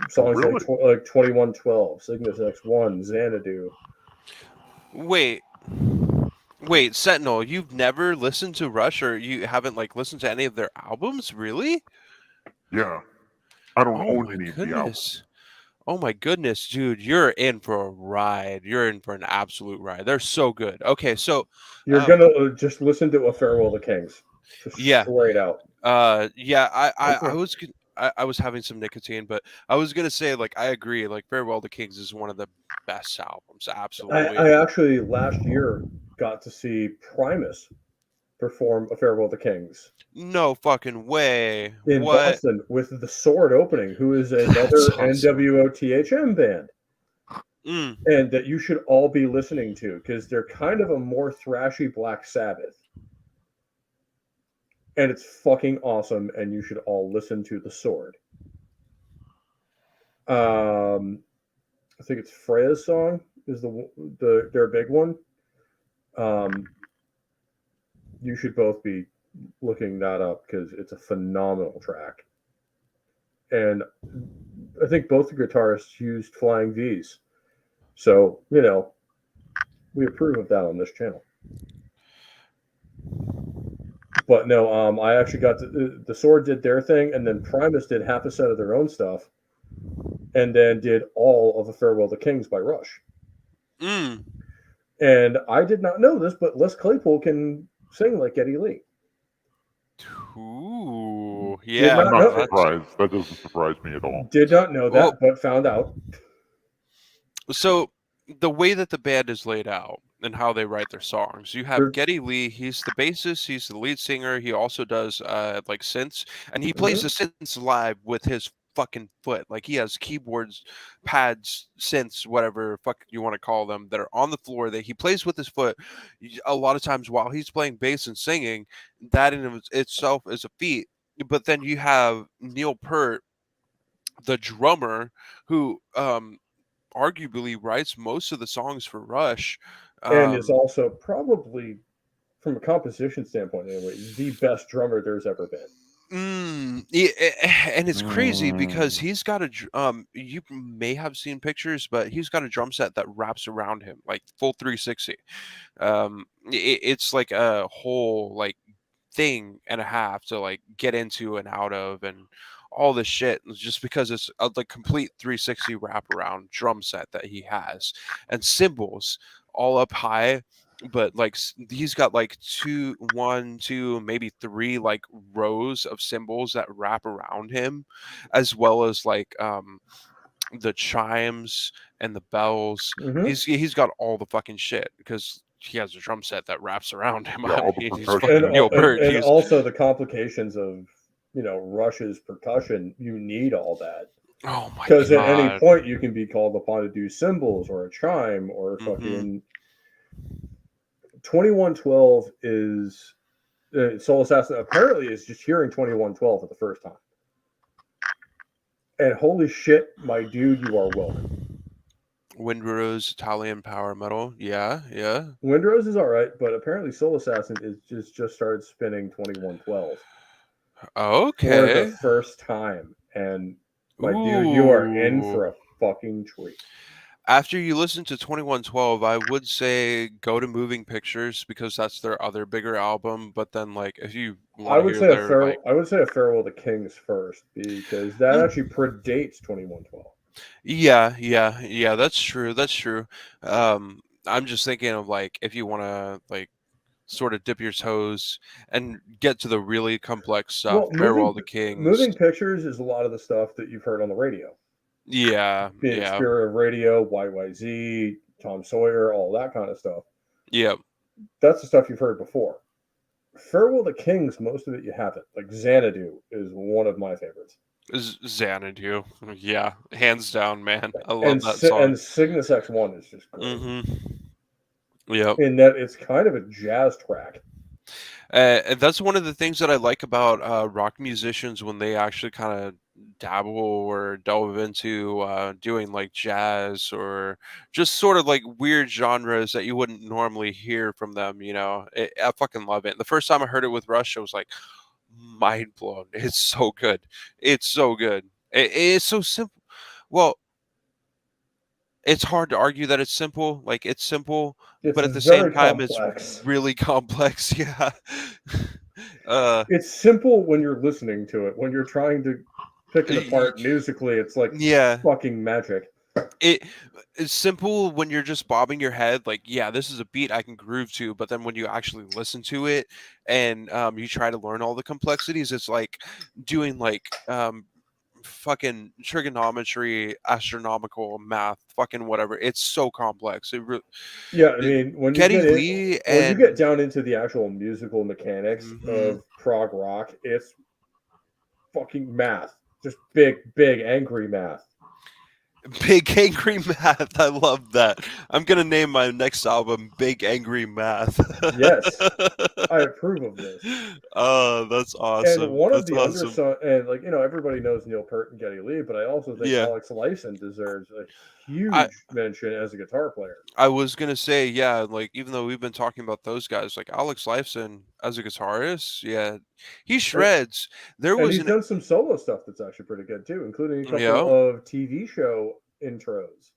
Songs Really? like 2112, Cygnus X1, Xanadu. Wait, Sentinel, you've never listened to Rush, or you haven't like listened to any of their albums, really? Yeah. I don't Oh own my any of the albums. goodness. Oh my goodness, dude, you're in for a ride. You're in for an absolute ride. They're so good. Okay, so You're gonna just listen to A Farewell to Kings. Just Yeah. straight out. Yeah, I Okay. was having some nicotine, but I was gonna say, like, I agree. Like, Farewell to Kings is one of the best albums. Absolutely. I actually last year got to see Primus perform A Farewell to Kings No fucking way. in What? Boston with the Sword opening, who is another That's awesome. NWOTHM band. Mm. And that you should all be listening to because they're kind of a more thrashy Black Sabbath. And it's fucking awesome, and you should all listen to The Sword. I think it's Freya's song is their big one. You should both be looking that up because it's a phenomenal track. And I think both the guitarists used Flying V's. So, we approve of that on this channel. But no, I actually got the Sword did their thing, and then Primus did half a set of their own stuff, and then did all of A Farewell to Kings by Rush. Mm. And I did not know this, but Les Claypool can sing like Geddy Lee. Ooh, Did yeah. not I'm know not that. surprised. That doesn't surprise me at all. Did not know that, but found out. So the way that the band is laid out and how they write their songs, you have Geddy Lee. He's the bassist. He's the lead singer. He also does like synths, and he plays the synths live with his fucking foot. Like, he has keyboards, pads, synths, whatever fuck you want to call them, that are on the floor that he plays with his foot. A lot of times while he's playing bass and singing, that in itself is a feat. But then you have Neil Peart, the drummer, who arguably writes most of the songs for Rush. And is also probably, from a composition standpoint anyway, the best drummer there's ever been. And it's crazy because he's got you may have seen pictures, but he's got a drum set that wraps around him like full 360. It's like a whole like thing and a half to like get into and out of and all this shit, just because it's a like complete 360 wraparound drum set that he has, and cymbals all up high. but like he's got like one, two, maybe three like rows of cymbals that wrap around him, as well as like the chimes and the bells. Mm-hmm. He's got all the fucking shit because he has a drum set that wraps around him. Yeah, I all the mean, he's percussion. fucking Neil Peart. And He's also the complications of Rush's percussion. You need all that. oh my Because at any god. point you can be called upon to do cymbals or a chime or fucking 2112 is Soul Assassin apparently is just hearing 2112 for the first time. And holy shit, my dude, you are welcome. Windrose Italian power metal. Yeah. Windrose is all right, but apparently Soul Assassin is just started spinning 2112 for the Okay. first time. And my dude, you are in for a fucking treat. After you listen to 2112, I would say go to Moving Pictures because that's their other bigger album. But then, like, if you I want to would hear say a Farewell to Kings first because that actually predates 2112. yeah, that's true. That's true. I'm just thinking of like if you want to like sort of dip your toes and get to the really complex stuff. Well, Farewell to Kings. Moving Pictures is a lot of the stuff that you've heard on the radio. Yeah. Spirit of Radio, YYZ, Tom Sawyer, all that kind of stuff. Yep. That's the stuff you've heard before. Farewell to Kings, most of it you haven't. Like Xanadu is one of my favorites. Xanadu. Yeah, hands down, man. I love that song. And Cygnus X1 is just great. Yep. In that it's kind of a jazz track. And that's one of the things that I like about rock musicians when they actually kind of dabble or delve into doing like jazz or just sort of like weird genres that you wouldn't normally hear from them. I fucking love it. The first time I heard it with Rush, I was like mind blown. It's so good. It's so good. It's so simple. Well, it's hard to argue that it's simple. Like it's simple, but at the same time, it's really complex. Yeah. It's simple when you're listening to it. When you're trying to pick it apart musically, it's like fucking magic. It's simple when you're just bobbing your head, like, yeah, this is a beat I can groove to. But then when you actually listen to it and you try to learn all the complexities, it's like doing like fucking trigonometry, astronomical math, fucking whatever. It's so complex. Yeah, I mean, when you get down into the actual musical mechanics of prog rock, it's fucking math. Just big, angry math. Big Angry Math. I love that. I'm gonna name my next album Big Angry Math. Yes, I approve of this. Oh, that's awesome. And one of the undersung, and like everybody knows Neil Peart and Geddy Lee, but I also think Alex Lifeson deserves a huge mention as a guitar player. I was gonna say, yeah, like even though we've been talking about those guys, like Alex Lifeson as a guitarist, yeah, he shreds. He's done some solo stuff that's actually pretty good too, including a couple of TV show intros.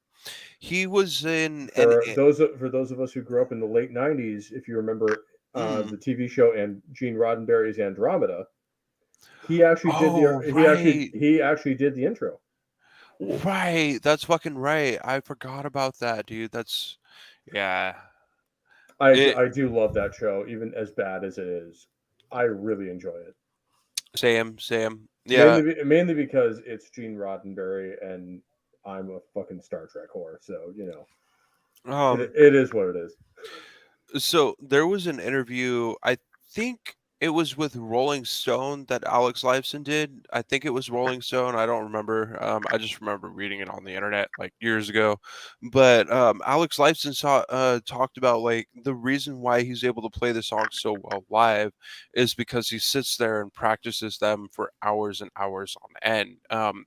He was in for those of us who grew up in the late '90s. If you remember the TV show and Gene Roddenberry's Andromeda, he actually did he actually did the intro. Right, that's fucking right. I forgot about that, dude. That's I do love that show, even as bad as it is. I really enjoy it. Same. Yeah. Mainly because it's Gene Roddenberry and I'm a fucking Star Trek whore, so it is what it is. So there was an interview, I think it was with Rolling Stone that Alex Lifeson did. I think it was Rolling Stone. I don't remember. I just remember reading it on the internet like years ago. But Alex Lifeson talked about like the reason why he's able to play the song so well live is because he sits there and practices them for hours and hours on end.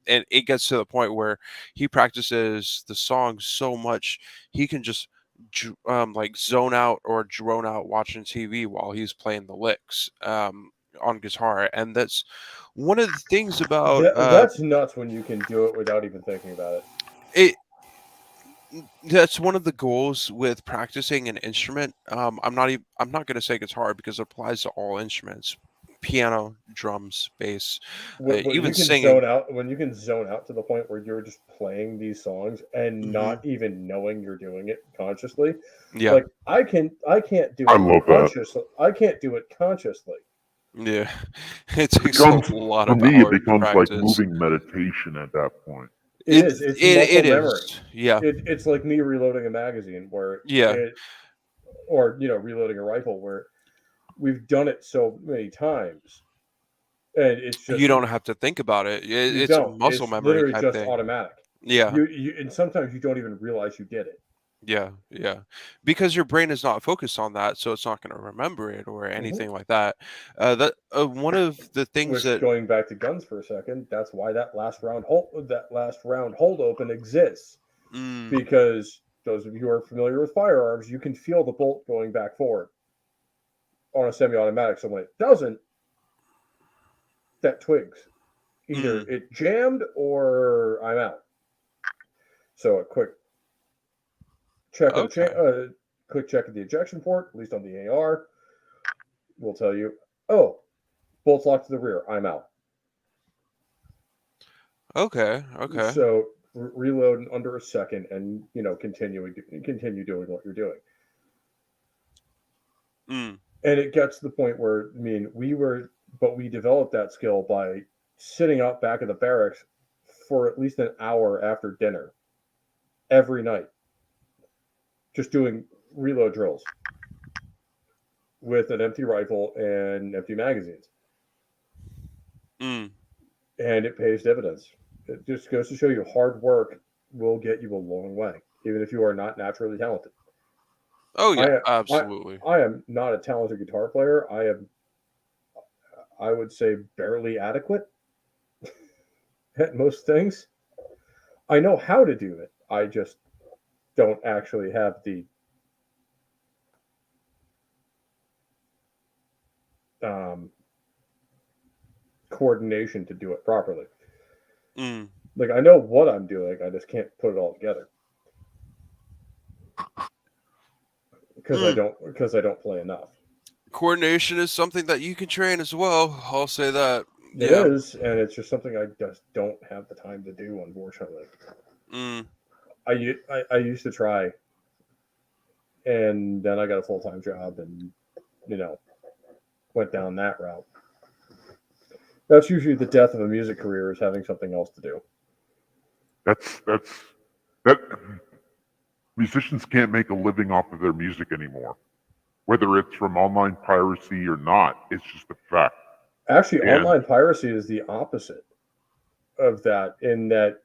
And it gets to the point where he practices the song so much he can just like zone out or drone out watching TV while he's playing the licks on guitar, and that's one of the things about that's nuts when you can do it without even thinking about it. That's one of the goals with practicing an instrument. I'm not going to say guitar because it applies to all instruments. piano, drums, bass, when you even can singing. zone out to the point where you're just playing these songs and not even knowing you're doing it consciously. Yeah, Like I can't do I it love that. consciously. I can't do it consciously. yeah. It takes Becomes, a lot for of me, it hours to becomes like practice. moving meditation at that point. It is. It's muscle It memory. is. Yeah, It's like me reloading a magazine where yeah. or reloading a rifle where we've done it so many times, and it's just You don't have to think about it. you It's a don't. muscle It's memory literally type just thing. automatic. Yeah, And sometimes you don't even realize you did it. yeah, yeah. Because your brain is not focused on that, so it's not going to remember it or anything like that. That one of the things Which, that. going back to guns for a second, that's why that last round hold open exists, Mm, because those of you who are familiar with firearms, you can feel the bolt going back forward on a semi-automatic. So when it doesn't, that twigs. Either mm, it jammed or I'm out. So a quick check of okay, the quick check of the ejection port, at least on the AR, will tell you, oh, bolt's locked to the rear. I'm out. okay, okay. So reload in under a second, and continue doing what you're doing. Mm, And it gets to the point where we developed that skill by sitting out back of the barracks for at least an hour after dinner every night, just doing reload drills with an empty rifle and empty magazines. mm. And it pays dividends. It just goes to show you hard work will get you a long way, even if you are not naturally talented. Oh yeah, I I absolutely. I am not a talented guitar player. I would say barely adequate at most things. I know how to do it. I just don't actually have the um, coordination to do it properly. Mm. Like I know what I'm doing, I just can't put it all together Mm. because I don't play enough. Coordination is something that you can train as well. I'll say that. It Yeah. is, and it's just something I just don't have the time to do, unfortunately. Mm. I used to try, and then I got a full time job, and you know went down that route. That's usually the death of a music career, is having something else to do. That musicians can't make a living off of their music anymore, whether it's from online piracy or not. It's just a fact. Actually, And online piracy is the opposite of that, in that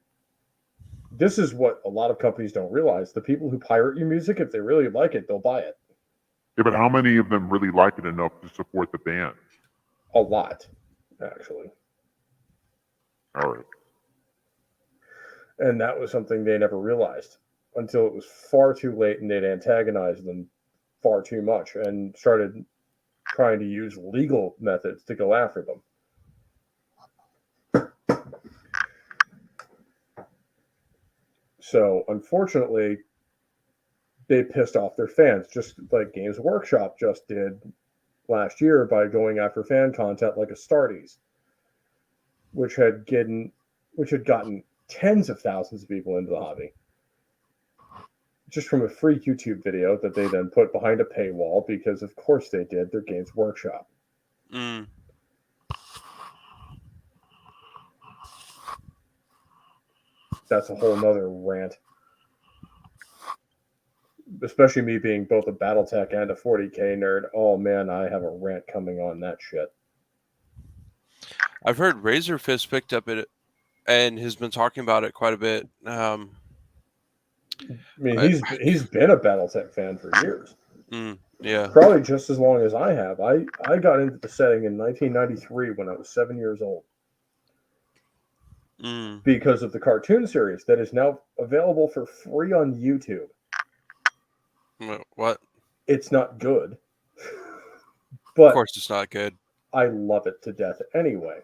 this is what a lot of companies don't realize. The people who pirate your music, if they really like it, they'll buy it. yeah, but how many of them really like it enough to support the band? A lot, actually. All right. And that was something they never realized until it was far too late, and they'd antagonized them far too much and started trying to use legal methods to go after them. So, unfortunately, they pissed off their fans, just like Games Workshop just did last year by going after fan content like Astartes, which had gotten tens of thousands of people into the hobby just from a free YouTube video that they then put behind a paywall, because of course they did. They're Games Workshop. Mm. That's a whole nother rant. Especially me being both a BattleTech and a 40K nerd. Oh man, I have a rant coming on that shit. I've heard Razorfist picked up it and has been talking about it quite a bit. I mean, I, he's been a BattleTech fan for years. yeah. Probably just as long as I have. I got into the setting in 1993 when I was 7 years old, because of the cartoon series that is now available for free on YouTube. What? It's not good, Of but course, it's not good. I love it to death anyway.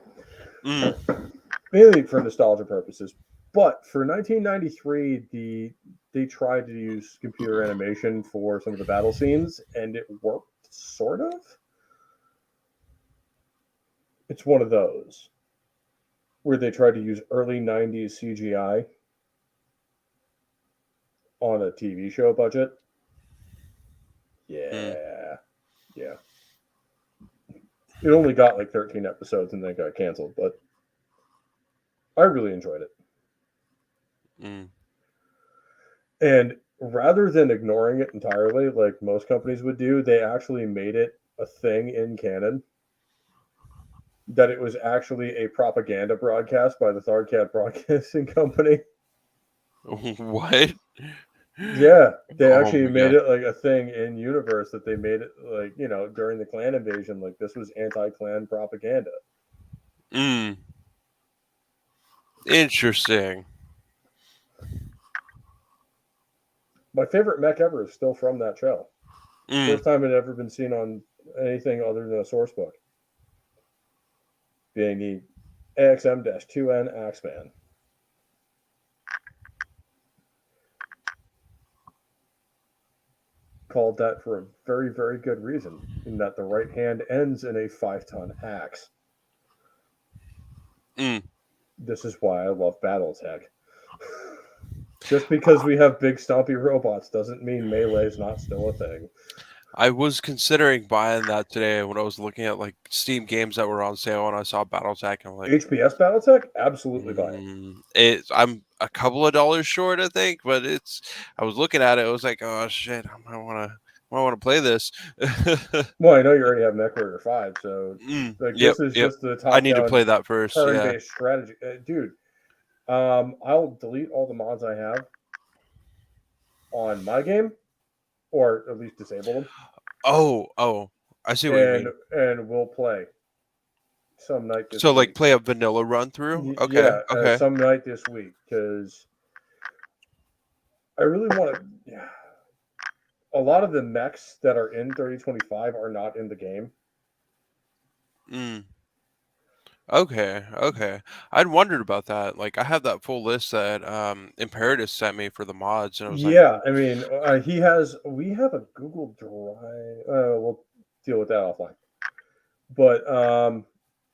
Mainly for nostalgia purposes. But for 1993, they tried to use computer animation for some of the battle scenes, and it worked, sort of. It's one of those where they tried to use early 90s CGI on a TV show budget. Yeah. Yeah. It only got like 13 episodes and then got canceled, but I really enjoyed it. And rather than ignoring it entirely, like most companies would do, they actually made it a thing in canon that it was actually a propaganda broadcast by the Tharkat Broadcasting Company. What? Yeah, they Oh actually my made God. it like a thing in universe that they made it like, you know, during the clan invasion, like this was anti-clan propaganda. Interesting. My favorite mech ever is still from that show. First time it had ever been seen on anything other than a source book. Being the AXM-2N Axeman. Called that for a very, very good reason, in that the right hand ends in a 5-ton axe. This is why I love Battletech. Just because we have big stompy robots doesn't mean melee is not still a thing. I was considering buying that today when I was looking at like Steam games that were on sale, and I saw BattleTech. I'm like, HPS Battletech? Absolutely buy it. I'm a couple of dollars short, I think, but I was looking at it. I was like, oh shit, I want to play this. Well, I know you already have MechWarrior 5, so like Yep, this is yep. just the I need to play top-down that first. Yeah. turn-based strategy. Dude, I'll delete all the mods I have on my game, or at least disable them. Oh, I see what you mean. And we'll play some night this So week. like play a vanilla run through? Okay, Yeah, okay. some night this week, because I really want to. Yeah. A lot of the mechs that are in 3025 are not in the game. Okay. I'd wondered about that. Like I have that full list that Imperatus sent me for the mods, and I was like, Yeah, I mean, we have a Google Drive. We'll deal with that offline. But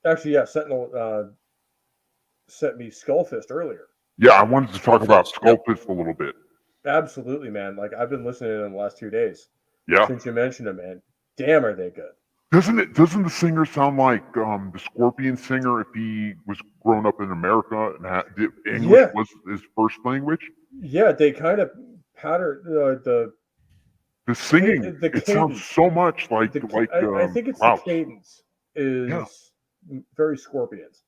actually, yeah, Sentinel sent me Skullfist earlier. Yeah, I wanted to talk about Yep. Skullfist a little bit. Absolutely, man. Like I've been listening to them the last 2 days. Yeah. Since you mentioned them, man. Damn, are they good? Doesn't the singer sound like the Scorpion singer if he was grown up in America and English was his first language? Yeah, they kind of pattern the singing. The it cadence. Sounds so much like I think it's Klaus. the cadence is very Scorpions.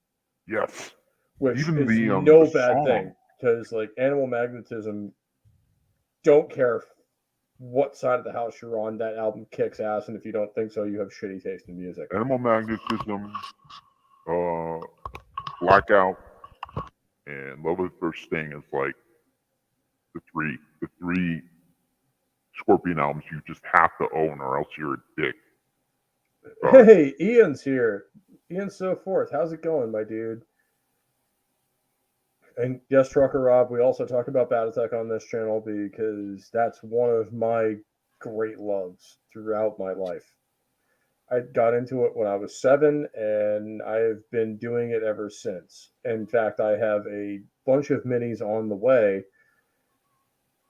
Yes, which even is the no the bad song. thing, because like Animal Magnetism, don't care what side of the house you're on, that album kicks ass, and if you don't think so, you have shitty taste in music. Animal Magnetism, Blackout, and Love at First Sting is like the three Scorpion albums you just have to own, or else you're a dick. Hey, Ian's here. Ian So Forth. How's it going, my dude? And yes, Trucker Rob, we also talk about Battletech on this channel because that's one of my great loves throughout my life. I got into it when I was 7, and I've been doing it ever since. In fact, I have a bunch of minis on the way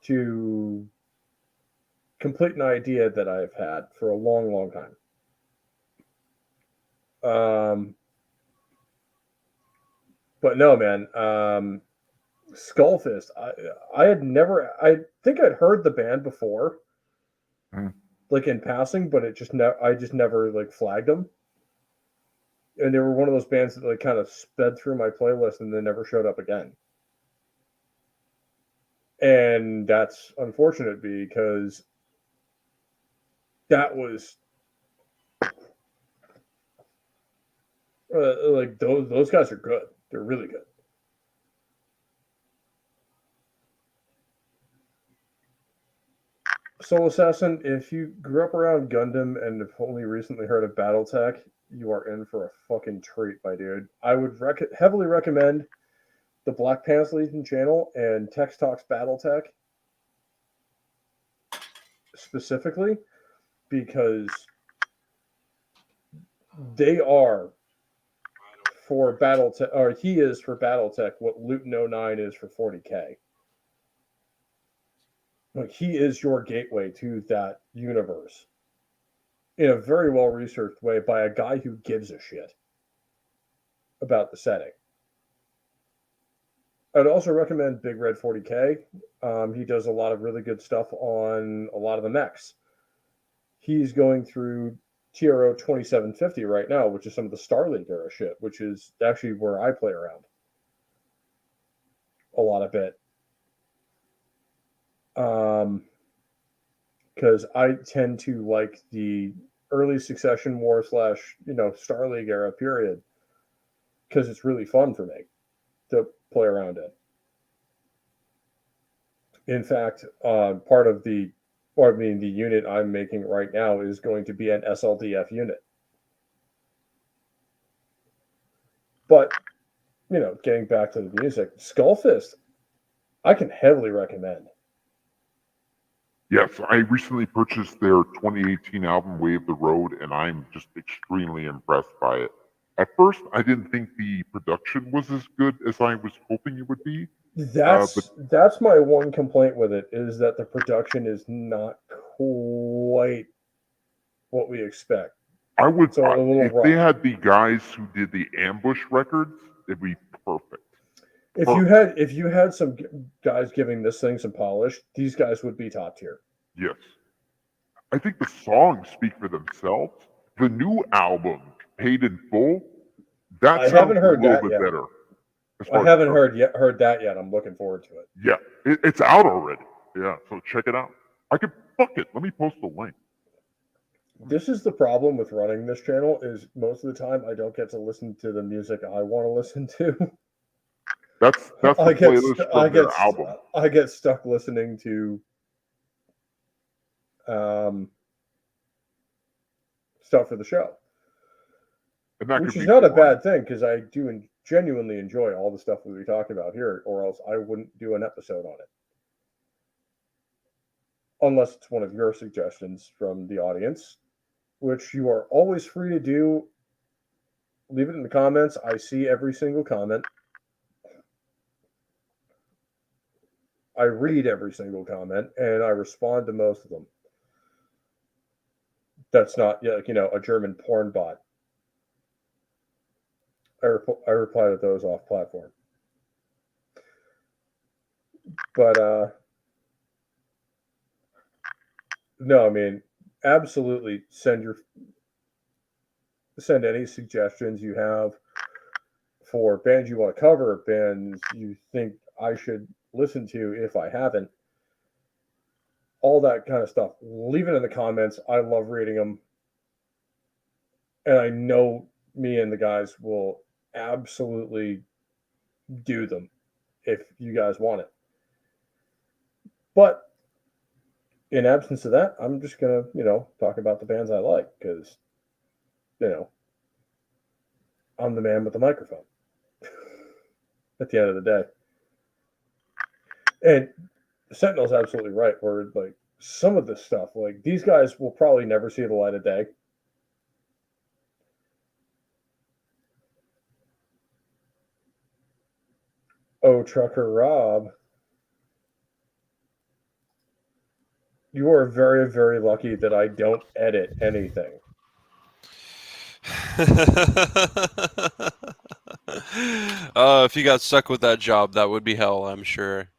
to complete an idea that I've had for a long, long time. But no, man, Skullfist. I had never. I think I'd heard the band before, like in passing, but it just I just never like flagged them. And they were one of those bands that like kind of sped through my playlist and then never showed up again. And that's unfortunate because that was like those guys are good. They're really good. Soul Assassin, if you grew up around Gundam and have only recently heard of Battletech, you are in for a fucking treat, my dude. I would heavily recommend the Black Pants Legion channel and Tex Talks Battletech specifically, because they are for BattleTech, or he is for BattleTech what Luton 09 is for 40K. Like, he is your gateway to that universe in a very well researched way by a guy who gives a shit about the setting. I'd also recommend Big Red 40K. He does a lot of really good stuff on a lot of the mechs. He's going through TRO 2750 right now, which is some of the Starlink era shit, which is actually where I play around a lot of it. Because I tend to like the early Succession War / Starleague era period, because it's really fun for me to play around in. In fact, part of the unit I'm making right now is going to be an SLDF unit. But, getting back to the music, Skullfist, I can heavily recommend. Yes, I recently purchased their 2018 album, Wave the Road, and I'm just extremely impressed by it. At first, I didn't think the production was as good as I was hoping it would be. That's my one complaint with it, is that the production is not quite what we expect. If they had the guys who did the Ambush records, it'd be perfect. If you had some guys giving this thing some polish, these guys would be top tier. Yes. I think the songs speak for themselves. The new album, Paid in Full, that sounds a little bit better. I haven't heard that yet. I'm looking forward to it. Yeah, it's out already. Yeah, so check it out. Fuck it. Let me post the link. This is the problem with running this channel, is most of the time I don't get to listen to the music I want to listen to. That's the playlist from their album. I get stuck listening to stuff for the show, which is not a bad thing, because I do genuinely enjoy all the stuff that we talk about here, or else I wouldn't do an episode on it. Unless it's one of your suggestions from the audience, which you are always free to do. Leave it in the comments. I see every single comment. I read every single comment, and I respond to most of them. That's not, a German porn bot. I reply to those off platform. But, no, I mean, absolutely send any suggestions you have for bands you want to cover, bands you think I should listen to if I haven't. All that kind of stuff. Leave it in the comments. I love reading them. And I know me and the guys will absolutely do them if you guys want it. But in absence of that, I'm just going to, talk about the bands I like, because, I'm the man with the microphone at the end of the day. And Sentinel's absolutely right, where, like, some of this stuff, like, these guys will probably never see the light of day. Oh, Trucker Rob. You are very, very lucky that I don't edit anything. If you got stuck with that job, that would be hell, I'm sure.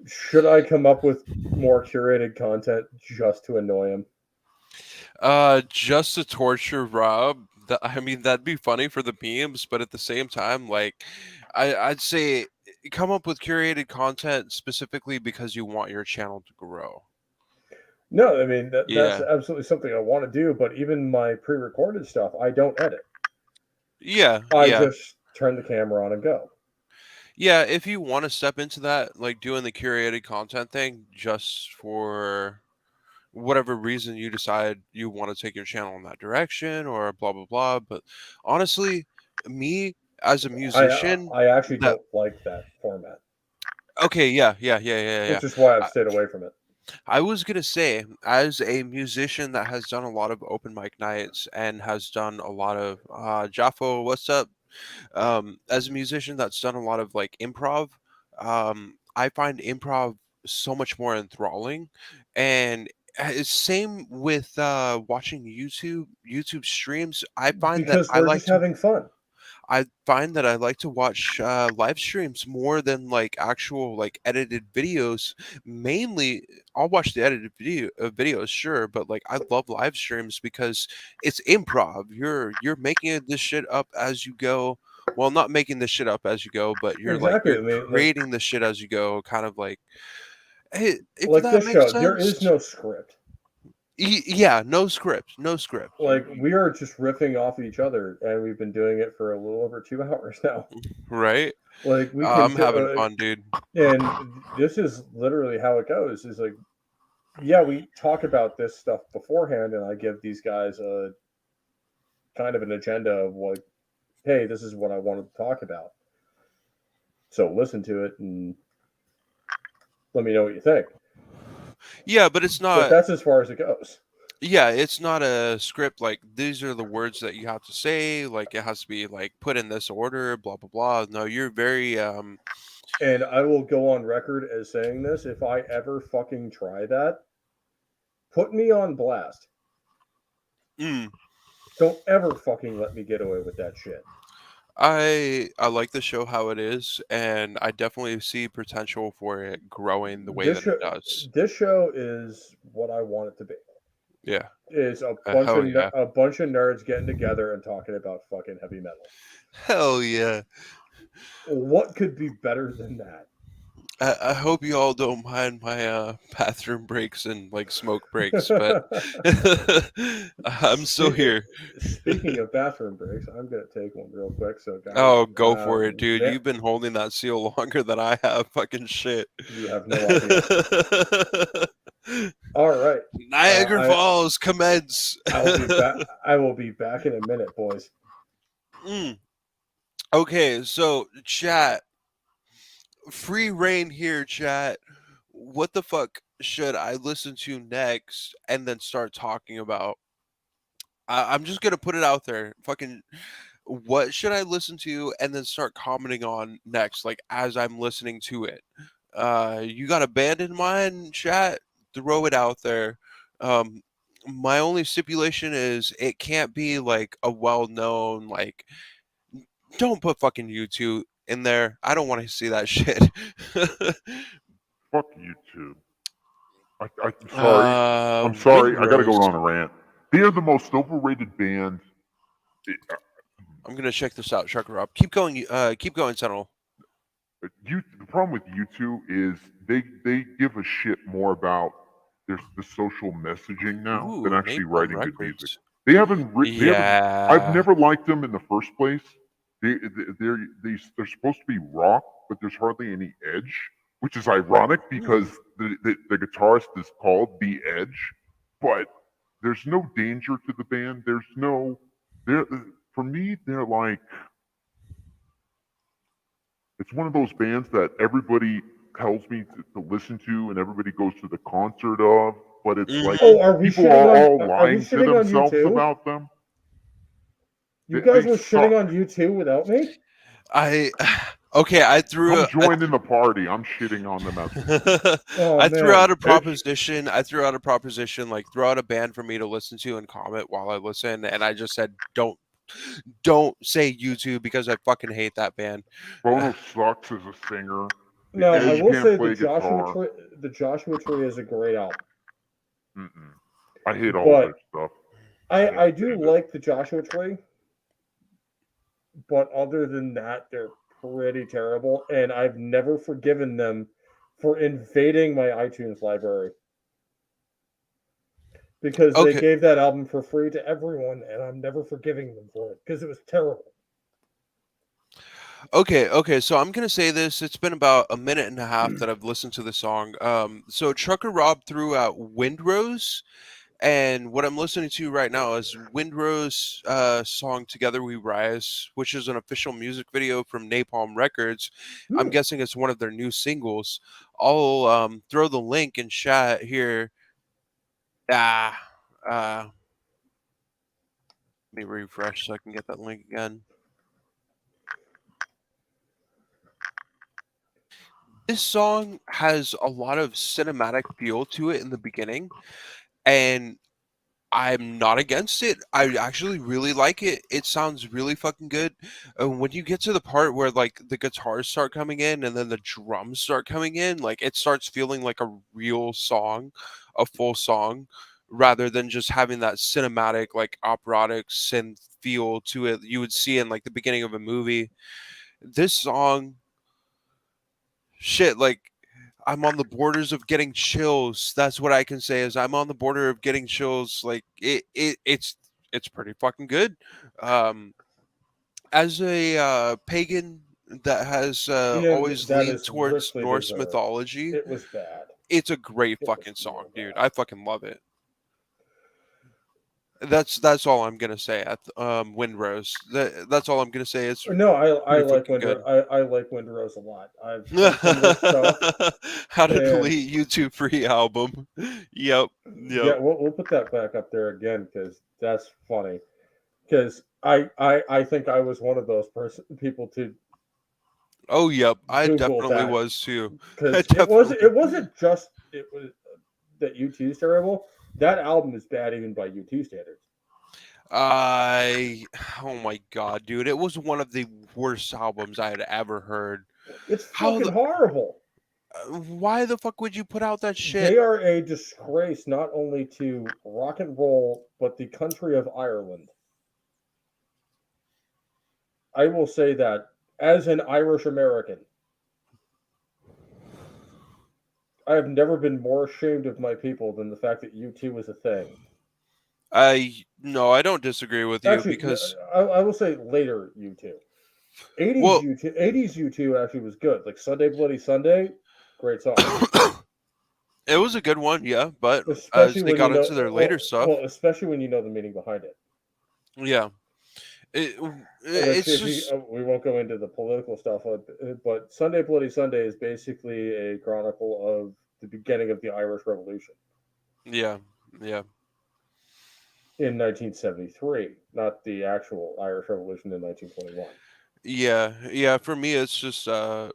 Should I come up with more curated content just to annoy him? Just to torture Rob. That'd be funny for the memes, but at the same time, like, I'd say come up with curated content specifically because you want your channel to grow. No, I mean, that's absolutely something I want to do, but even my pre-recorded stuff, I don't edit. I just turn the camera on and go. Yeah, if you want to step into that, like doing the curated content thing just for whatever reason you decide you want to take your channel in that direction or blah, blah, blah. But honestly, me as a musician... I actually don't like that format. Okay, yeah. Which is why I've stayed away from it. I was gonna say, as a musician that has done a lot of open mic nights and has done a lot of Jaffo, what's up? As a musician that's done a lot of like improv, I find improv so much more enthralling, and it's same with watching YouTube streams. Because we're just having fun. I find that I like to watch live streams more than like actual like edited videos. Mainly, I'll watch the edited videos, sure, but like I love live streams because it's improv. You're making this shit up as you go. Well, not making this shit up as you go, but Exactly. you're I mean, creating the shit as you go. Kind of like, hey, if like that this makes show, there is sense. no script. Yeah, no script, no script. Like we are just riffing off each other, and we've been doing it for a little over 2 hours now. Right? Like we can, I'm having fun, dude. and this is literally how it goes. Is like, yeah, we talk about this stuff beforehand, and I give these guys a kind of an agenda of like, hey, this is what I wanted to talk about. So listen to it and let me know what you think. Yeah, but it's But not. that's as far as it goes. Yeah, it's not a script like these are the words that you have to say, like it has to be like put in this order, blah blah blah. No, you're very And I will go on record as saying this: if I ever fucking try that, put me on blast. mm, Don't ever fucking let me get away with that shit. I like the show how it is, and I definitely see potential for it growing the way This that it show, does. this show is what I want it to be. Yeah. Is a Hell yeah. a bunch of nerds getting together and talking about fucking heavy metal. Hell yeah. What could be better than that? I hope you all don't mind my bathroom breaks and like smoke breaks, but I'm still here. Speaking of bathroom breaks, I'm gonna take one real quick. So, guys, Oh, go for it, dude. man, You've been holding that seal longer than I have. Fucking shit. you have no idea. All right, Niagara Falls, commence. I'll be back. I will be back in a minute, boys. Okay, so chat, free reign here, chat. What the fuck should I listen to next and then start talking about? I'm just gonna put it out there. Fucking, what should I listen to and then start commenting on next, like as I'm listening to it? You got a band in mind, chat? Throw it out there. My only stipulation is it can't be like a well-known like. Don't put fucking YouTube in there. I don't want to see that shit. Fuck YouTube. I'm sorry. I'm sorry. I gotta go on a rant. They are the most overrated band. I'm gonna check this out, Shark Rob. Keep going. Keep going, Sentinel. The problem with YouTube is they give a shit more about the social messaging now than actually writing good music. They haven't. I've never liked them in the first place. They're supposed to be rock, but there's hardly any edge, which is ironic because the guitarist is called The Edge, but there's no danger to the band. There's no. For me, they're like. It's one of those bands that everybody tells me to listen to and everybody goes to the concert of, but it's like people are all lying to themselves about them. You guys were shitting on YouTube without me? Okay, I threw. I'm joining the party. I'm shitting on them as I threw out a proposition. I threw out a proposition, like throw out a band for me to listen to and comment while I listen, and I just said don't say YouTube because I fucking hate that band. Bono sucks as a singer. No, I will say the Joshua Tree is a great album. I hate all their stuff. I do like the Joshua Tree, but other than that, they're pretty terrible, and I've never forgiven them for invading my iTunes library. Because they gave that album for free to everyone, and I'm never forgiving them for it because it was terrible. Okay, so I'm gonna say this. It's been about a minute and a half that I've listened to the song. So Trucker Rob threw out Windrose, And what I'm listening to right now is Windrose song "Together We Rise," which is an official music video from Napalm Records. I'm guessing it's one of their new singles. I'll throw the link in chat here. Let me refresh so I can get that link again. This song has a lot of cinematic feel to it in the beginning, and I'm not against it. I actually really like it. It sounds really fucking good. When you get to the part where like the guitars start coming in and then the drums start coming in, like it starts feeling like a real song, a full song, rather than just having that cinematic, like operatic synth feel to it you would see in like the beginning of a movie. This song, shit, like I'm on the borders of getting chills. That's what I can say is I'm on the border of getting chills. Like it's pretty fucking good. Um, as a pagan that has And always that leaned is towards richly Norse deserved. mythology, It was bad. it's a great It was fucking real song, dude. bad. I fucking love it. That's all I'm gonna say at Windrose. That's all I'm gonna say. It's No, I pretty like fucking good. I like Windrose a lot. I've heard some of their stuff, How to and delete YouTube free album. Yep. yeah, we'll put that back up there again because that's funny. Because I think I was one of those people to Oh, yep. I Google definitely that was too. I because definitely. it wasn't just it was that U2's terrible. That album is bad even by U2 standards. Oh my god, dude! It was one of the worst albums I had ever heard. It's How fucking the? horrible. Why the fuck would you put out that shit? They are a disgrace not only to rock and roll but the country of Ireland. I will say that as an Irish American, I have never been more ashamed of my people than the fact that U2 was a thing. No, I don't disagree with you Actually, because I will say later U2. 80s well, U2, 80s U2 actually was good. Like Sunday Bloody Sunday, great song. it was a good one, yeah. But Especially as they when you got know, into their later stuff, especially when you know the meaning behind it. yeah, it, Which, it's just we won't go into the political stuff, but Sunday Bloody Sunday is basically a chronicle of the beginning of the Irish Revolution yeah. in 1973, not the actual Irish Revolution in 1921. Yeah. For me, it's just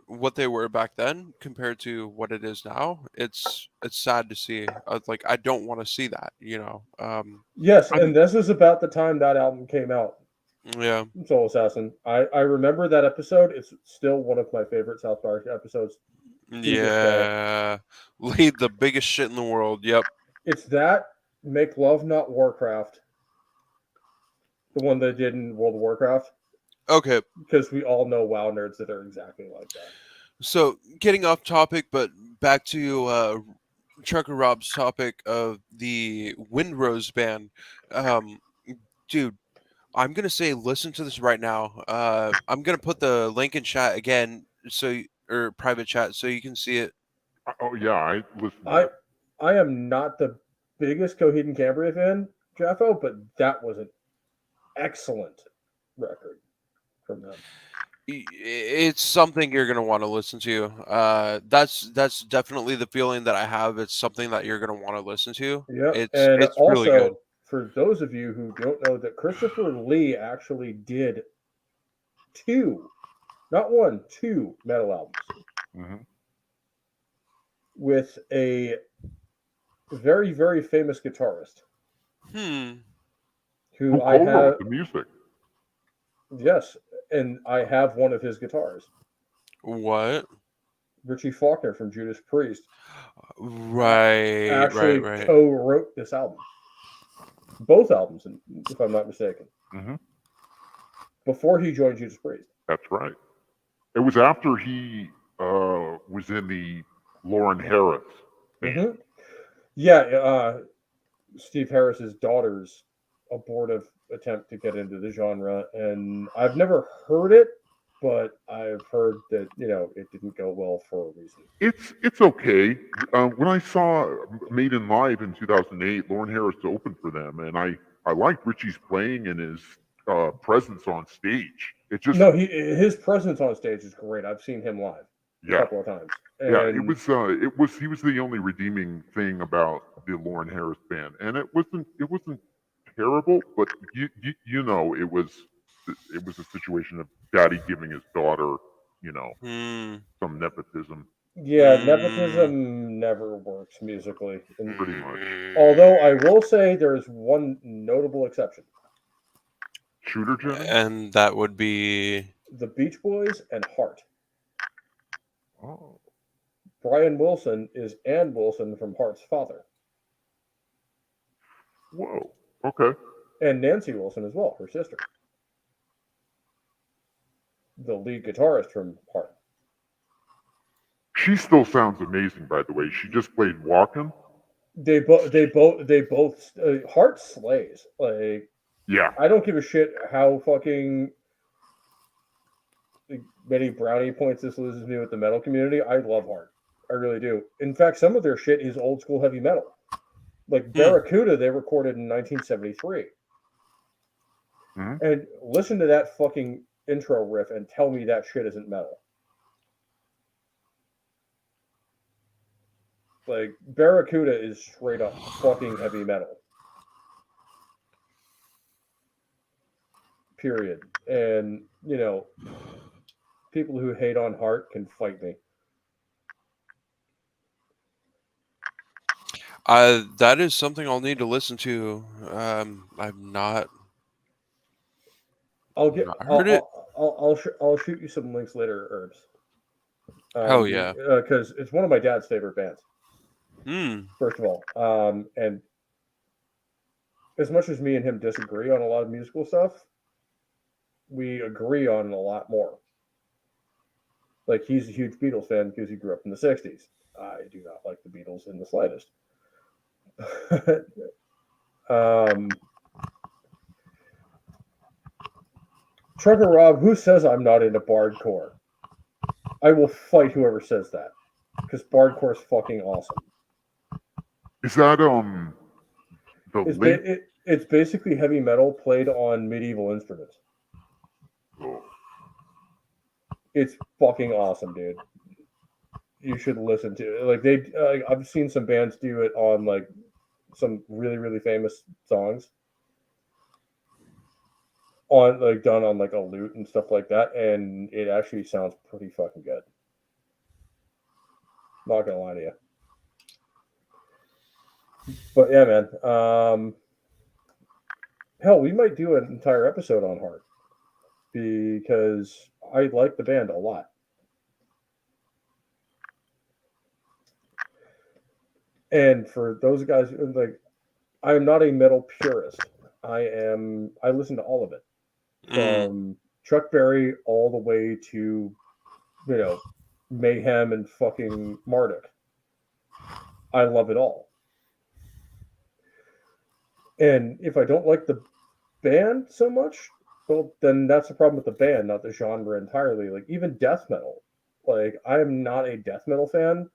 what they were back then compared to what it is now. It's sad to see. Like I don't want to see that. Yes, I'm and this is about the time that album came out. yeah Soul Assassin. I remember that episode. It's still one of my favorite South Park episodes to this day. yeah. Lead the biggest shit in the world. Yep. It's that Make Love Not Warcraft, the one they did in World of Warcraft, Okay. because we all know WoW nerds that are exactly like that. So getting off topic, but back to Trucker Rob's topic of the Windrose band. Um, Dude, I'm gonna say listen to this right now. I'm gonna put the link in chat again, or private chat, so you can see it. Oh yeah, I listened to I that. I am not the biggest Coheed and Cambria fan, Jaffo, but that was an excellent record from them. It's something you're gonna want to listen to. That's definitely the feeling that I have. It's something that you're gonna want to listen to. Yep. It's And it's really good. also, for those of you who don't know, that Christopher Lee actually did two, not one, two metal albums Hmm. with a very, very famous guitarist Hmm. who Who I have, co-wrote the music? yes, and I have one of his guitars. What? Richie Faulkner from Judas Priest Right. actually Right. co-wrote this album, both albums, if I'm not mistaken, Hmm. before he joined Judas Priest. That's right. It was after he was in the Lauren Harris band. Mm-hmm. Yeah, Steve Harris's daughter's abortive attempt to get into the genre, and I've never heard it, but I've heard that it didn't go well for a reason. It's okay. When I saw Maiden live in 2008, Lauren Harris opened for them, and I liked Richie's playing and his presence on stage. It just No, his presence on stage is great. I've seen him live a yeah couple of times. yeah And it was he was the only redeeming thing about the Lauren Harris band, and it wasn't terrible, but it was a situation of daddy giving his daughter some nepotism. yeah, nepotism never works musically. Pretty much. Although I will say there's one notable exception. Shooter Jennings? And that would be The Beach Boys and Heart. Oh. Brian Wilson is Ann Wilson from Hart's father. Whoa. Okay. And Nancy Wilson as well, her sister. The lead guitarist from Heart. She still sounds amazing, by the way. She just played Walkin'. They both Heart slays. Like, yeah, I don't give a shit how fucking many brownie points this loses me with the metal community. I love Heart. I really do. In fact, some of their shit is old school heavy metal. Like Barracuda, they recorded in 1973. Mm-hmm. And listen to that fucking intro riff and tell me that shit isn't metal. Like, Barracuda is straight up fucking heavy metal. Period. And, people who hate on Heart can fight me. That is something I'll need to listen to. I'm not. I'll heard it. I'll shoot you some links later, Herbs. Hell yeah! Because it's one of my dad's favorite bands. First of all, and as much as me and him disagree on a lot of musical stuff, we agree on a lot more. Like, he's a huge Beatles fan because he grew up in the 60s. I do not like the Beatles in the slightest. Trucker Rob, who says I'm not into bardcore? I will fight whoever says that, because bardcore is fucking awesome. Is that it's basically heavy metal played on medieval instruments. Oh. It's fucking awesome, dude. You should listen to it. Like, I've seen some bands do it on like some really, really famous songs on like done on like a lute and stuff like that, and it actually sounds pretty fucking good. Not gonna lie to you. But yeah, man. Hell, we might do an entire episode on Heart because I like the band a lot. And for those guys, like, I am not a metal purist. I listen to all of it, from Chuck Berry all the way to, Mayhem and fucking Marduk. I love it all. And if I don't like the band so much, well, then that's the problem with the band, not the genre entirely. Like, even death metal. Like, I am not a death metal fan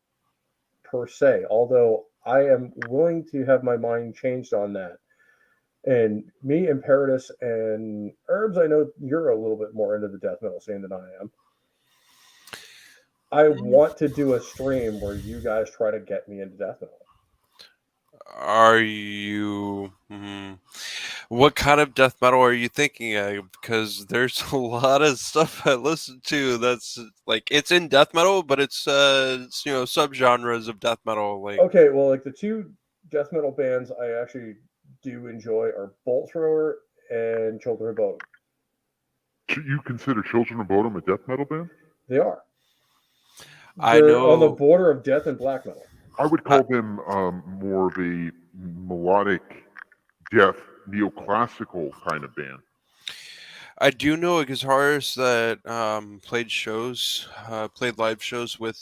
per se, although I am willing to have my mind changed on that. And me, Imperatus, and Herbs, I know you're a little bit more into the death metal scene than I am. I want to do a stream where you guys try to get me into death metal. Are you? What kind of death metal are you thinking of? Because there's a lot of stuff I listen to that's like, it's in death metal, but it's subgenres of death metal. Like, okay, well, like the two death metal bands I actually do enjoy are Bolt Thrower and Children of Bodom. You consider Children of Bodom a death metal band? They are. I know, on the border of death and black metal. I would call them more of a melodic death neoclassical kind of band. I do know a guitarist that played live shows with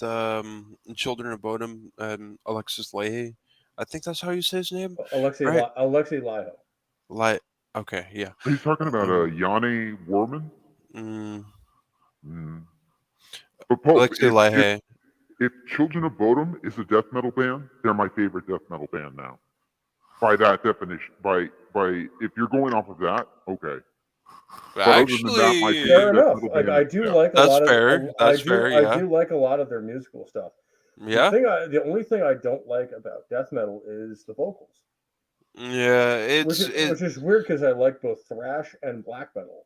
Children of Bodom and Alexis Leahy. I think that's how you say his name. Alexei Laiho. Okay, yeah. Are you talking about Yanni Warman? Mm. But Pope, Alexei Lahaye. if Children of Bodom is a death metal band, they're my favorite death metal band now. By that definition, by if you're going off of that, okay. But other than that, my Actually, Fair favorite death enough. metal Like band I is do Death. like a That's lot of. fair. That's fair, I yeah. do like a lot of their musical stuff. Yeah. The only thing I don't like about death metal is the vocals, Yeah, which is weird because I like both thrash and black metal.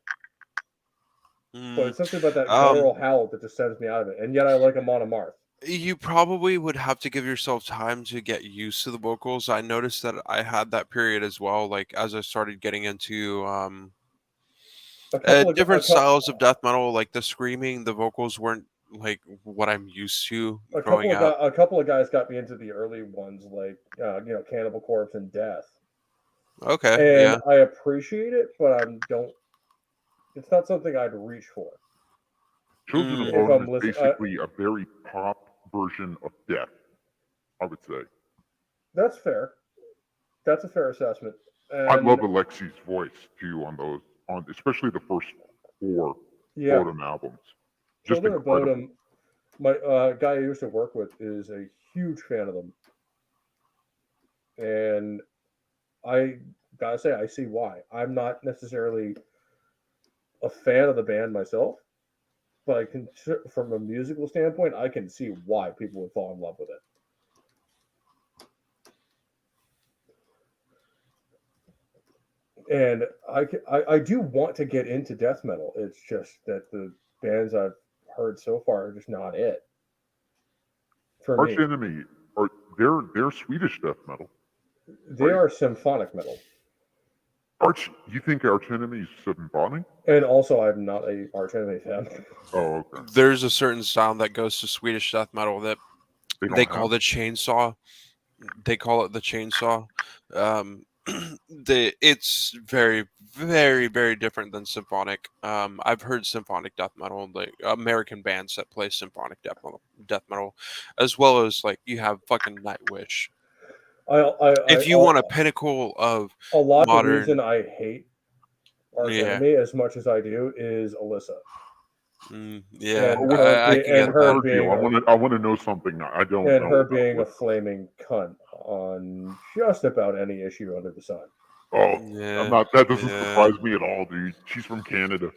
But it's something about that guttural howl that just sends me out of it, and yet I like Amon Amarth. You probably would have to give yourself time to get used to the vocals. I noticed that I had that period as well. Like as I started getting into different styles of death metal, like the screaming, the vocals weren't like what I'm used to growing up. A couple of guys got me into the early ones, like Cannibal Corpse and Death. Okay, And I appreciate it, but it's not something I'd reach for. Children of Bodom is basically a very pop version of Death, I would say. That's fair. That's a fair assessment. And I love Alexei's voice too on especially the first 4 Bodom albums. Just Children incredible. of Bodom, my guy I used to work with is a huge fan of them, and I gotta say I see why. I'm not necessarily a fan of the band myself, but I can, from a musical standpoint, I can see why people would fall in love with it. And I do want to get into death metal. It's just that the bands I've heard so far are just not it. For Arch me, Enemy, they're Swedish death metal. They are symphonic metal. You think Arch Enemy is symphonic? And also, I'm not a Arch Enemy fan. Oh, okay. There's a certain sound that goes to Swedish death metal that they call the chainsaw. They call it the chainsaw. It's very, very, very different than symphonic. I've heard symphonic death metal, like American bands that play symphonic death metal, as well as like you have fucking Nightwish. If you want a pinnacle of a lot modern, the reason I hate Arch Enemy as much as I do is Alyssa. Yeah, I want to know something. I don't. And her being a flaming cunt on just about any issue under the sun. Oh, yeah. That doesn't surprise me at all, dude. She's from Canada.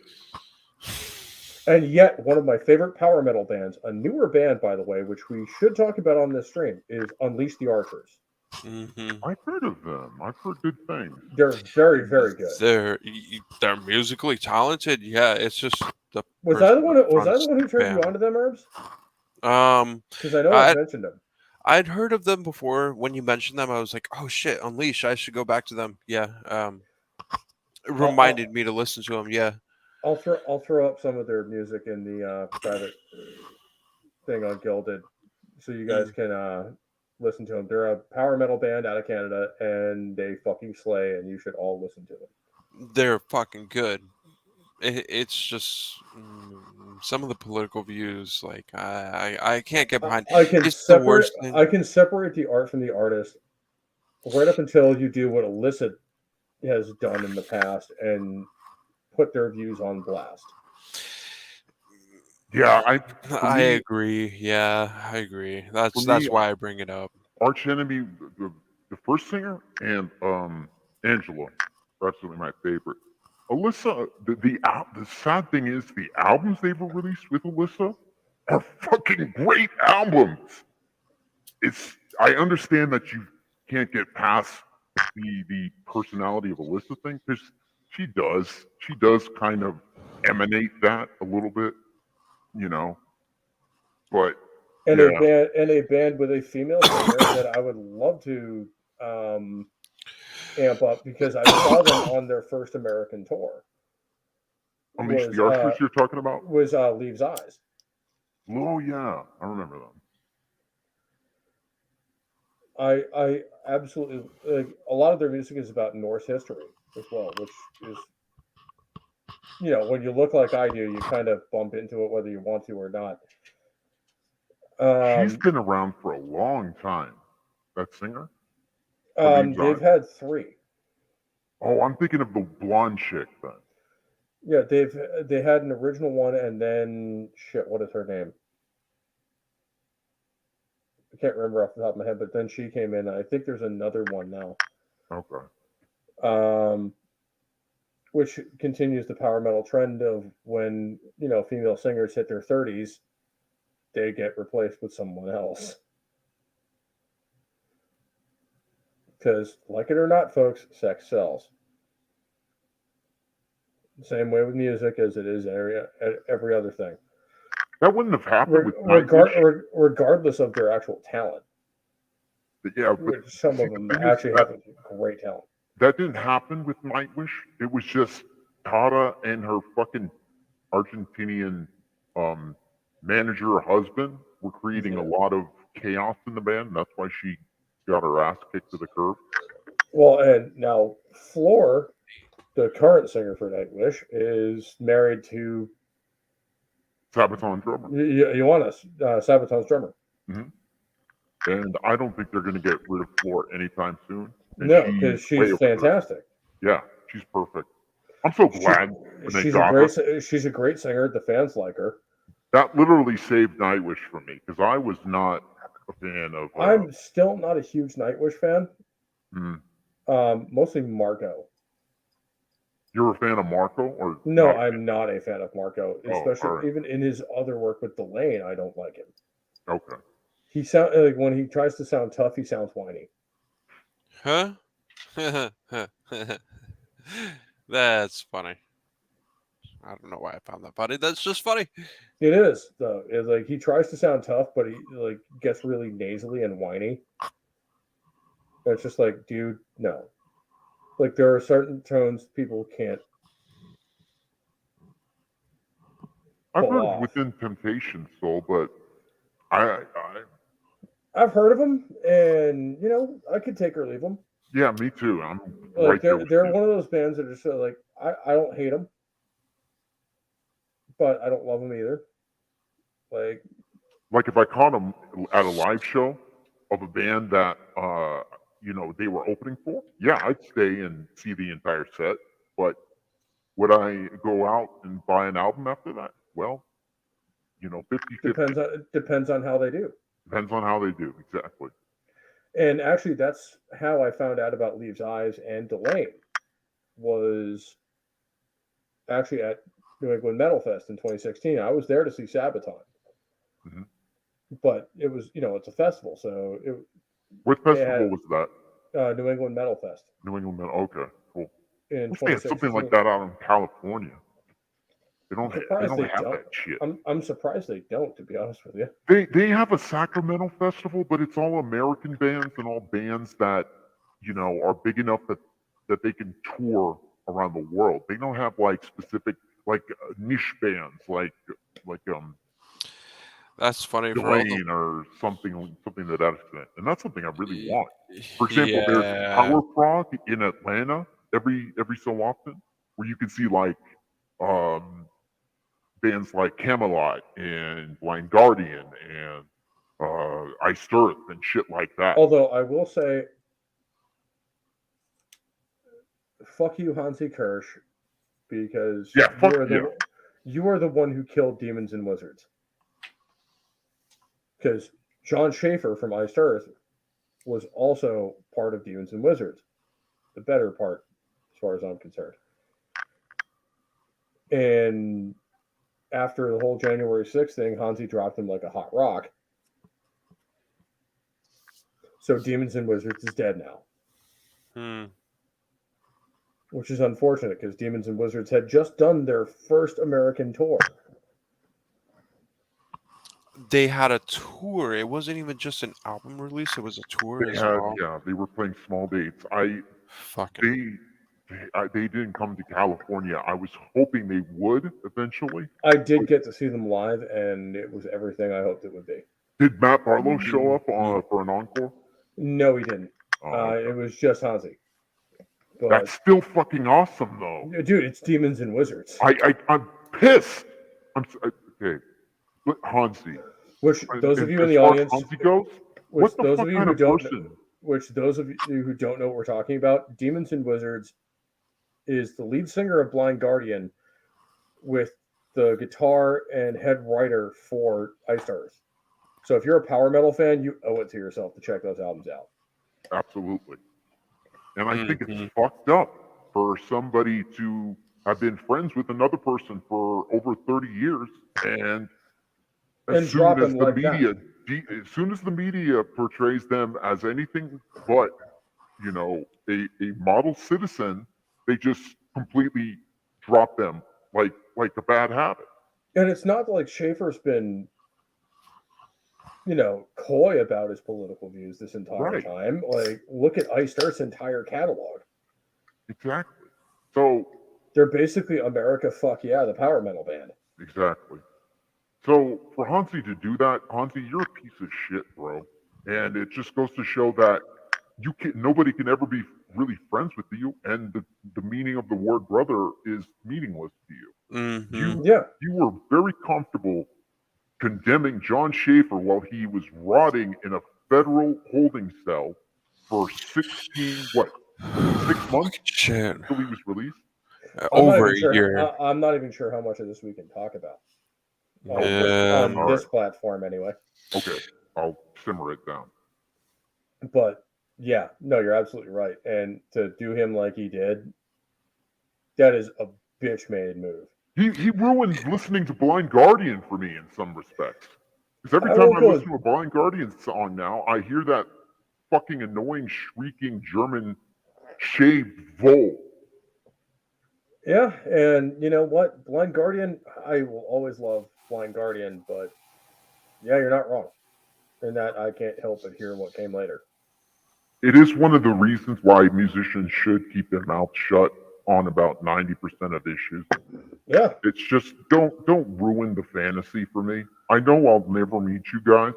And yet, one of my favorite power metal bands, a newer band, by the way, which we should talk about on this stream, is Unleash the Archers. Mm-hmm. I've heard of them. I've heard good things. They're very, very good. They're musically talented. Yeah, it's just was I the one who turned you on to them, Herbs? Because I know I've mentioned them. I'd heard of them before. When you mentioned them, I was like, "Oh shit, Unleash! I should go back to them." Yeah, it reminded me to listen to them. Yeah, I'll throw up some of their music in the private thing on Gilded, so you guys can listen to them. They're a power metal band out of Canada, and they fucking slay, and you should all listen to them. They're fucking good. It's just some of the political views, like I can't get behind. I can separate the art from the artist, right up until you do what Alyssa has done in the past and put their views on blast. Yeah, I agree. Yeah, I agree. That's why I bring it up. Arch Enemy, the first singer, and Angela, are absolutely my favorite. Alyssa, the sad thing is the albums they've released with Alyssa are fucking great albums. I understand that you can't get past the personality of Alyssa thing, because she does kind of emanate that a little bit, but a band with a female singer that I would love to amp up, because I saw them on their first American tour. Unleash the Archers you're talking about? Was Leaves Eyes. Oh yeah, I remember them. I absolutely a lot of their music is about Norse history as well, which is, when you look like I do, you kind of bump into it whether you want to or not. She's been around for a long time. That singer? They've had 3. Oh, I'm thinking of the blonde chick then. Yeah, they had an original one, and then shit. What is her name? I can't remember off the top of my head, but then she came in. I think there's another one now. Okay. Which continues the power metal trend of when, female singers hit their 30s, they get replaced with someone else. Because, like it or not, folks, sex sells. Same way with music as it is every other thing. That wouldn't have happened with Nightwish. Regardless of their actual talent. Yeah, but some of them actually have great talent. That didn't happen with Nightwish. It was just Tara and her fucking Argentinian manager or husband were creating a lot of chaos in the band. That's why she got her ass kicked to the curb. Well, and now Floor, the current singer for Nightwish, is married to Sabaton's drummer. Ioannis, Sabaton's drummer. Mm-hmm. And I don't think they're going to get rid of Floor anytime soon. And no, because she's fantastic. Yeah, she's perfect. I'm so glad she's a great singer. The fans like her. That literally saved Nightwish for me because I was not a fan of. I'm still not a huge Nightwish fan. Mm. Mostly Marco. You're a fan of Marco, or no? I'm not a fan of Marco, especially right. even in his other work with Delane. I don't like him. Okay. He sound like when he tries to sound tough, he sounds whiny. Huh? That's funny. I don't know why I found that funny. That's just funny. It is though. It's like he tries to sound tough, but he like gets really nasally and whiny. And it's just like, dude, no. Like there are certain tones people can't. I've heard Within Temptation Soul, but I've heard of them, and I could take or leave them. Yeah, me too. I'm like they're one of those bands that are just like I don't hate them, but I don't love them either. Like if I caught them at a live show of a band that they were opening for, yeah, I'd stay and see the entire set. But would I go out and buy an album after that? Well, 50-50. Depends on how they do. Depends on how they do, exactly. And actually, that's how I found out about Leaves' Eyes and Delane. Was actually at New England Metal Fest in 2016. I was there to see Sabaton. Mm-hmm. But it was, it's a festival, so it. What festival was that? New England Metal Fest. New England Metal. Okay, cool. In they have something like that out in California. They don't have that shit. I'm surprised they don't, to be honest with you. They have a Sacramento festival, but it's all American bands and all bands that are big enough that they can tour around the world. They don't have like specific niche bands like that's funny Delane or something to that extent, and that's something I really want. For example, there's Power Prog in Atlanta every so often, where you can see bands like Camelot and Blind Guardian and Iced Earth and shit like that. Although I will say, fuck you, Hansi Kirsch, because you are the one who killed Demons and Wizards. Because John Schaefer from Iced Earth was also part of Demons and Wizards. The better part, as far as I'm concerned. And after the whole January 6th thing, Hansi dropped him like a hot rock. So Demons and Wizards is dead now. Which is unfortunate because Demons and Wizards had just done their first American tour. They had a tour. It wasn't even just an album release. It was a tour as well. Yeah, they were playing small dates. They didn't come to California. I was hoping they would eventually. I did get to see them live, and it was everything I hoped it would be. Did Matt Barlow show up for an encore? No, he didn't. Okay. It was just Hansi. But that's still fucking awesome, though. Dude, it's Demons and Wizards. I'm pissed. Okay. Hansi. Which those of you in the audience, Hansi goes, what the fuck kind of person? Which those of you who don't know what we're talking about, Demons and Wizards is the lead singer of Blind Guardian, with the guitar and head writer for Iced Earth. So if you're a power metal fan, you owe it to yourself to check those albums out. Absolutely. And I think it's fucked up for somebody to have been friends with another person for over 30 years and as soon as the media as soon as the media portrays them as anything but, you know, a model citizen, they just completely drop them like a bad habit. And it's not like Schaefer's been, you know, coy about his political views this entire time. Like, look at Iced Earth's entire catalog. Exactly. So they're basically America Fuck Yeah, the power metal band. Exactly. So for Hansi to do that, Hansi, you're a piece of shit, bro. And it just goes to show that nobody can ever be really friends with you, and the meaning of the word brother is meaningless to you. You were very comfortable condemning John Schaefer while he was rotting in a federal holding cell for 6 months until he was released. Over a year. I'm not even sure how much of this we can talk about on this platform, anyway. Okay, I'll simmer it down. But yeah, no, you're absolutely right. And to do him like he did, that is a bitch-made move. He ruined listening to Blind Guardian for me in some respects. Because every time I listen to a Blind Guardian song now, I hear that fucking annoying, shrieking German shaved vole. Yeah, and you know what? Blind Guardian, I will always love Blind Guardian, but yeah, you're not wrong. In that I can't help but hear what came later. It is one of the reasons why musicians should keep their mouth shut on about 90% of issues. Yeah. It's just don't ruin the fantasy for me. I know I'll never meet you guys,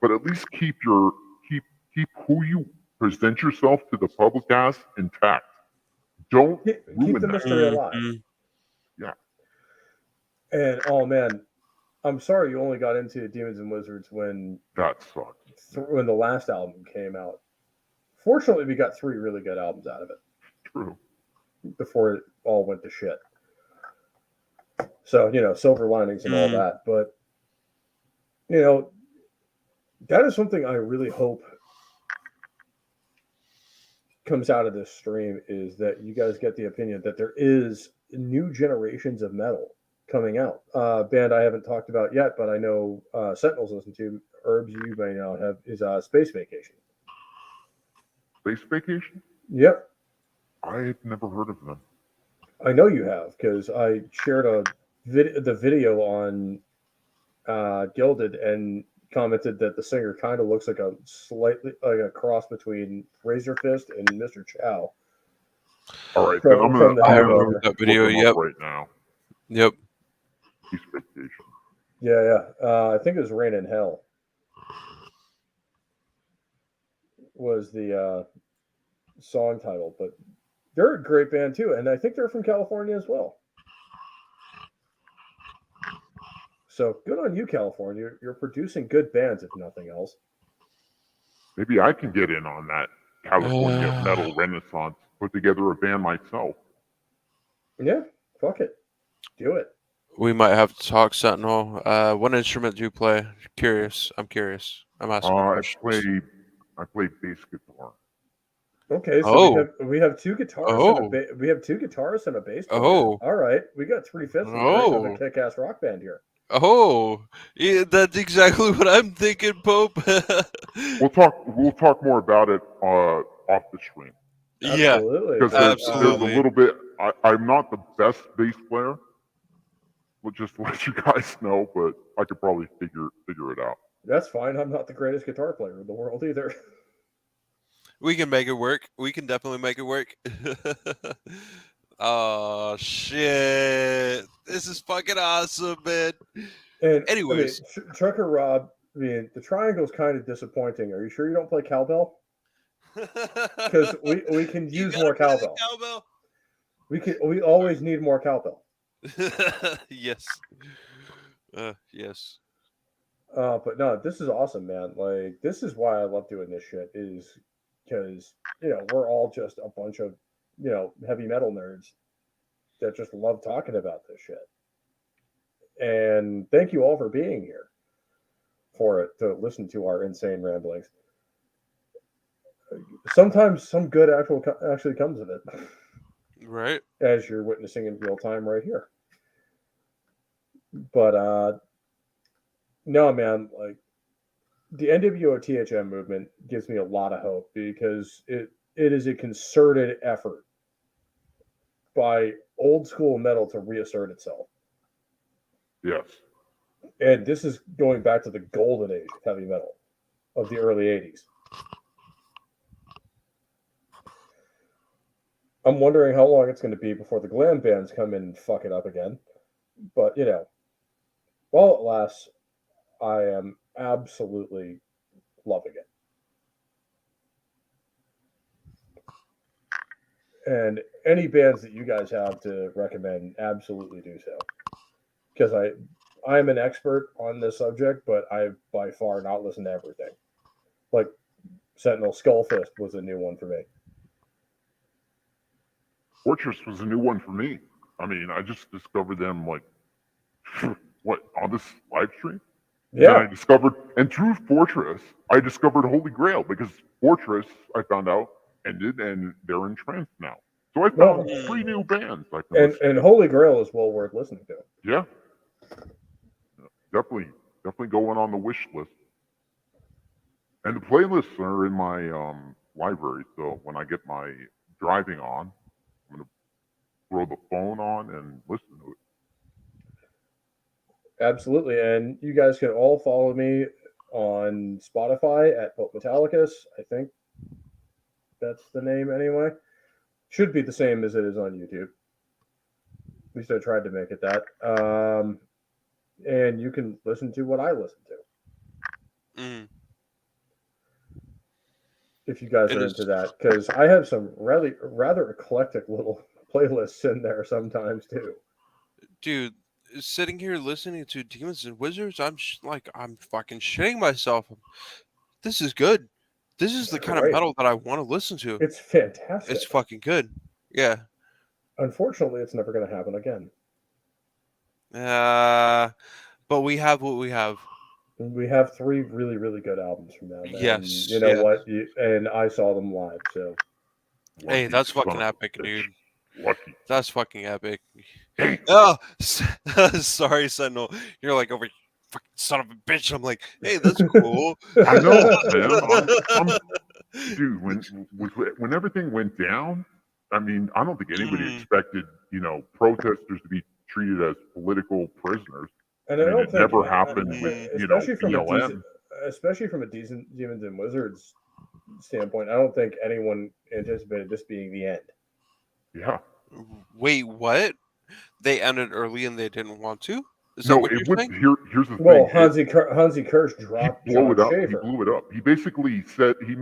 but at least keep who you present yourself to the public as intact. Don't keep the mystery alive. Yeah. And oh man, I'm sorry you only got into Demons and Wizards when that sucks. When the last album came out. Fortunately, we got 3 really good albums out of it. True. Before it all went to shit. So, you know, silver linings and all that. But, you know, that is something I really hope comes out of this stream, is that you guys get the opinion that there is new generations of metal coming out. Band I haven't talked about yet, but I know Sentinels listen to. Herbs, you may not have, is Space Vacation. Space Vacation? Yep. I've never heard of them. I know you have, because I shared the video on Gilded and commented that the singer kind of looks like a cross between Razor Fist and Mr. Chow. All right, then I'm gonna remember that video. Yep. Right now. Yep. Space Vacation. Yeah. I think it was Rain in Hell. Was the song title, but they're a great band too, and I think they're from California as well. So good on you, California. You're producing good bands, if nothing else. Maybe I can get in on that California metal renaissance. Put together a band myself. Yeah, fuck it, do it. We might have to talk, Sentinel. What instrument do you play? I'm curious. I'm asking questions. I play bass guitar. Okay, so we have 2 guitarists we have 2 guitarists and a bass player. Oh. All right, we got 3/5 of a kick-ass rock band here. Oh, yeah, that's exactly what I'm thinking, Pope. We'll talk more about it off the stream. Absolutely. Because there's a little bit. I'm not the best bass player. We'll just let you guys know, but I could probably figure it out. That's fine. I'm not the greatest guitar player in the world either. We can make it work. We can definitely make it work. Oh shit! This is fucking awesome, man. And anyways, Trucker Rob, the triangle's kind of disappointing. Are you sure you don't play cowbell? Because we can use more cowbell. We always need more cowbell. Yes. Yes. But no, this is awesome, man. Like, this is why I love doing this shit, is because, you know, we're all just a bunch of, you know, heavy metal nerds that just love talking about this shit. And thank you all for being here for it to listen to our insane ramblings. Sometimes some good actually comes of it, Right. as you're witnessing in real time right here. But no, man, like the NWOTHM movement gives me a lot of hope because it is a concerted effort by old school metal to reassert itself. Yes. And this is going back to the golden age of heavy metal of the early 80s. I'm wondering how long it's going to be before the glam bands come in and fuck it up again. But, while it lasts, I am absolutely loving it. And any bands that you guys have to recommend, absolutely do so. Because I'm an expert on this subject, but I've by far not listened to everything. Like Sentinel Skullfist was a new one for me. Fortress was a new one for me. I mean, I just discovered them like on this live stream. Yeah. And I discovered, and through Fortress, I discovered Holy Grail because Fortress, I found out, ended and they're in trance now. So I found 3 new bands I can listen And to. Holy Grail is well worth listening to. Yeah. Definitely going on the wish list. And the playlists are in my library, so when I get my driving on, I'm going to throw the phone on and listen to it. Absolutely. And you guys can all follow me on Spotify at Pope Metallicus. I think that's the name anyway. Should be the same as it is on YouTube. At least I tried to make it that. And you can listen to what I listen to. If you guys are into that. Because I have some rather eclectic little playlists in there sometimes too. Dude, sitting here listening to Demons and Wizards, I'm fucking shitting myself. This is good. This is the kind of metal that I want to listen to. It's fantastic. It's fucking good. Yeah. Unfortunately, it's never going to happen again. But we have what we have. We have 3 really, really good albums from them. Yes. And you know what? And I saw them live, so. Hey, that's fucking epic, dude. Lucky. That's fucking epic. Oh, sorry, Sentinel. You're like over, fucking son of a bitch. I'm like, hey, that's cool. I know, man. Dude, when everything went down, I mean, I don't think anybody expected, protesters to be treated as political prisoners. And I don't it never happened with, BLM. Especially from a decent Demons and Wizards standpoint, I don't think anyone anticipated this being the end. Yeah. Wait, what? They ended early and they didn't want to? Is no, that what you're saying? Here's the thing. Well, Hansi Kirsch dropped He blew John it up. Schaefer. He blew it up. He basically said he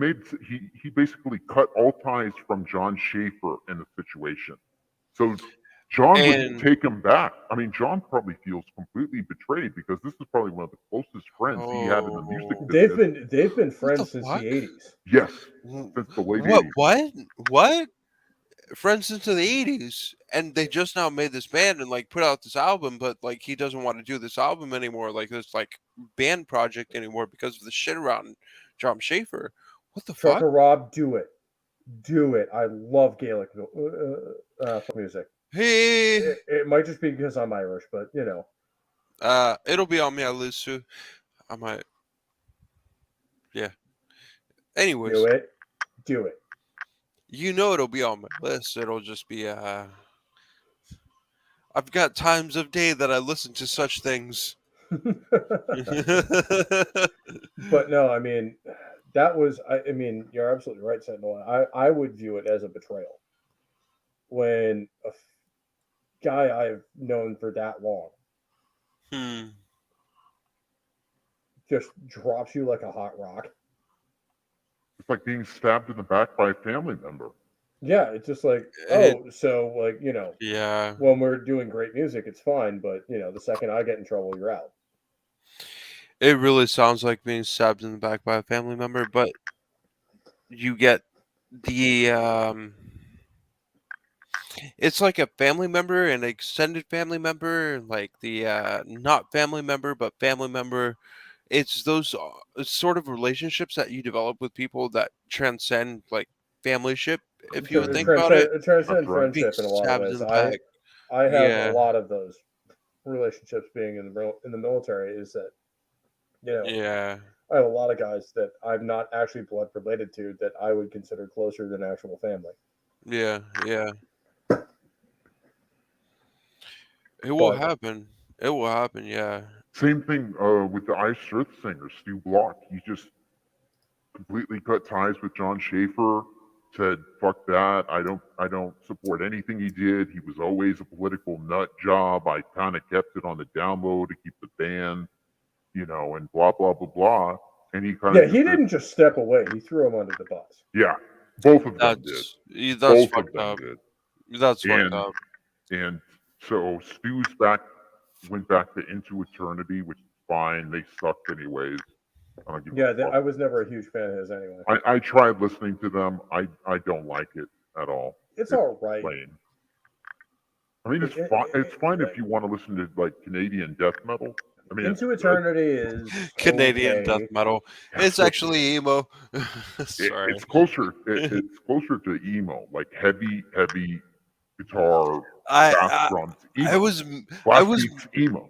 basically cut all ties from John Schaefer in the situation. So John wouldn't take him back. I mean, John probably feels completely betrayed because this is probably one of the closest friends he had in the music business. They've been friends since the 80s. Yes, since the late 80s. What? Friends since the 80s, and they just now made this band and put out this album, but he doesn't want to do this album anymore, this band project anymore because of the shit around John Schaefer. What the fuck? Trucker Rob, do it. I love Gaelic music. Hey, it might just be because I'm Irish, but it'll be on my list too. I might. Yeah. Anyways, do it. It'll be on my list. It'll just be I've got times of day that I listen to such things. But no, I mean, that was I mean, you're absolutely right, Sentinel. I would view it as a betrayal when a guy I've known for that long just drops you like a hot rock. It's like being stabbed in the back by a family member. Yeah, it's just when we're doing great music, it's fine, but the second I get in trouble, you're out. It really sounds like being stabbed in the back by a family member, but you get the It's like a family member, an extended family member, like the not family member but family member. It's those sort of relationships that you develop with people that transcend like familyship, if you would think about it. That's Transcend right. friendship Being in a lot of stabbed ways. in the back. I have a Yeah, lot of those relationships being in the military. Is that yeah, I have a lot of guys that I'm not actually blood related to that I would consider closer than actual family. yeah, yeah. It will But happen. It will happen. Yeah. Same thing with the Ice Earth singer, Stu Block. He just completely cut ties with John Schaefer. Said, "Fuck that! I don't support anything he did. He was always a political nut job. I kind of kept it on the down low to keep the band, and blah blah blah blah." And he kind yeah, of he just said, didn't just step away; he threw him under the bus. "Yeah, both of them did. That's Both of fucked them up. did." That's fucked And up. and so Stu's went back to Into Eternity, which is fine. They sucked anyways. I don't give Yeah, a fuck. I was never a huge fan of his anyway. I tried listening to them. I don't like it at all. It's all right. Lame. I mean, it's It- fine. it- It's fine it- if you want to listen to like Canadian death metal. I mean, Into it's good. Eternity is Canadian death okay. metal. Yeah, It's look, actually emo. Sorry. it's closer. It's closer to emo, like heavy guitar, bass I drums. I Emo. was I Blast was beats emo.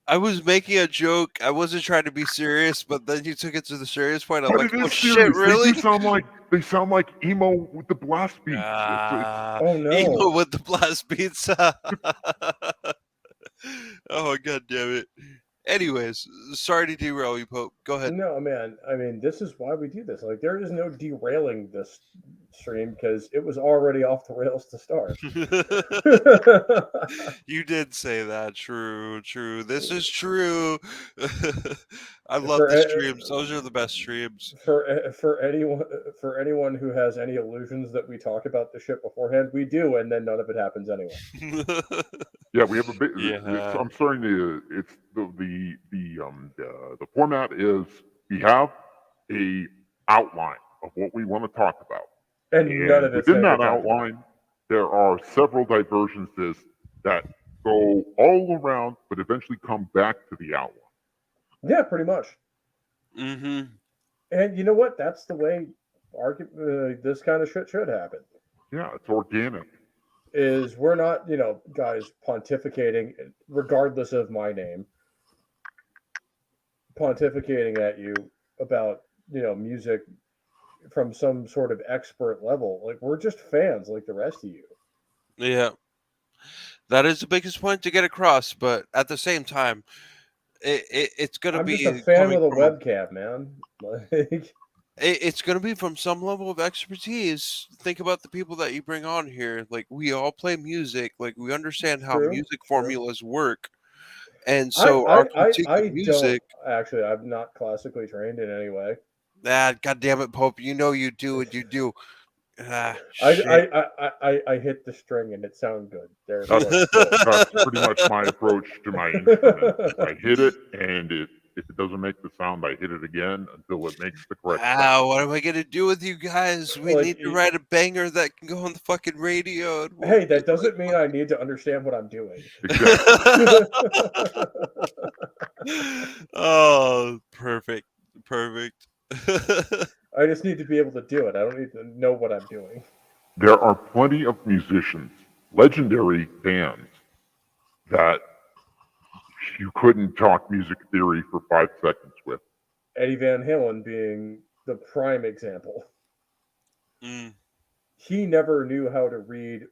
I was making a joke. I wasn't trying to be serious, but then you took it to the serious point. I'm But like, it oh is shit, serious. really? They sound like emo with the blast beats. Oh no! Emo with the blast beats. Oh god damn it. Anyways, sorry to derail you, Pope. Go ahead. No, man. I mean, this is why we do this. Like, there is no derailing this stream because it was already off the rails to start. You did say that. True, true. This is true. I love For the e- streams. Those are the best streams. for anyone who has any illusions that we talk about the shit beforehand, we do, and then none of it happens anyway. Yeah, we have a bit. Yeah. I'm starting to. It's the format is we have a outline of what we want to talk about, And none of it's within gonna that get talked about. outline, there are several divergences that go all around, but eventually come back to the outline. Yeah, pretty much. Mm-hmm. And you know what? That's the way this kind of shit should happen. Yeah, it's organic. Is we're not, guys pontificating, regardless of my name, pontificating at you about, music from some sort of expert level. Like, we're just fans like the rest of you. Yeah. That is the biggest point to get across, but at the same time, it's gonna I'm be just a fan coming with a from webcam, man. Like, it's going to be from some level of expertise. Think about the people that you bring on here. Like, we all play music. Like, we understand how true, music true. formulas work. And so our critique I of music. don't actually. I'm not classically trained in any way. God damn it, Pope! You know you do what you do. Shit. I hit the string and it sounded good. There. That's pretty much my approach to my instrument. I hit it, and if it doesn't make the sound, I hit it again until it makes the correct sound. What am I gonna do with you guys? We Like, need to write a banger that can go on the fucking radio. and we'll Hey, that do doesn't it. mean I need to understand what I'm doing. Exactly. Oh, perfect. I just need to be able to do it. I don't need to know what I'm doing. There are plenty of musicians, legendary bands, that you couldn't talk music theory for 5 seconds with. Eddie Van Halen being the prime example. Mm. He never knew how to read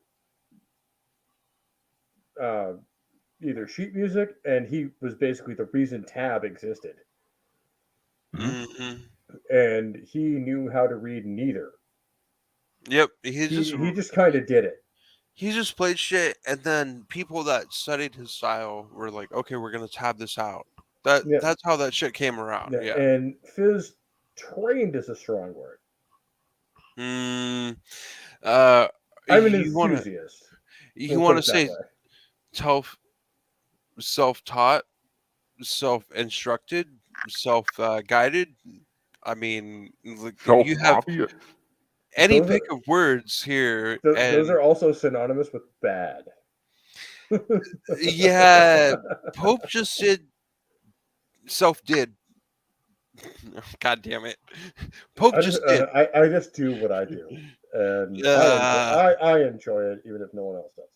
either sheet music, and he was basically the reason Tab existed. Mm-hmm. And he knew how to read neither. Yep, He just kind of did it. He just played shit, and then people that studied his style were like, "Okay, we're gonna tab this out." That's how that shit came around. Yeah. And Fizz trained is a strong word. I'm an enthusiast. You want to say self-taught, self-instructed, self-guided? I mean, you have Self-obvious. any Those pick are, of words here, those and are also synonymous with bad. yeah, Pope just did. God damn it, Pope just did. I just do what I do, and Uh, I enjoy it even if no one else does.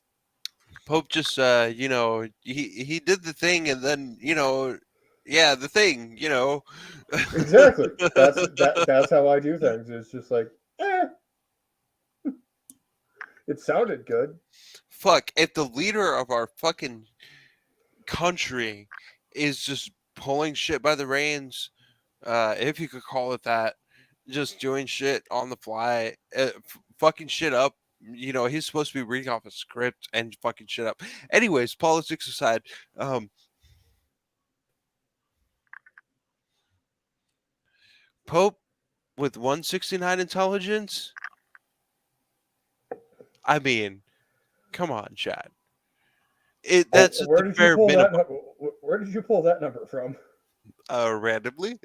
Pope just he did the thing, and then yeah, the thing, Exactly. That's how I do things. It's just like, eh, it sounded good. Fuck, if the leader of our fucking country is just pulling shit by the reins, if you could call it that, just doing shit on the fly, fucking shit up. He's supposed to be reading off a script and fucking shit up. Anyways, politics aside, Pope with 169 intelligence. I mean, come on, Chad. That's at Where the did you bare pull that? minimum. Where did you pull that number from? Randomly.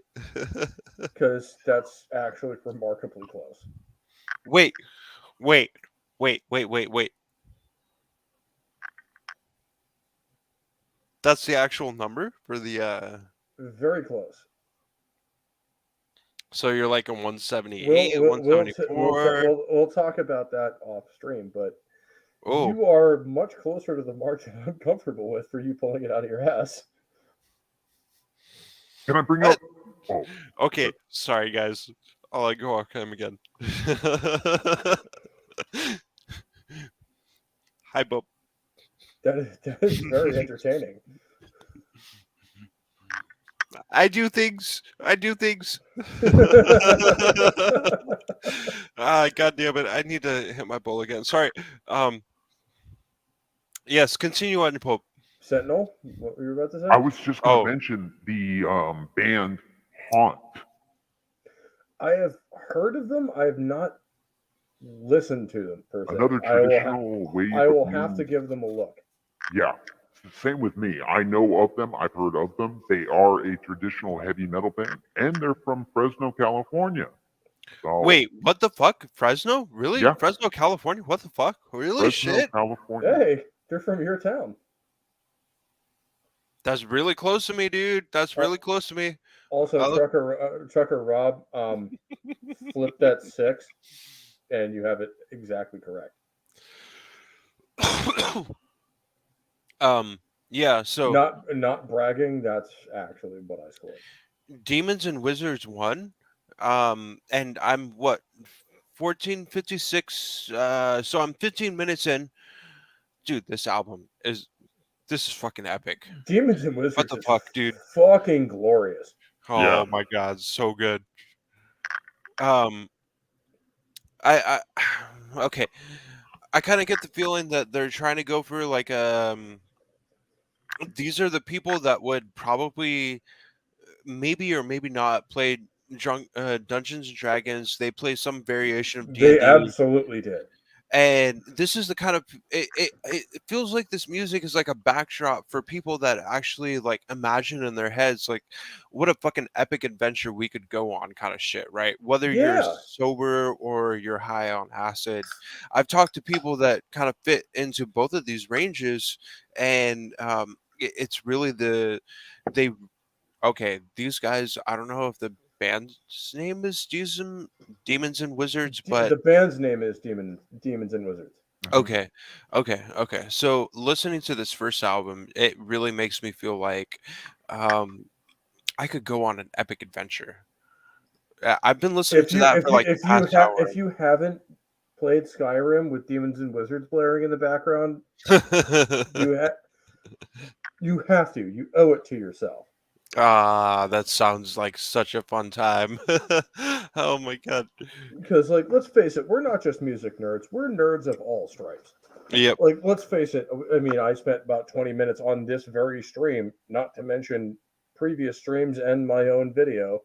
Because that's actually remarkably close. Wait, wait, wait. That's the actual number for the. Very close. So you're like a 178, We'll talk about that off stream, but Oh, you are much closer to the mark than I'm comfortable with for you pulling it out of your ass. Can I bring up? Oh, okay. Sorry, guys. I'll let go off him again. Hi, Bob. That is very entertaining. I do things. God damn it! I need to hit my bowl again. Sorry. Yes. Continue on, Pope. Sentinel, what were you about to say? I was just going to Oh. mention the band Haunt. I have heard of them. I have not listened to them per se. Another traditional wave. I will have to give them a look. Yeah, same with me. I know of them. I've heard of them. They are a traditional heavy metal band, and they're from Fresno, California. So, Wait, what the fuck? Fresno? Really? Yeah. Fresno, California? What the fuck? Really? Fresno, Shit. California. Hey, they're from your town. That's really close to me, dude. That's really close to me. Also, Trucker Rob, flip that 6, and you have it exactly correct. Yeah, so not bragging, that's actually what I scored. Demons and Wizards won. And I'm what 1456, so I'm 15 minutes in. Dude, this is fucking epic. Demons and Wizards What the fuck, dude? Fucking glorious. Oh Yeah. my god, so good. I okay. I kind of get the feeling that they're trying to go for like these are the people that would probably maybe or maybe not play Dungeons and Dragons. They play some variation of They D&D. absolutely did. And this is the kind of it feels like this music is like a backdrop for people that actually like imagine in their heads like what a fucking epic adventure we could go on kind of shit, right? Whether you're Yeah. sober or you're high on acid. I've talked to people that kind of fit into both of these ranges, and it's really they okay, these guys, I don't know if the band's name is Demons and Wizards, but the band's name is Demons and Wizards. okay. So listening to this first album, it really makes me feel like I could go on an epic adventure. I've been listening to that for like the past hour. If you haven't played Skyrim with Demons and Wizards blaring in the background, you have to. You owe it to yourself. That sounds like such a fun time. Oh my god. Because, like, let's face it, we're not just music nerds. We're nerds of all stripes. Yep. Like, let's face it. I mean, I spent about 20 minutes on this very stream, not to mention previous streams and my own video,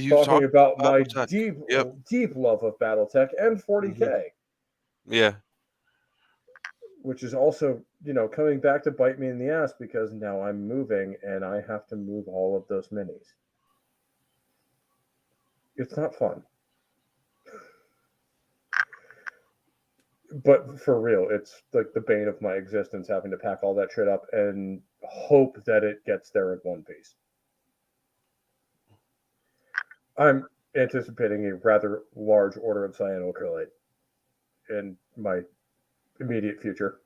talking about my deep love of BattleTech and 40K. Mm-hmm. Yeah. Which is also, coming back to bite me in the ass because now I'm moving and I have to move all of those minis. It's not fun. But for real, it's like the bane of my existence having to pack all that shit up and hope that it gets there in one piece. I'm anticipating a rather large order of cyanoacrylate in my immediate future.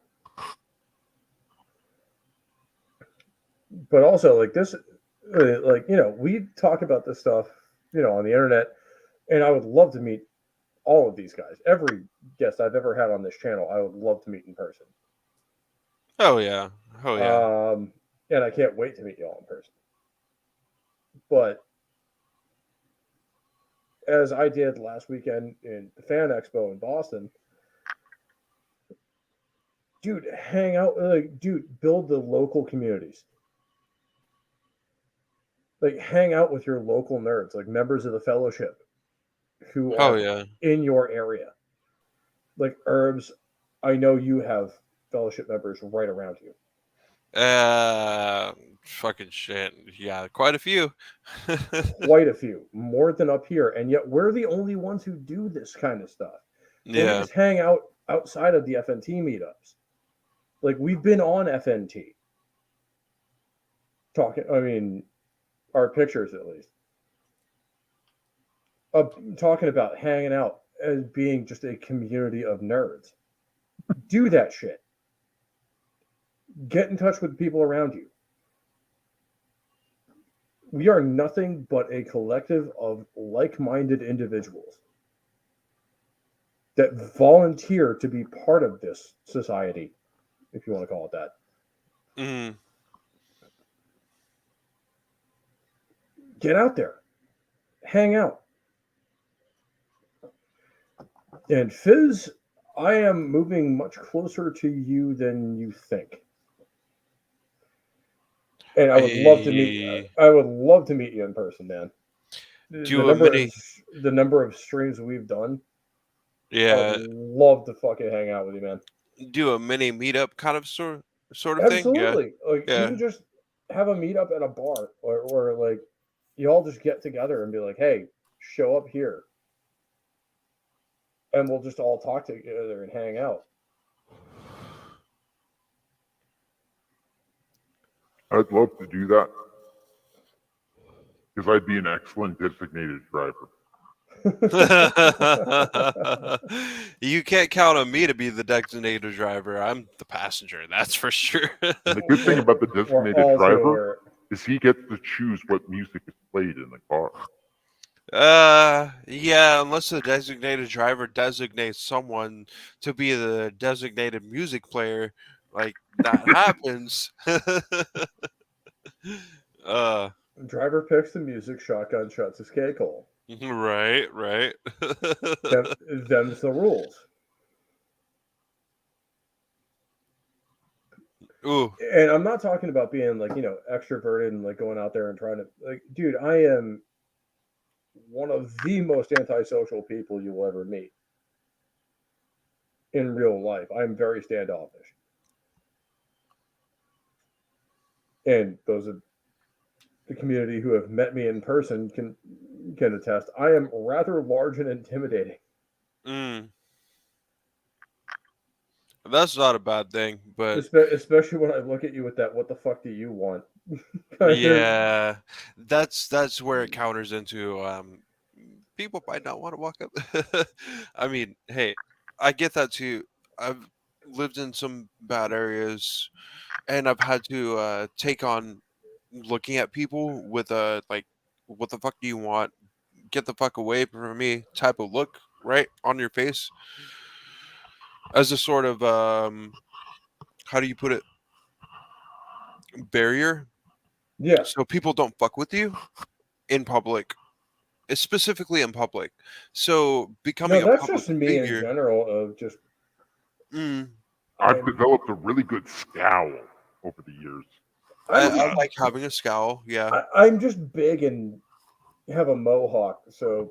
But also, like this, like, you know, we talk about this stuff, you know, on the internet, and I would love to meet all of these guys. Every guest I've ever had on this channel, I would love to meet in person. Oh yeah. Oh yeah. And I can't wait to meet you all in person. But as I did last weekend in the Fan Expo in Boston, dude, hang out, like, dude, build the local communities. Like, hang out with your local nerds, like members of the fellowship who Oh are yeah. in your area. Like, Herbs, I know you have fellowship members right around you. Fucking shit. Yeah, quite a few. Quite a few, more than up here, and yet we're the only ones who do this kind of stuff. Where we Yeah. just hang out outside of the FNT meetups. Like, we've been on FNT talking. I mean, our pictures at least. Talking about hanging out as being just a community of nerds. Do that shit. Get in touch with people around you. We are nothing but a collective of like-minded individuals that volunteer to be part of this society, if you want to call it that. Mm. Get out there. Hang out. And Fizz, I am moving much closer to you than you think. And I would love to meet. I would love to meet you in person, man. The number of streams we've done. Yeah. I'd love to fucking hang out with you, man. Do a mini meetup kind of sort of thing. Absolutely. Like, even just have a meetup at a bar, or like, you all just get together and be like, hey, show up here. And we'll just all talk together and hang out. I'd love to do that. Because I'd be an excellent designated driver. You can't count on me to be the designated driver. I'm the passenger, that's for sure. The good thing about the designated driver is he gets to choose what music is played in the car. Yeah, unless the designated driver designates someone to be the designated music player, like that happens. Driver picks the music, shotgun shuts his K-hole. Right. Them's the rules. Ooh. And I'm not talking about being, like, you know, extroverted and like going out there and trying to, like, dude, I am one of the most antisocial people you will ever meet in real life. I'm very standoffish. And those of the community who have met me in person can attest. I am rather large and intimidating. That's not a bad thing, but especially when I look at you with that "what the fuck do you want?" Yeah, that's where it counters into people might not want to walk up. I mean, hey, I get that too. I've lived in some bad areas, and I've had to take on looking at people with a like, "What the fuck do you want? Get the fuck away from me" type of look, right on your face, as a sort of how do you put it? Barrier. Yeah. So people don't fuck with you in public, specifically in public. So becoming that's a public just me figure, in general of just. I've developed a really good scowl over the years. I like having a scowl. Yeah. I'm just big and have a mohawk, so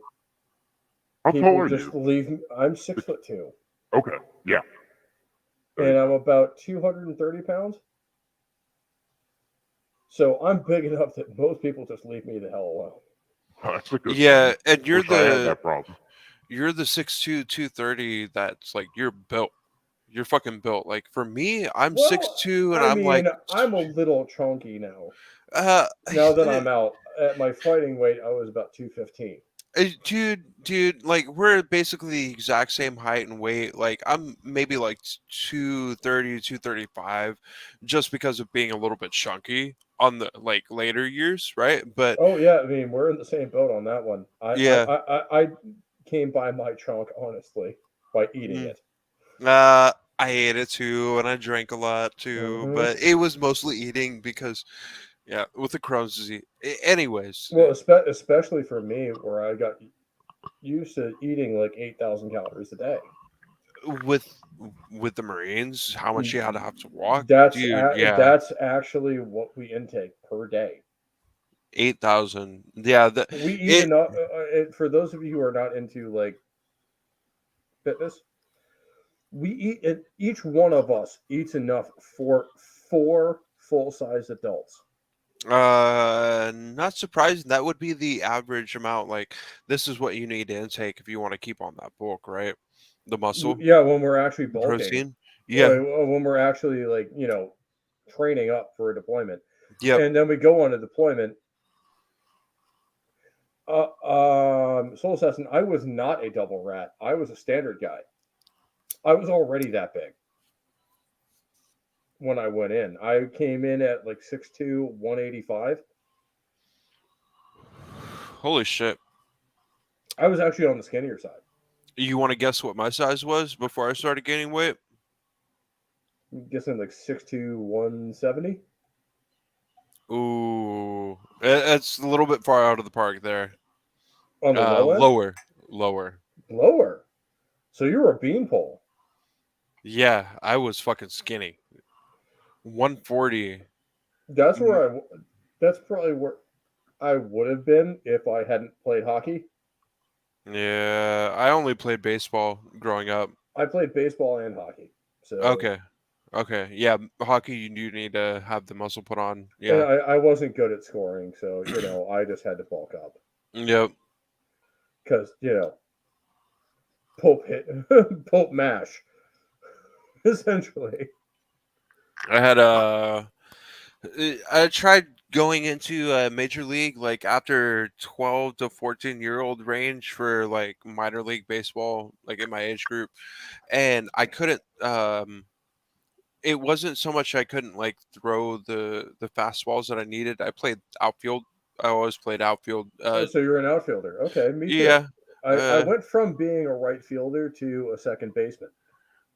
how tall are just you? Leave me. I'm 6'2". Okay, yeah. And I'm about 230 pounds. So I'm big enough that most people just leave me the hell alone. That's a good yeah, thing. and you're I had that problem. You're the 6'2", 230. That's like you're built. You're fucking built. Like for me, I'm Well, 6'2", and I I'm like, mean, I'm a little chunky now. uh, Now that I'm out at my fighting weight, I was about 215. dude, like we're basically the exact same height and weight. Like I'm maybe like 230, 235, just because of being a little bit chunky on the like later years, right? But Oh yeah, I mean we're in the same boat on that one. yeah, I came by my chunk honestly by eating mm, it. I ate it too, and I drank a lot too, Hmm. but it was mostly eating because, yeah, with the Crohn's disease. Anyways, Well, especially for me, where I got used to eating like 8,000 calories a day. with with the Marines, how much you had to have to walk, That's dude. Yeah, that's actually what we intake per day. 8,000. Yeah, We eat it. enough. For those of you who are not into like fitness, we eat it. Each one of us eats enough for 4 full-size adults. Not surprising. That would be the average amount. Like, this is what you need to intake if you want to keep on that bulk, right? The muscle, Yeah, when we're actually the bulking, protein. Yeah. when we're actually like training up for a deployment, Yep. and then we go on a deployment. Soul Assassin, I was not a double rat. I was a standard guy. I was already that big when I went in. I came in at like 6'2", 185. Holy shit. I was actually on the skinnier side. You want to guess what my size was before I started gaining weight? I'm guessing like 6'2", 170. Ooh, it's a little bit far out of the park there. On the low end? Lower, lower. Lower. So you were a beanpole. Yeah, I was fucking skinny. 140. That's where that's probably where I would have been if I hadn't played hockey. Yeah, I only played baseball growing up. I played baseball and hockey. So, Okay. Okay. Yeah, hockey you do need to have the muscle put on. and Yeah. I wasn't good at scoring. So, I just had to bulk up Yep. because, pulp hit, pulp mash, essentially. I had I tried going into major league like after 12 to 14-year-old range for like minor league baseball like in my age group, and I couldn't it wasn't so much I couldn't like throw the fastballs that I needed. I played outfield. I always played outfield. Oh, so you're an outfielder. Okay, me too. Yeah. I Uh, went from being a right fielder to a second baseman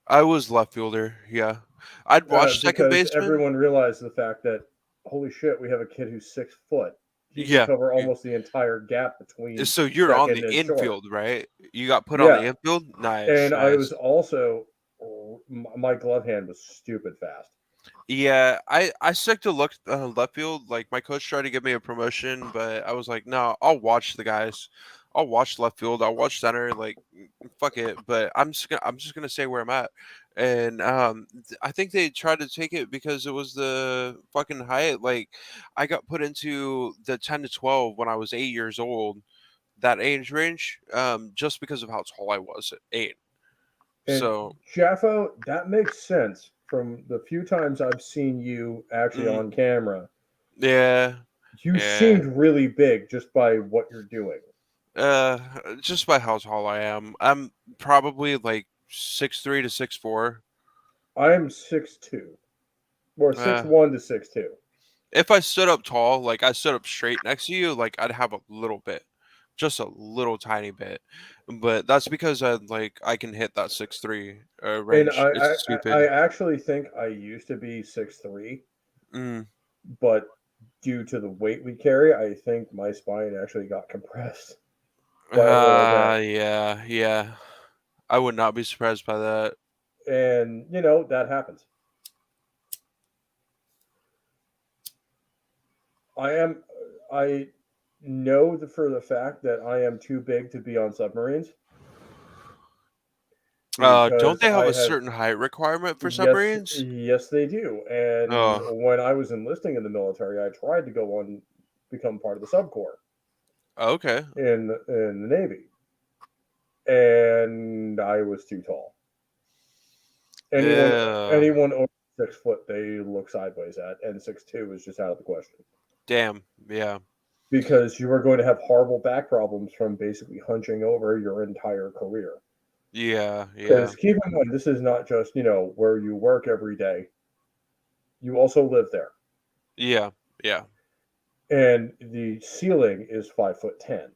I was left fielder. Yeah. I'd watch second because baseman. everyone realized the fact that, holy shit, we have a kid who's 6 foot. He can Yeah. cover almost the entire gap between So you're on second the and short. infield, right? You got put on the Yeah, infield? Nice, and I was nice. also my glove hand was stupid fast. Yeah, I stuck to look left field. Like my coach tried to give me a promotion, but I was like, no, I'll watch the guys. I'll watch left field. I'll watch center. Like, fuck it. But I'm just gonna stay where I'm at. And I think they tried to take it because it was the fucking height. Like, I got put into the 10 to 12 when I was 8 years old. That age range, just because of how tall I was at 8. And So, Jaffo, that makes sense from the few times I've seen you actually mm, on camera. yeah, You yeah. seemed really big just by what you're doing. Uh, just by how tall I am, I'm probably like 6'3" to 6'4". I am 6'2", or Uh, 6'1" to 6'2". if I stood up tall, like I stood up straight next to you, like I'd have a little bit, just a little tiny bit. But that's because I can hit that 6'3" And range. It's I stupid. actually think I used to be 6'3", Mm. but due to the weight we carry, I think my spine actually got compressed by a little bit. Yeah, yeah. I would not be surprised by that. And, that happens. I I know for the fact that I am too big to be on submarines Don't because they have I a have. certain height requirement for Yes, submarines? yes, they do. And Oh, when I was enlisting in the military, I tried to go on become part of the subcorps okay. in the Navy, and I was too tall. Anyone over 6 foot, they look sideways at, and 6'2" is just out of the question. Damn. Yeah. Because you are going to have horrible back problems from basically hunching over your entire career. Yeah. Because keep in mind, this is not just, where you work every day. You also live there. Yeah. And the ceiling is 5'10".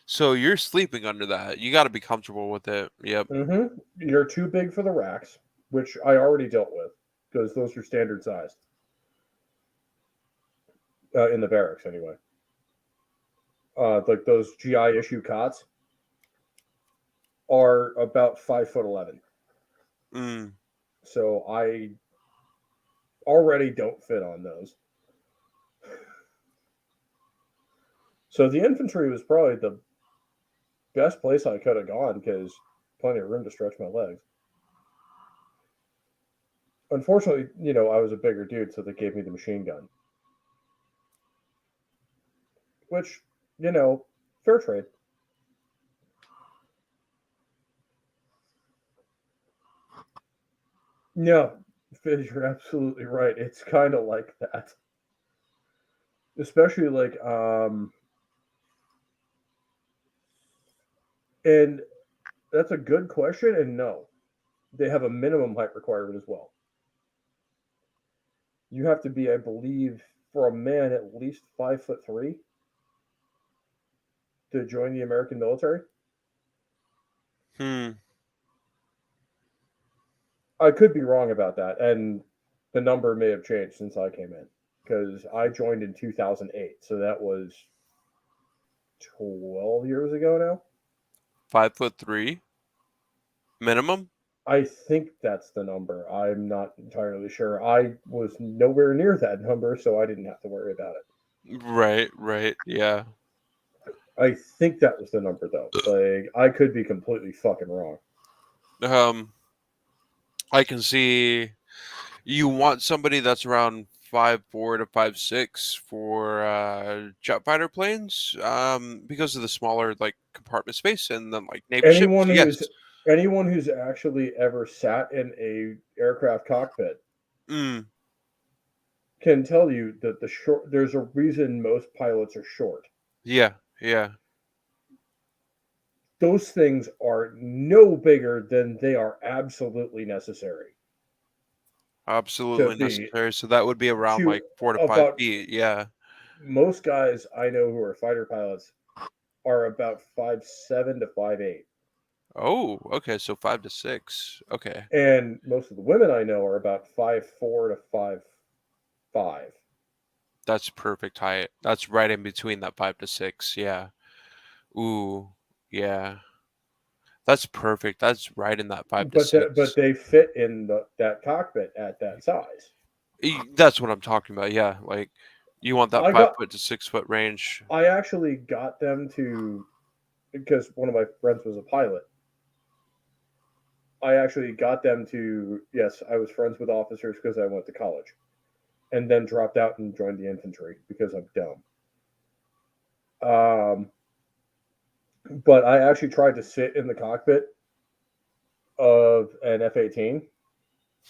So you're sleeping under that. You got to be comfortable with it. Yep. Mm-hmm. You're too big for the racks, which I already dealt with, because those are standard sized. In the barracks, anyway. Like those GI issue cots are about 5'11". So I already don't fit on those. So the infantry was probably the best place I could have gone, because plenty of room to stretch my legs. Unfortunately, I was a bigger dude, so they gave me the machine gun. Which, fair trade. No, Fizz, you're absolutely right. It's kind of like that. Especially and that's a good question, and no. They have a minimum height requirement as well. You have to be, I believe, for a man, at least 5'3" to join the American military. I could be wrong about that, and the number may have changed since I came in, because I joined in 2008, so that was 12 years ago now. 5'3" minimum. I think that's the number. I'm not entirely sure. I was nowhere near that number, so I didn't have to worry about it. Right. Yeah. I think that was the number, though. Like, I could be completely fucking wrong. I can see you want somebody that's around 5'4" to 5'6" for jet fighter planes, because of the smaller compartment space, and then Navy ships. Yes. Anyone who's actually ever sat in a aircraft cockpit can tell you that there's a reason most pilots are short. Yeah. Those things are no bigger than they are absolutely necessary. Absolutely necessary. So that would be around 4 to 5 feet. Yeah. Most guys I know who are fighter pilots are about 5'7" to 5'8". Oh, okay. So 5 to 6. Okay. And most of the women I know are about 5'4" to 5'5". That's perfect height. That's right in between that 5 to 6. Yeah. Ooh. Yeah. That's perfect. That's right in that 5 to 6. But they fit in that cockpit at that size. That's what I'm talking about. Yeah. You want that 5 foot to 6 foot range. I actually got them to, because one of my friends was a pilot. I actually got them to, yes, I was friends with officers because I went to college, and then dropped out and joined the infantry because I'm dumb. But I actually tried to sit in the cockpit of an F-18.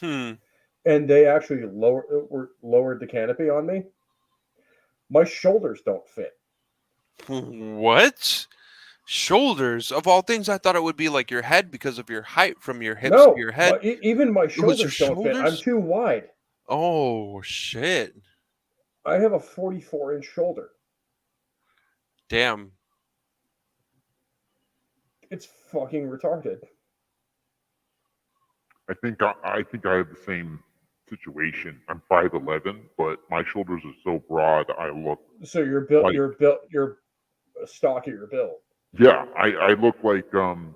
And they actually lowered the canopy on me. My shoulders don't fit. What? Shoulders? Of all things, I thought it would be your head because of your height from your hips to your head. Even my shoulders don't fit. I'm too wide. Oh, shit. I have a 44-inch shoulder. Damn. It's fucking retarded. I think I have the same situation. I'm 5'11", but my shoulders are so broad. I look. So you're built. You're stockier built. Yeah, I look like the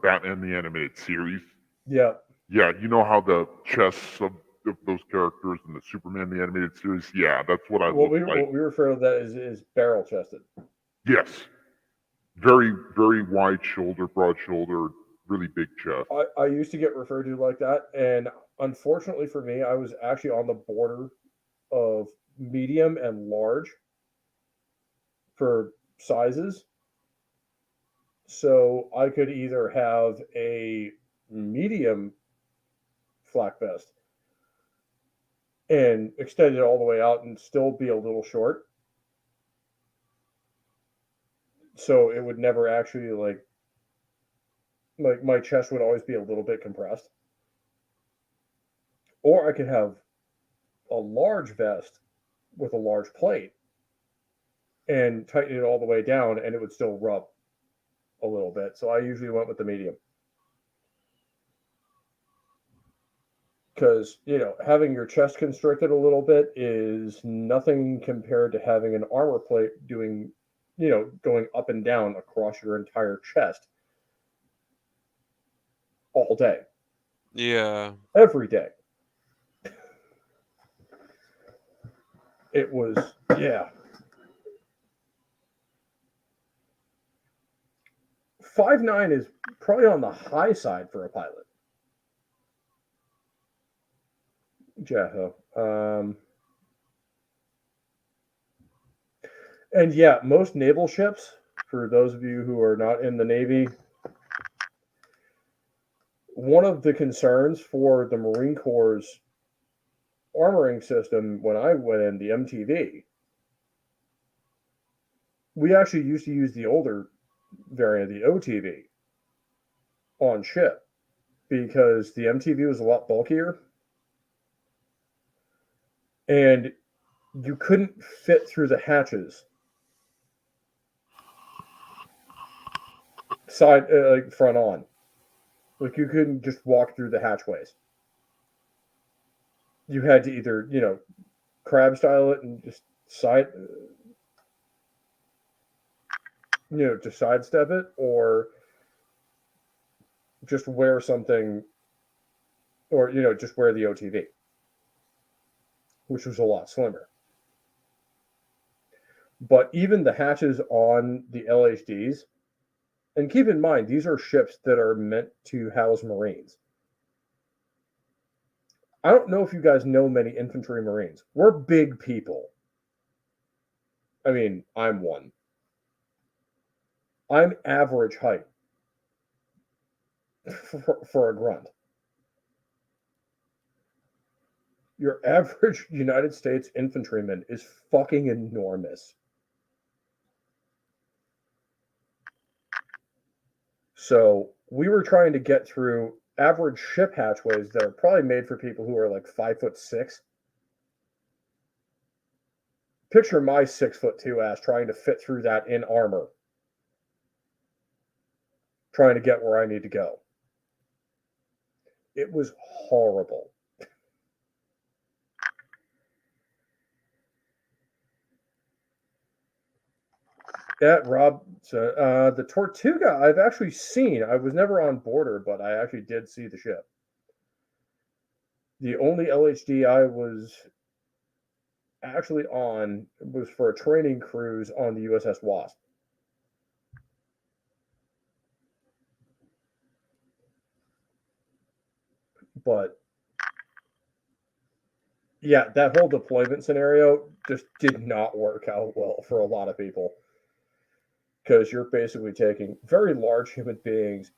Batman the Animated Series. Yeah. Yeah, you know how the chests of those characters in the Superman the Animated Series. Yeah, that's what I look like. What we refer to that is barrel chested. Yes. Very, very wide shoulder, broad shoulder, really big chest. I used to get referred to like that, and unfortunately for me, I was actually on the border of medium and large for sizes. So I could either have a medium flak vest and extend it all the way out and still be a little short. So it would never actually like my chest would always be a little bit compressed. Or I could have a large vest with a large plate and tighten it all the way down and it would still rub a little bit. So I usually went with the medium. Because, having your chest constricted a little bit is nothing compared to having an armor plate doing, going up and down across your entire chest all day. Yeah. Every day. It was, yeah. 5'9" is probably on the high side for a pilot. Jaho. And yeah, most naval ships, for those of you who are not in the Navy, one of the concerns for the Marine Corps' armoring system when I went in the MTV, we actually used to use the older variant, the OTV, on ship because the MTV was a lot bulkier and you couldn't fit through the hatches side, like front on. Like you couldn't just walk through the hatchways. You had to either, crab style it and just to sidestep it, or just wear something, or, just wear the OTV, which was a lot slimmer. But even the hatches on the LHDs, and keep in mind, these are ships that are meant to house Marines. I don't know if you guys know many infantry Marines. We're big people. I mean, I'm one. I'm average height for a grunt. Your average United States infantryman is fucking enormous. So we were trying to get through average ship hatchways that are probably made for people who are like 5'6". Picture my 6'2" ass trying to fit through that in armor, trying to get where I need to go. It was horrible. Yeah, Rob. So the Tortuga I've actually seen. I was never on board her, but I actually did see the ship. The only LHD I was actually on was for a training cruise on the USS Wasp. But yeah, that whole deployment scenario just did not work out well for a lot of people. Because you're basically taking very large human beings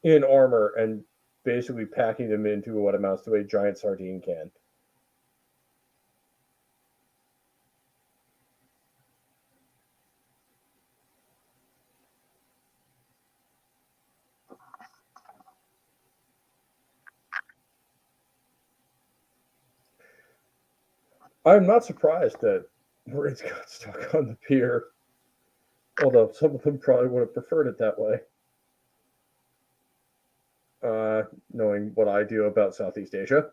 in armor and basically packing them into what amounts to a giant sardine can. I'm not surprised that Marines got stuck on the pier, although some of them probably would have preferred it that way. Knowing what I do about Southeast Asia,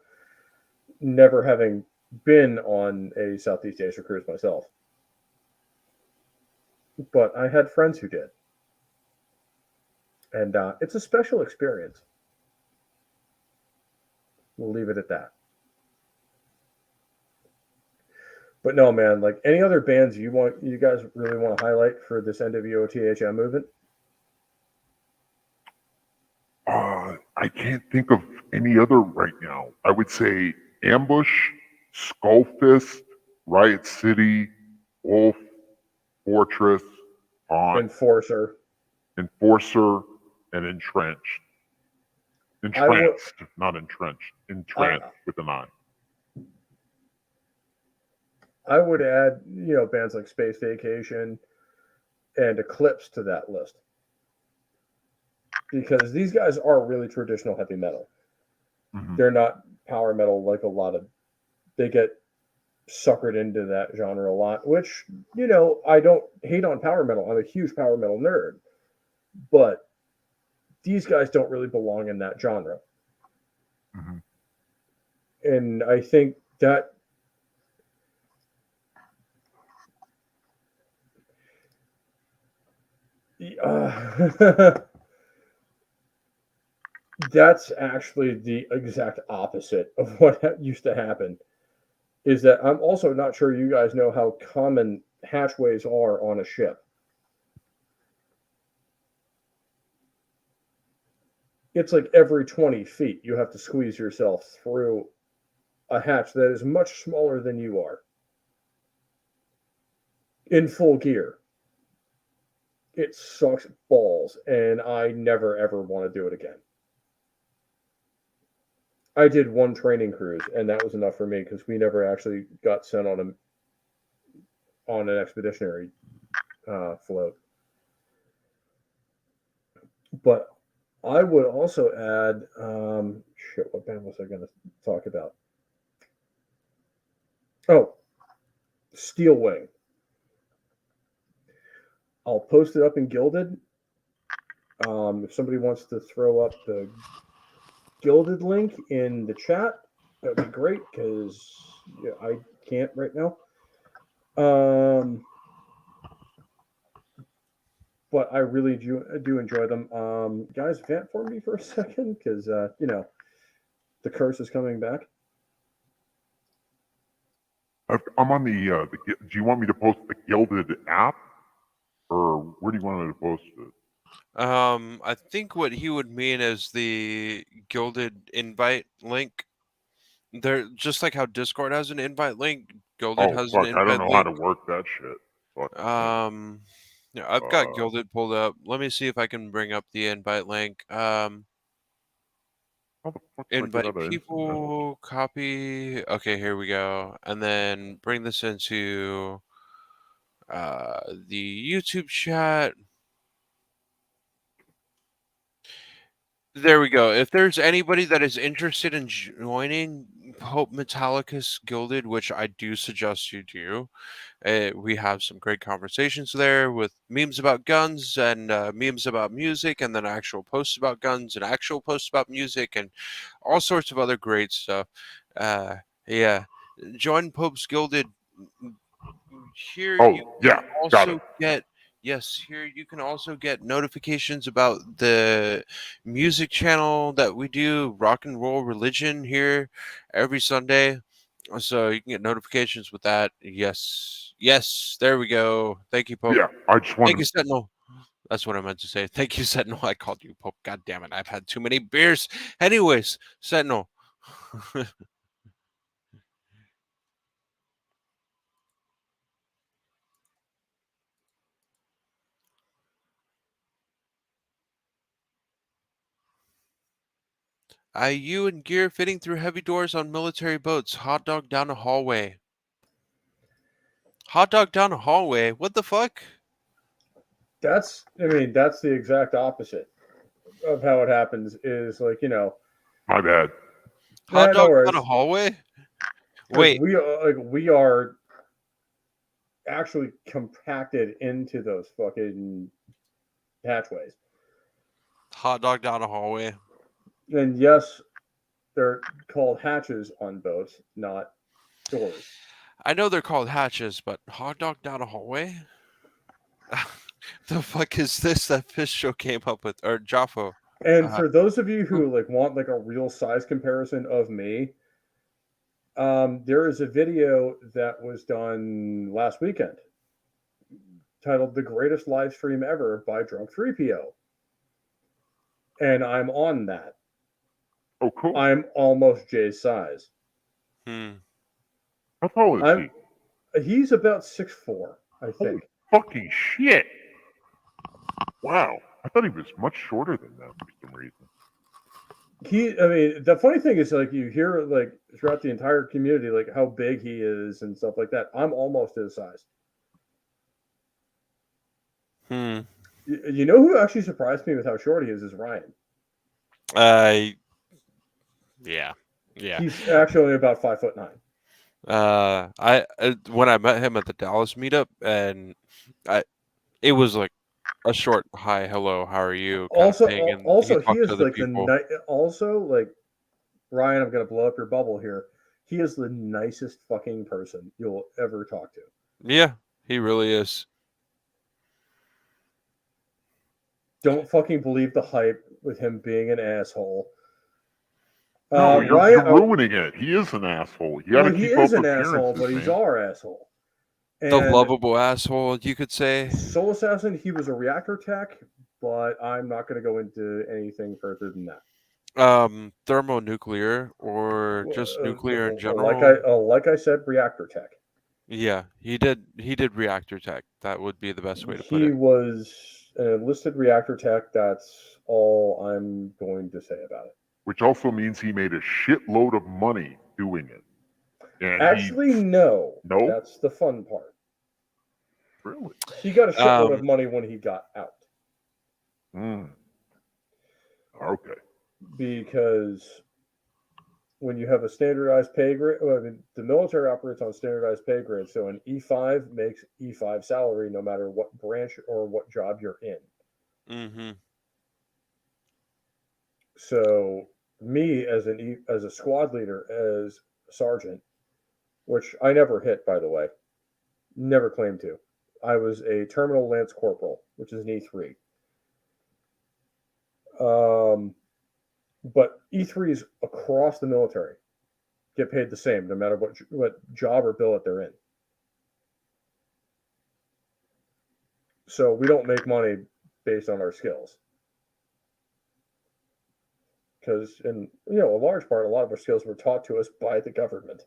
never having been on a Southeast Asia cruise myself. But I had friends who did. And it's a special experience. We'll leave it at that. But no, man, like any other bands you guys really want to highlight for this NWOTHM movement? I can't think of any other right now. I would say Ambush, Skullfist, Riot City, Wolf, Fortress, Enforcer, and Entrenched. Entrenched, not entrenched. Entranced with an I. I would add, bands like Space Vacation and Eclipse to that list. Because these guys are really traditional heavy metal. Mhm. They're not power metal like a lot of. They get suckered into that genre a lot, which, I don't hate on power metal. I'm a huge power metal nerd. But these guys don't really belong in that genre. Mhm. And I think that that's actually the exact opposite of what used to happen. Is that I'm also not sure you guys know how common hatchways are on a ship. It's like every 20 feet you have to squeeze yourself through a hatch that is much smaller than you are in full gear. It sucks balls, and I never ever want to do it again. I did one training cruise, and that was enough for me because we never actually got sent on an expeditionary float. But I would also add, shit, what band was I going to talk about? Oh, Steel Wing. I'll post it up in Gilded. If somebody wants to throw up the Gilded link in the chat, that'd be great because I can't right now. But I really do enjoy them. Guys, vent for me for a second because the curse is coming back. I'm on the. Do you want me to post the Gilded app, or where do you want me to post it? I think what he would mean is the Gilded invite link. They're just like how Discord has an invite link. Gilded Oh has an fuck! I don't invite know how to link. work that shit. Fuck. Yeah, I've got Gilded pulled up. Let me see if I can bring up the invite link. How the fuck do I get Invite out of instant message? people, copy. Okay, here we go. And then bring this into the YouTube chat. There we go. If there's anybody that is interested in joining Pope Metallicus Gilded, which I do suggest you do, we have some great conversations there with memes about guns and memes about music, and then actual posts about guns and actual posts about music and all sorts of other great stuff. Yeah, join Pope's Gilded. Here Oh you yeah, can got it. also get Yes, here you can also get notifications about the music channel that we do, Rock and Roll Religion, here every Sunday. So you can get notifications with that. Yes. Yes, there we go. Thank you, Pope. Yeah, I just Thank wanted. you, Sentinel. That's what I meant to say. Thank you, Sentinel. I called you Pope. God damn it. I've had too many beers. Anyways, Sentinel. IU and gear fitting through heavy doors on military boats. Hot dog down a hallway. Hot dog down a hallway? What the fuck? That's the exact opposite of how it happens. Is like My bad. Hot no dog down a worries. hallway? Like Wait, we are actually compacted into those fucking hatchways. hot dog down a hallway. And yes, they're called hatches on boats, not doors. I know they're called hatches, but hot dog down a hallway? The fuck is this that Fish Show came up with? Or Jaffo? And Uh, for those of you who want like a real size comparison of me, there is a video that was done last weekend titled "The Greatest Live Stream Ever" by Drunk 3PO, and I'm on that. Oh cool. I'm almost Jay's size. How tall is he? He's about 6'4", I Holy think. fucking shit! Wow, I thought he was much shorter than that for some reason. I mean, the funny thing is, like, you hear, like, throughout the entire community, like, how big he is and stuff like that. I'm almost his size. You know who actually surprised me with how short he is Ryan. Yeah. He's actually only about 5'9". When I met him at the Dallas meetup, and it was like a short "Hi, hello, how are you" kind of thing, and he Also, he talked to is other like people. also, like, Ryan, I'm gonna blow up your bubble here. He is the nicest fucking person you'll ever talk to. Yeah, he really is. Don't fucking believe the hype with him being an asshole. No, Ryan, you're ruining it. He is an asshole. You got to he keep is up an asshole, appearances, but he's man. our asshole. The And lovable asshole, you could say. Soul Assassin, he was a reactor tech, but I'm not going to go into anything further than that. Thermonuclear or just nuclear in general. Like I said, reactor tech. Yeah, he did reactor tech. That would be the best way to put He it. was an enlisted reactor tech. That's all I'm going to say about it. Which also means he made a shitload of money doing it. And Actually, no. No? That's the fun part. Really? He got a shitload of money when he got out. Okay. Because when you have a standardized pay grade, well, I mean, the military operates on standardized pay grade. So an E5 makes E5 salary no matter what branch or what job you're in. Mm-hmm. So me as a squad leader, as sergeant, which I never hit, by the way, never claimed to. I was a terminal lance corporal, which is an E3. But E3s across the military get paid the same, no matter what job or billet they're in. So we don't make money based on our skills, because in a large part, a lot of our skills were taught to us by the government.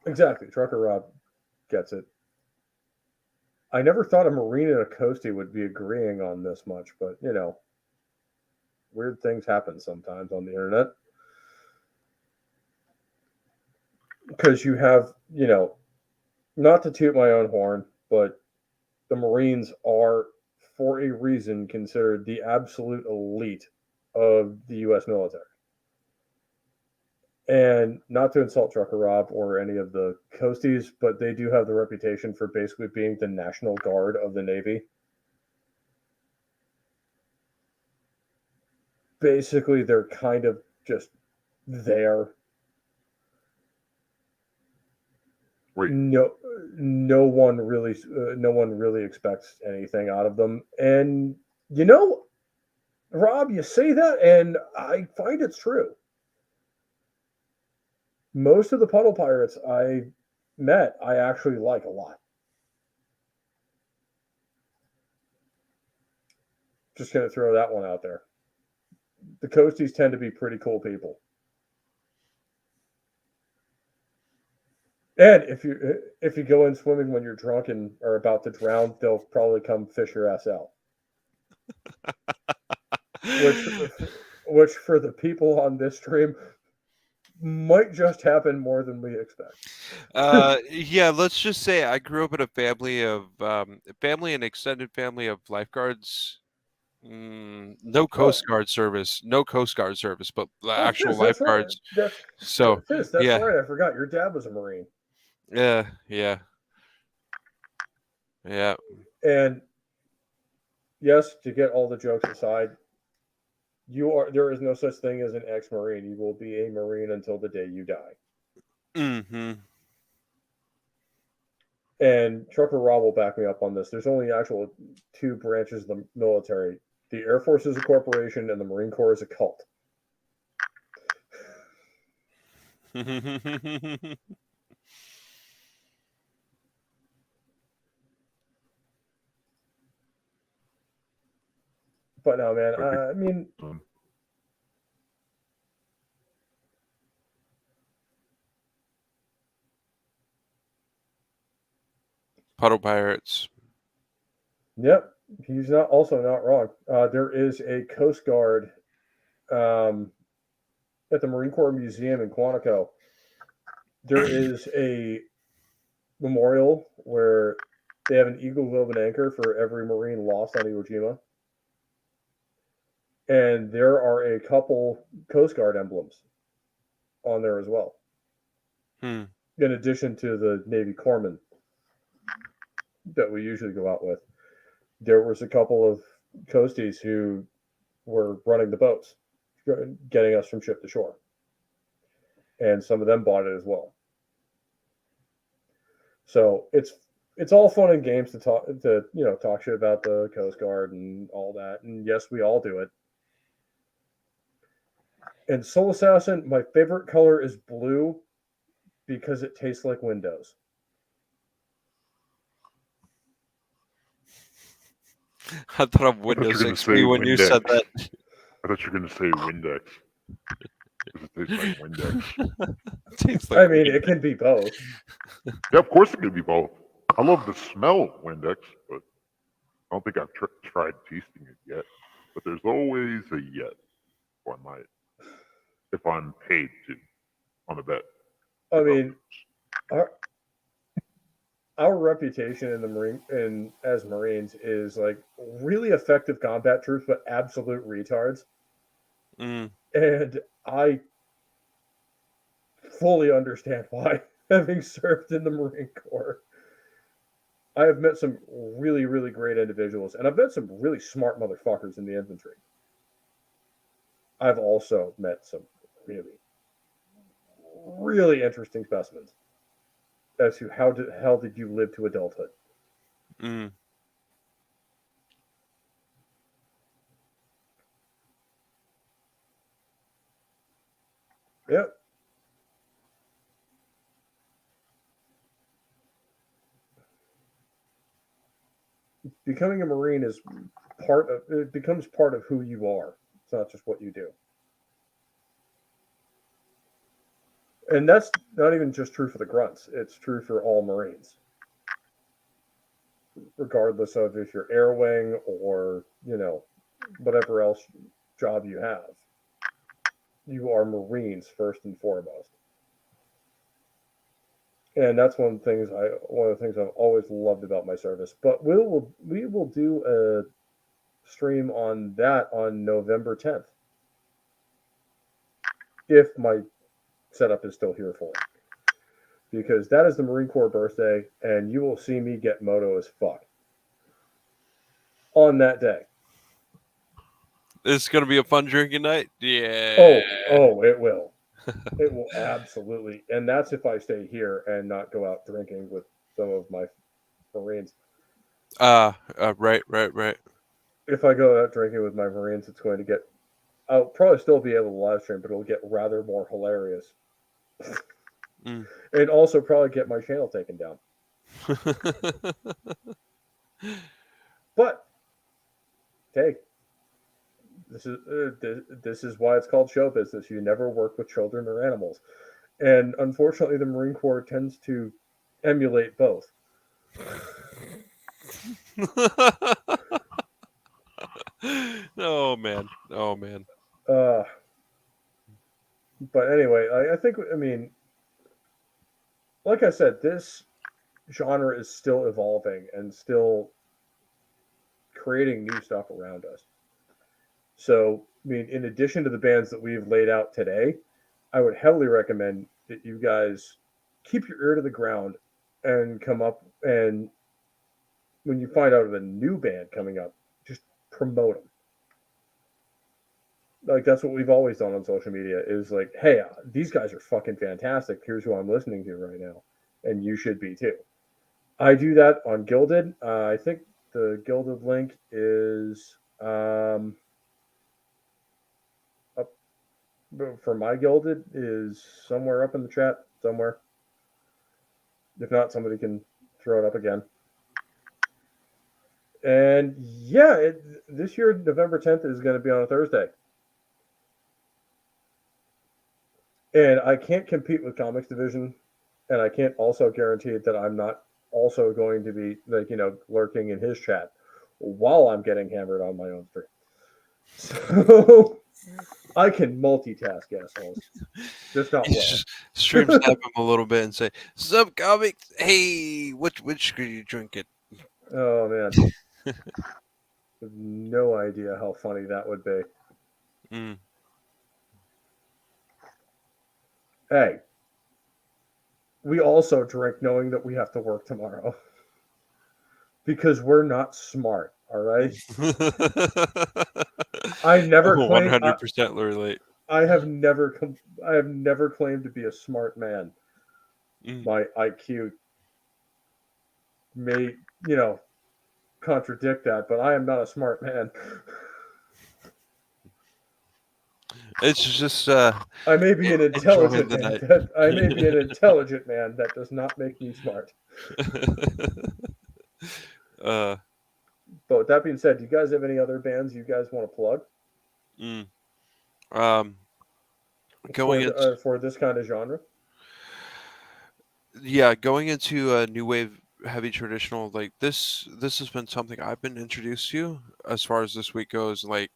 Exactly, Trucker Rob gets it. I never thought a Marine and a Coastie would be agreeing on this much, but weird things happen sometimes on the internet. Because you have, not to toot my own horn, but the Marines are, for a reason, considered the absolute elite of the U.S. military. And not to insult Trucker Rob or any of the Coasties, but they do have the reputation for basically being the National Guard of the Navy. Basically, they're kind of just there. Wait. No one really expects anything out of them. And Rob, you say that, and I find it's true. Most of the puddle pirates I met, I actually like a lot. Just gonna throw that one out there. The Coasties tend to be pretty cool people. And if you go in swimming when you're drunk and are about to drown, they'll probably come fish your ass out. Which for the people on this stream might just happen more than we expect. Yeah, let's just say I grew up in a family of and extended family of lifeguards. No Coast Guard service, but actual Fizz, that's right. lifeguards. So Fizz, that's yeah, right. I forgot your dad was a Marine. yeah. And yes, to get all the jokes aside, there is no such thing as an ex-Marine. You will be a Marine until the day you die. Mm-hmm. And Trucker Rob will back me up on this. There's only actual two branches of the military. The Air Force is a corporation and the Marine Corps is a cult. But no, man, I mean, Puddle pirates. yep. He's not wrong. There is a Coast Guard um, at the Marine Corps Museum in Quantico. There is a memorial where they have an eagle, globe, and anchor for every Marine lost on Iwo Jima. And there are a couple Coast Guard emblems on there as well. In addition to the Navy Corpsmen that we usually go out with, there was a couple of coasties who were running the boats, getting us from ship to shore. And some of them bought it as well. So it's all fun and games to talk shit about the Coast Guard and all that. And yes, we all do it. And Soul Assassin, my favorite color is blue because it tastes like Windows. I thought of Windows XP when you said that. I thought you were going to say Windex. It tastes like Windex. I mean, it can be both. Yeah, of course it can be both. I love the smell of Windex, but I don't think I've tried tasting it yet. But there's always a yet. Or I might, if I'm paid to, on a bet. I mean, our reputation in the as Marines is like really effective combat troops, but absolute retards. And I fully understand why, having served in the Marine Corps. I have met some really, really great individuals, and I've met some really smart motherfuckers in the infantry. I've also met some really, really interesting specimens as to how the hell did you live to adulthood. Yep. Becoming a Marine is becomes part of who you are. It's not just what you do. And that's not even just true for the grunts. It's true for all Marines. Regardless of if you're air wing or, whatever else job you have. You are Marines first and foremost. And that's one of the things I've always loved about my service. But we will do a stream on that on November 10th. If my setup is still here for it. Because that is the Marine Corps birthday, and you will see me get moto as fuck on that day. It's going to be a fun drinking night? Yeah. Oh, it will. It will absolutely. And that's if I stay here and not go out drinking with some of my Marines. Right. If I go out drinking with my Marines, it's going to get... I'll probably still be able to live stream, but it'll get rather more hilarious. And also probably get my channel taken down. But, hey, this is why it's called show business. You never work with children or animals. And unfortunately, the Marine Corps tends to emulate both. Oh, man. But anyway, I mean, like I said, this genre is still evolving and still creating new stuff around us. So, I mean, in addition to the bands that we've laid out today, I would heavily recommend that you guys keep your ear to the ground and come up, and when you find out of a new band coming up, just promote them. Like, that's what we've always done on social media is like, hey, these guys are fucking fantastic. Here's who I'm listening to right now. And you should be too. I do that on Gilded. I think the Gilded link is up for my Gilded is somewhere up in the chat somewhere. If not, somebody can throw it up again. And yeah, this year, November 10th is going to be on a Thursday. And I can't compete with Comics Division, and I can't also guarantee that I'm not also going to be, like, lurking in his chat while I'm getting hammered on my own stream. So I can multitask, assholes. Just not You well. just stream snap him a little bit and say, "Sup, comics? Hey, which are you drinking?" Oh man. I have no idea how funny that would be. Mm. Hey, we also drink knowing that we have to work tomorrow. Because we're not smart, all right? I never claimed 100% relate. I have never claimed to be a smart man. My IQ may, contradict that, but I am not a smart man. It's just I may be an intelligent the man. night. I may be an intelligent man. That does not make me smart. But with that being said, do you guys have any other bands you guys want to plug? Going for this kind of genre? Yeah, going into a new wave heavy traditional, like this has been something I've been introduced to as far as this week goes. Like,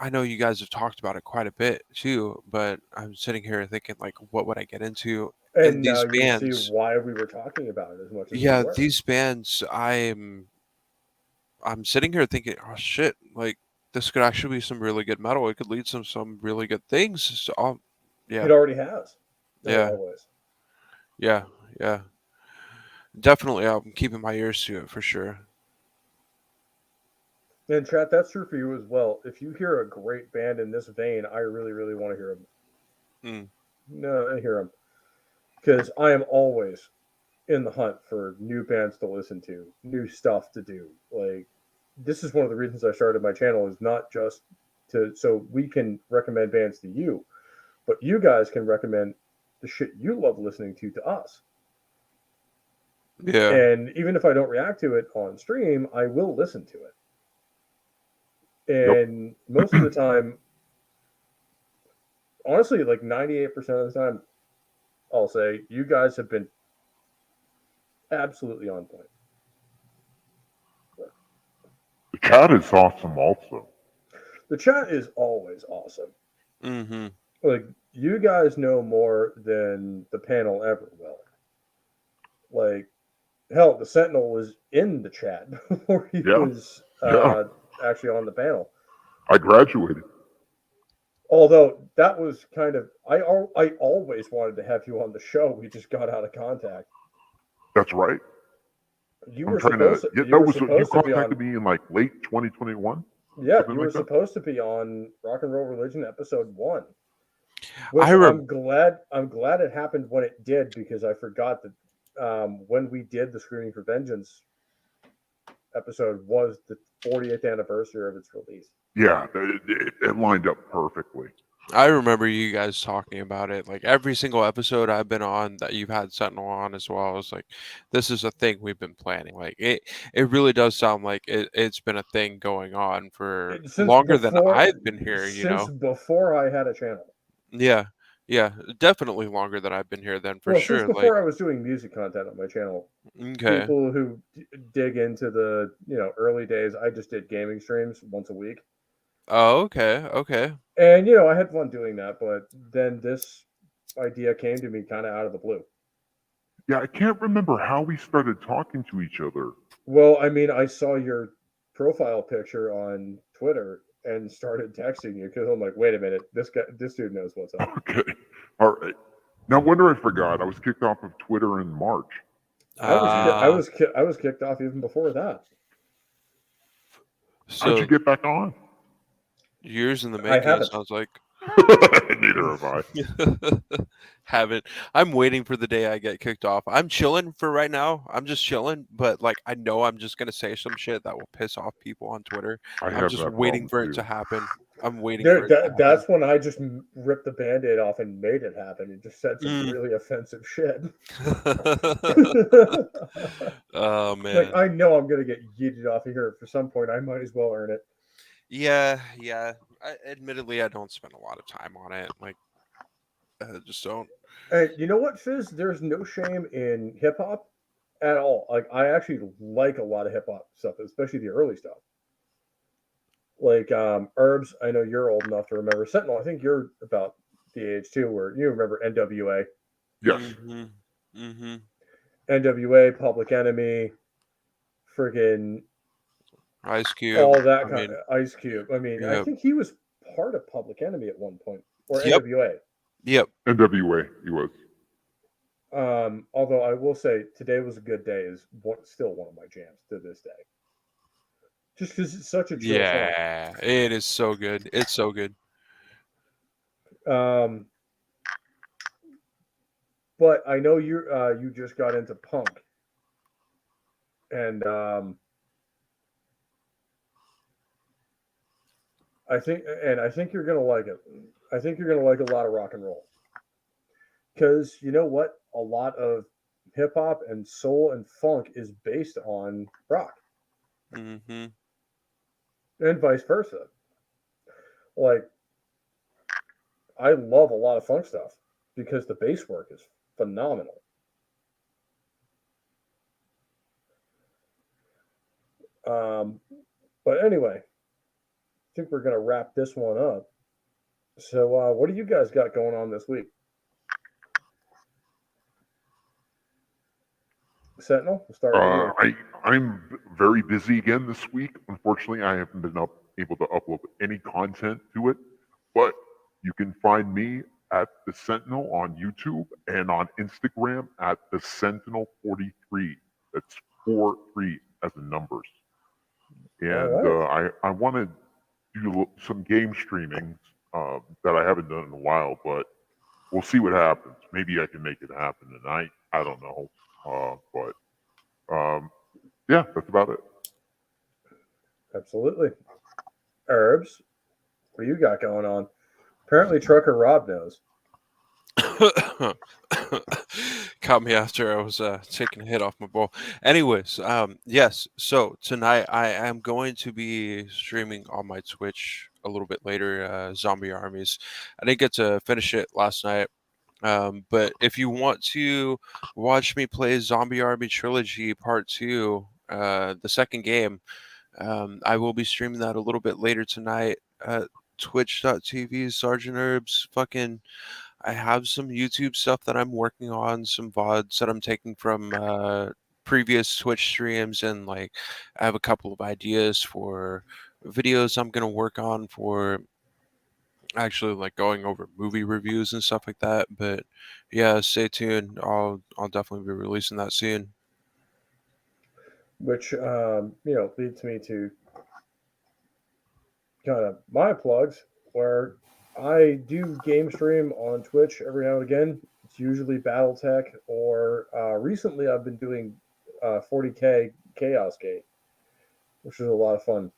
I know you guys have talked about it quite a bit too, but I'm sitting here thinking, like, what would I get into? And And now these you see bands, why we were talking about it as much as we yeah, were. these bands, I'm sitting here thinking, oh shit, like this could actually be some really good metal. It could lead some really good things. So, yeah, It already has. yeah, Always. yeah, yeah. Definitely, I'm keeping my ears to it for sure. And chat, that's true for you as well. If you hear a great band in this vein, I really, really want to hear them. No, I hear them because I am always in the hunt for new bands to listen to, new stuff to do. Like, this is one of the reasons I started my channel, is not just so we can recommend bands to you, but you guys can recommend the shit you love listening to us. Yeah. And even if I don't react to it on stream, I will listen to it. And most of the time, honestly, like 98% of the time, I'll say you guys have been absolutely on point. The chat is awesome also. The chat is always awesome. Mm-hmm. Like, you guys know more than the panel ever will. Like, hell, the Sentinel was in the chat before he was actually on the panel. I graduated. Although that was kind of, I always wanted to have you on the show. We just got out of contact. That's right. You were supposed to. You contacted me in like late 2021. Yeah, you were supposed to be on Rock and Roll Religion episode 1. Which I'm glad it happened when it did, because I forgot that when we did the Screaming for Vengeance episode was the 40th anniversary of its release. Yeah, it lined up perfectly. I remember you guys talking about it. Like every single episode I've been on that you've had Sentinel on as well. It's like, this is a thing we've been planning. Like it really does sound like it's been a thing going on for longer than I've been here. Since before I had a channel. Yeah, yeah, definitely longer than I've been here. Then for sure. Since before I was doing music content on my channel. Okay. People who dig into the early days, I just did gaming streams once a week. Oh, okay, okay. And I had fun doing that, but then this idea came to me kind of out of the blue. Yeah, I can't remember how we started talking to each other. Well, I mean, I saw your profile picture on Twitter and started texting you because I'm like, wait a minute, this dude knows what's up. Okay, all right. No wonder I forgot. I was kicked off of Twitter in March. I was kicked off even before that. So, how'd you get back on? Years in the making, it sounds like. Neither have I. Haven't. I'm waiting for the day I get kicked off. I'm chilling for right now. I'm just chilling, but like I know I'm just gonna say some shit that will piss off people on Twitter. I'm just waiting for it to happen. I'm waiting for it to happen. That's when I just ripped the Band-Aid off and made it happen and just said some really offensive shit. Oh man. Like, I know I'm gonna get yeeted off of here. For some point, I might as well earn it. Yeah. Admittedly, I don't spend a lot of time on it. Like, I just don't. And you know what, Fizz? There's no shame in hip hop at all. Like, I actually like a lot of hip hop stuff, especially the early stuff. Like Herbs, I know you're old enough to remember. Sentinel, I think you're about the age too, where you remember NWA. Yes. Mm-hmm. Mm-hmm. NWA, Public Enemy, friggin' Ice Cube. all that I kind mean, of Ice Cube. I mean, I yep. think he was part of Public Enemy at one point, or Yep. NWA. Yep. NWA, he was. Although I will say, Today Was a Good Day is still one of my jams to this day. Just because it's such a chill song. Yeah. It is so good. It's so good. But I know you just got into punk, and I think you're gonna like it. I think you're gonna like a lot of rock and roll, because you know what? A lot of hip hop and soul and funk is based on rock, Mm-hmm. and vice versa. Like I love a lot of funk stuff because the bass work is phenomenal. Um, but anyway, I think we're gonna wrap this one up. So, what do you guys got going on this week? Sentinel, we'll start with you. I'm very busy again this week. Unfortunately, I haven't been able to upload any content to it, but you can find me at the Sentinel on YouTube and on Instagram at the Sentinel 43. That's 43 as in numbers. And Right. I want to do some game streaming that I haven't done in a while, but we'll see what happens. Maybe I can make it happen tonight. I don't know. But yeah, that's about it. Absolutely. Herbs, what you got going on? Apparently, Trucker Rob knows. Caught me after I was taking a hit off my bowl. Anyways, yes. So tonight I am going to be streaming on my Twitch a little bit later. Zombie Armies. I didn't get to finish it last night. But if you want to watch me play Zombie Army Trilogy Part 2, the second game, I will be streaming that a little bit later tonight at twitch.tv Sergeant Herbs. Fucking I have some YouTube stuff that I'm working on, some VODs that I'm taking from previous Twitch streams, and like I have a couple of ideas for videos I'm gonna work on for actually like going over movie reviews and stuff like that. But yeah, stay tuned. I'll definitely be releasing that soon. Which leads me to kind of my plugs, where I do game stream on Twitch every now and again. It's usually BattleTech, or recently I've been doing 40K Chaos Gate, which is a lot of fun.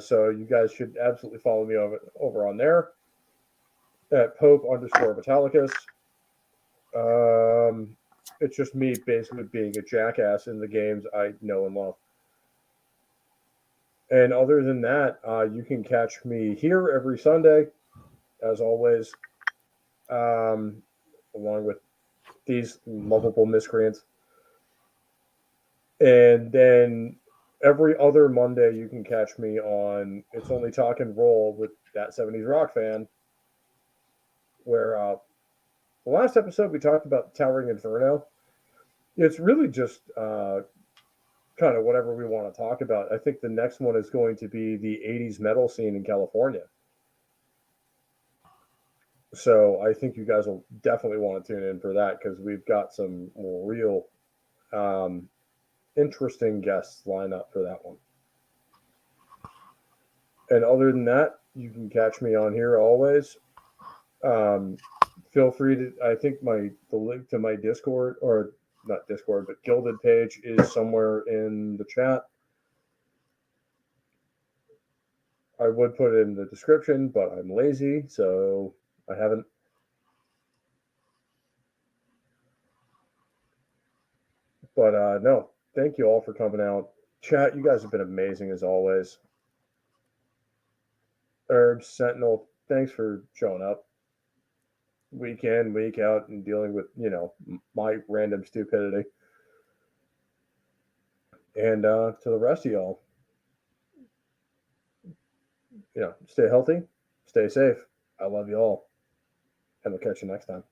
So you guys should absolutely follow me over on there at Pope_Metallicus. It's just me basically being a jackass in the games I know and love. And other than that, you can catch me here every Sunday, as always, along with these lovable miscreants. And then every other Monday, you can catch me on It's Only Talk and Roll with That 70s Rock Fan, where the last episode we talked about Towering Inferno. It's really just kind of whatever we want to talk about. I think the next one is going to be the 80s metal scene in California. So I think you guys will definitely want to tune in for that, because we've got some real interesting guests lined up for that one. And other than that, you can catch me on here always. Feel free to. I think the link to my Discord, or not Discord, but Gilded page is somewhere in the chat. I would put it in the description, but I'm lazy, so I haven't. But no, thank you all for coming out. Chat, you guys have been amazing as always. Herbs, Sentinel, thanks for showing up week in, week out, and dealing with, my random stupidity. And to the rest of y'all, stay healthy, stay safe. I love you all, and we'll catch you next time.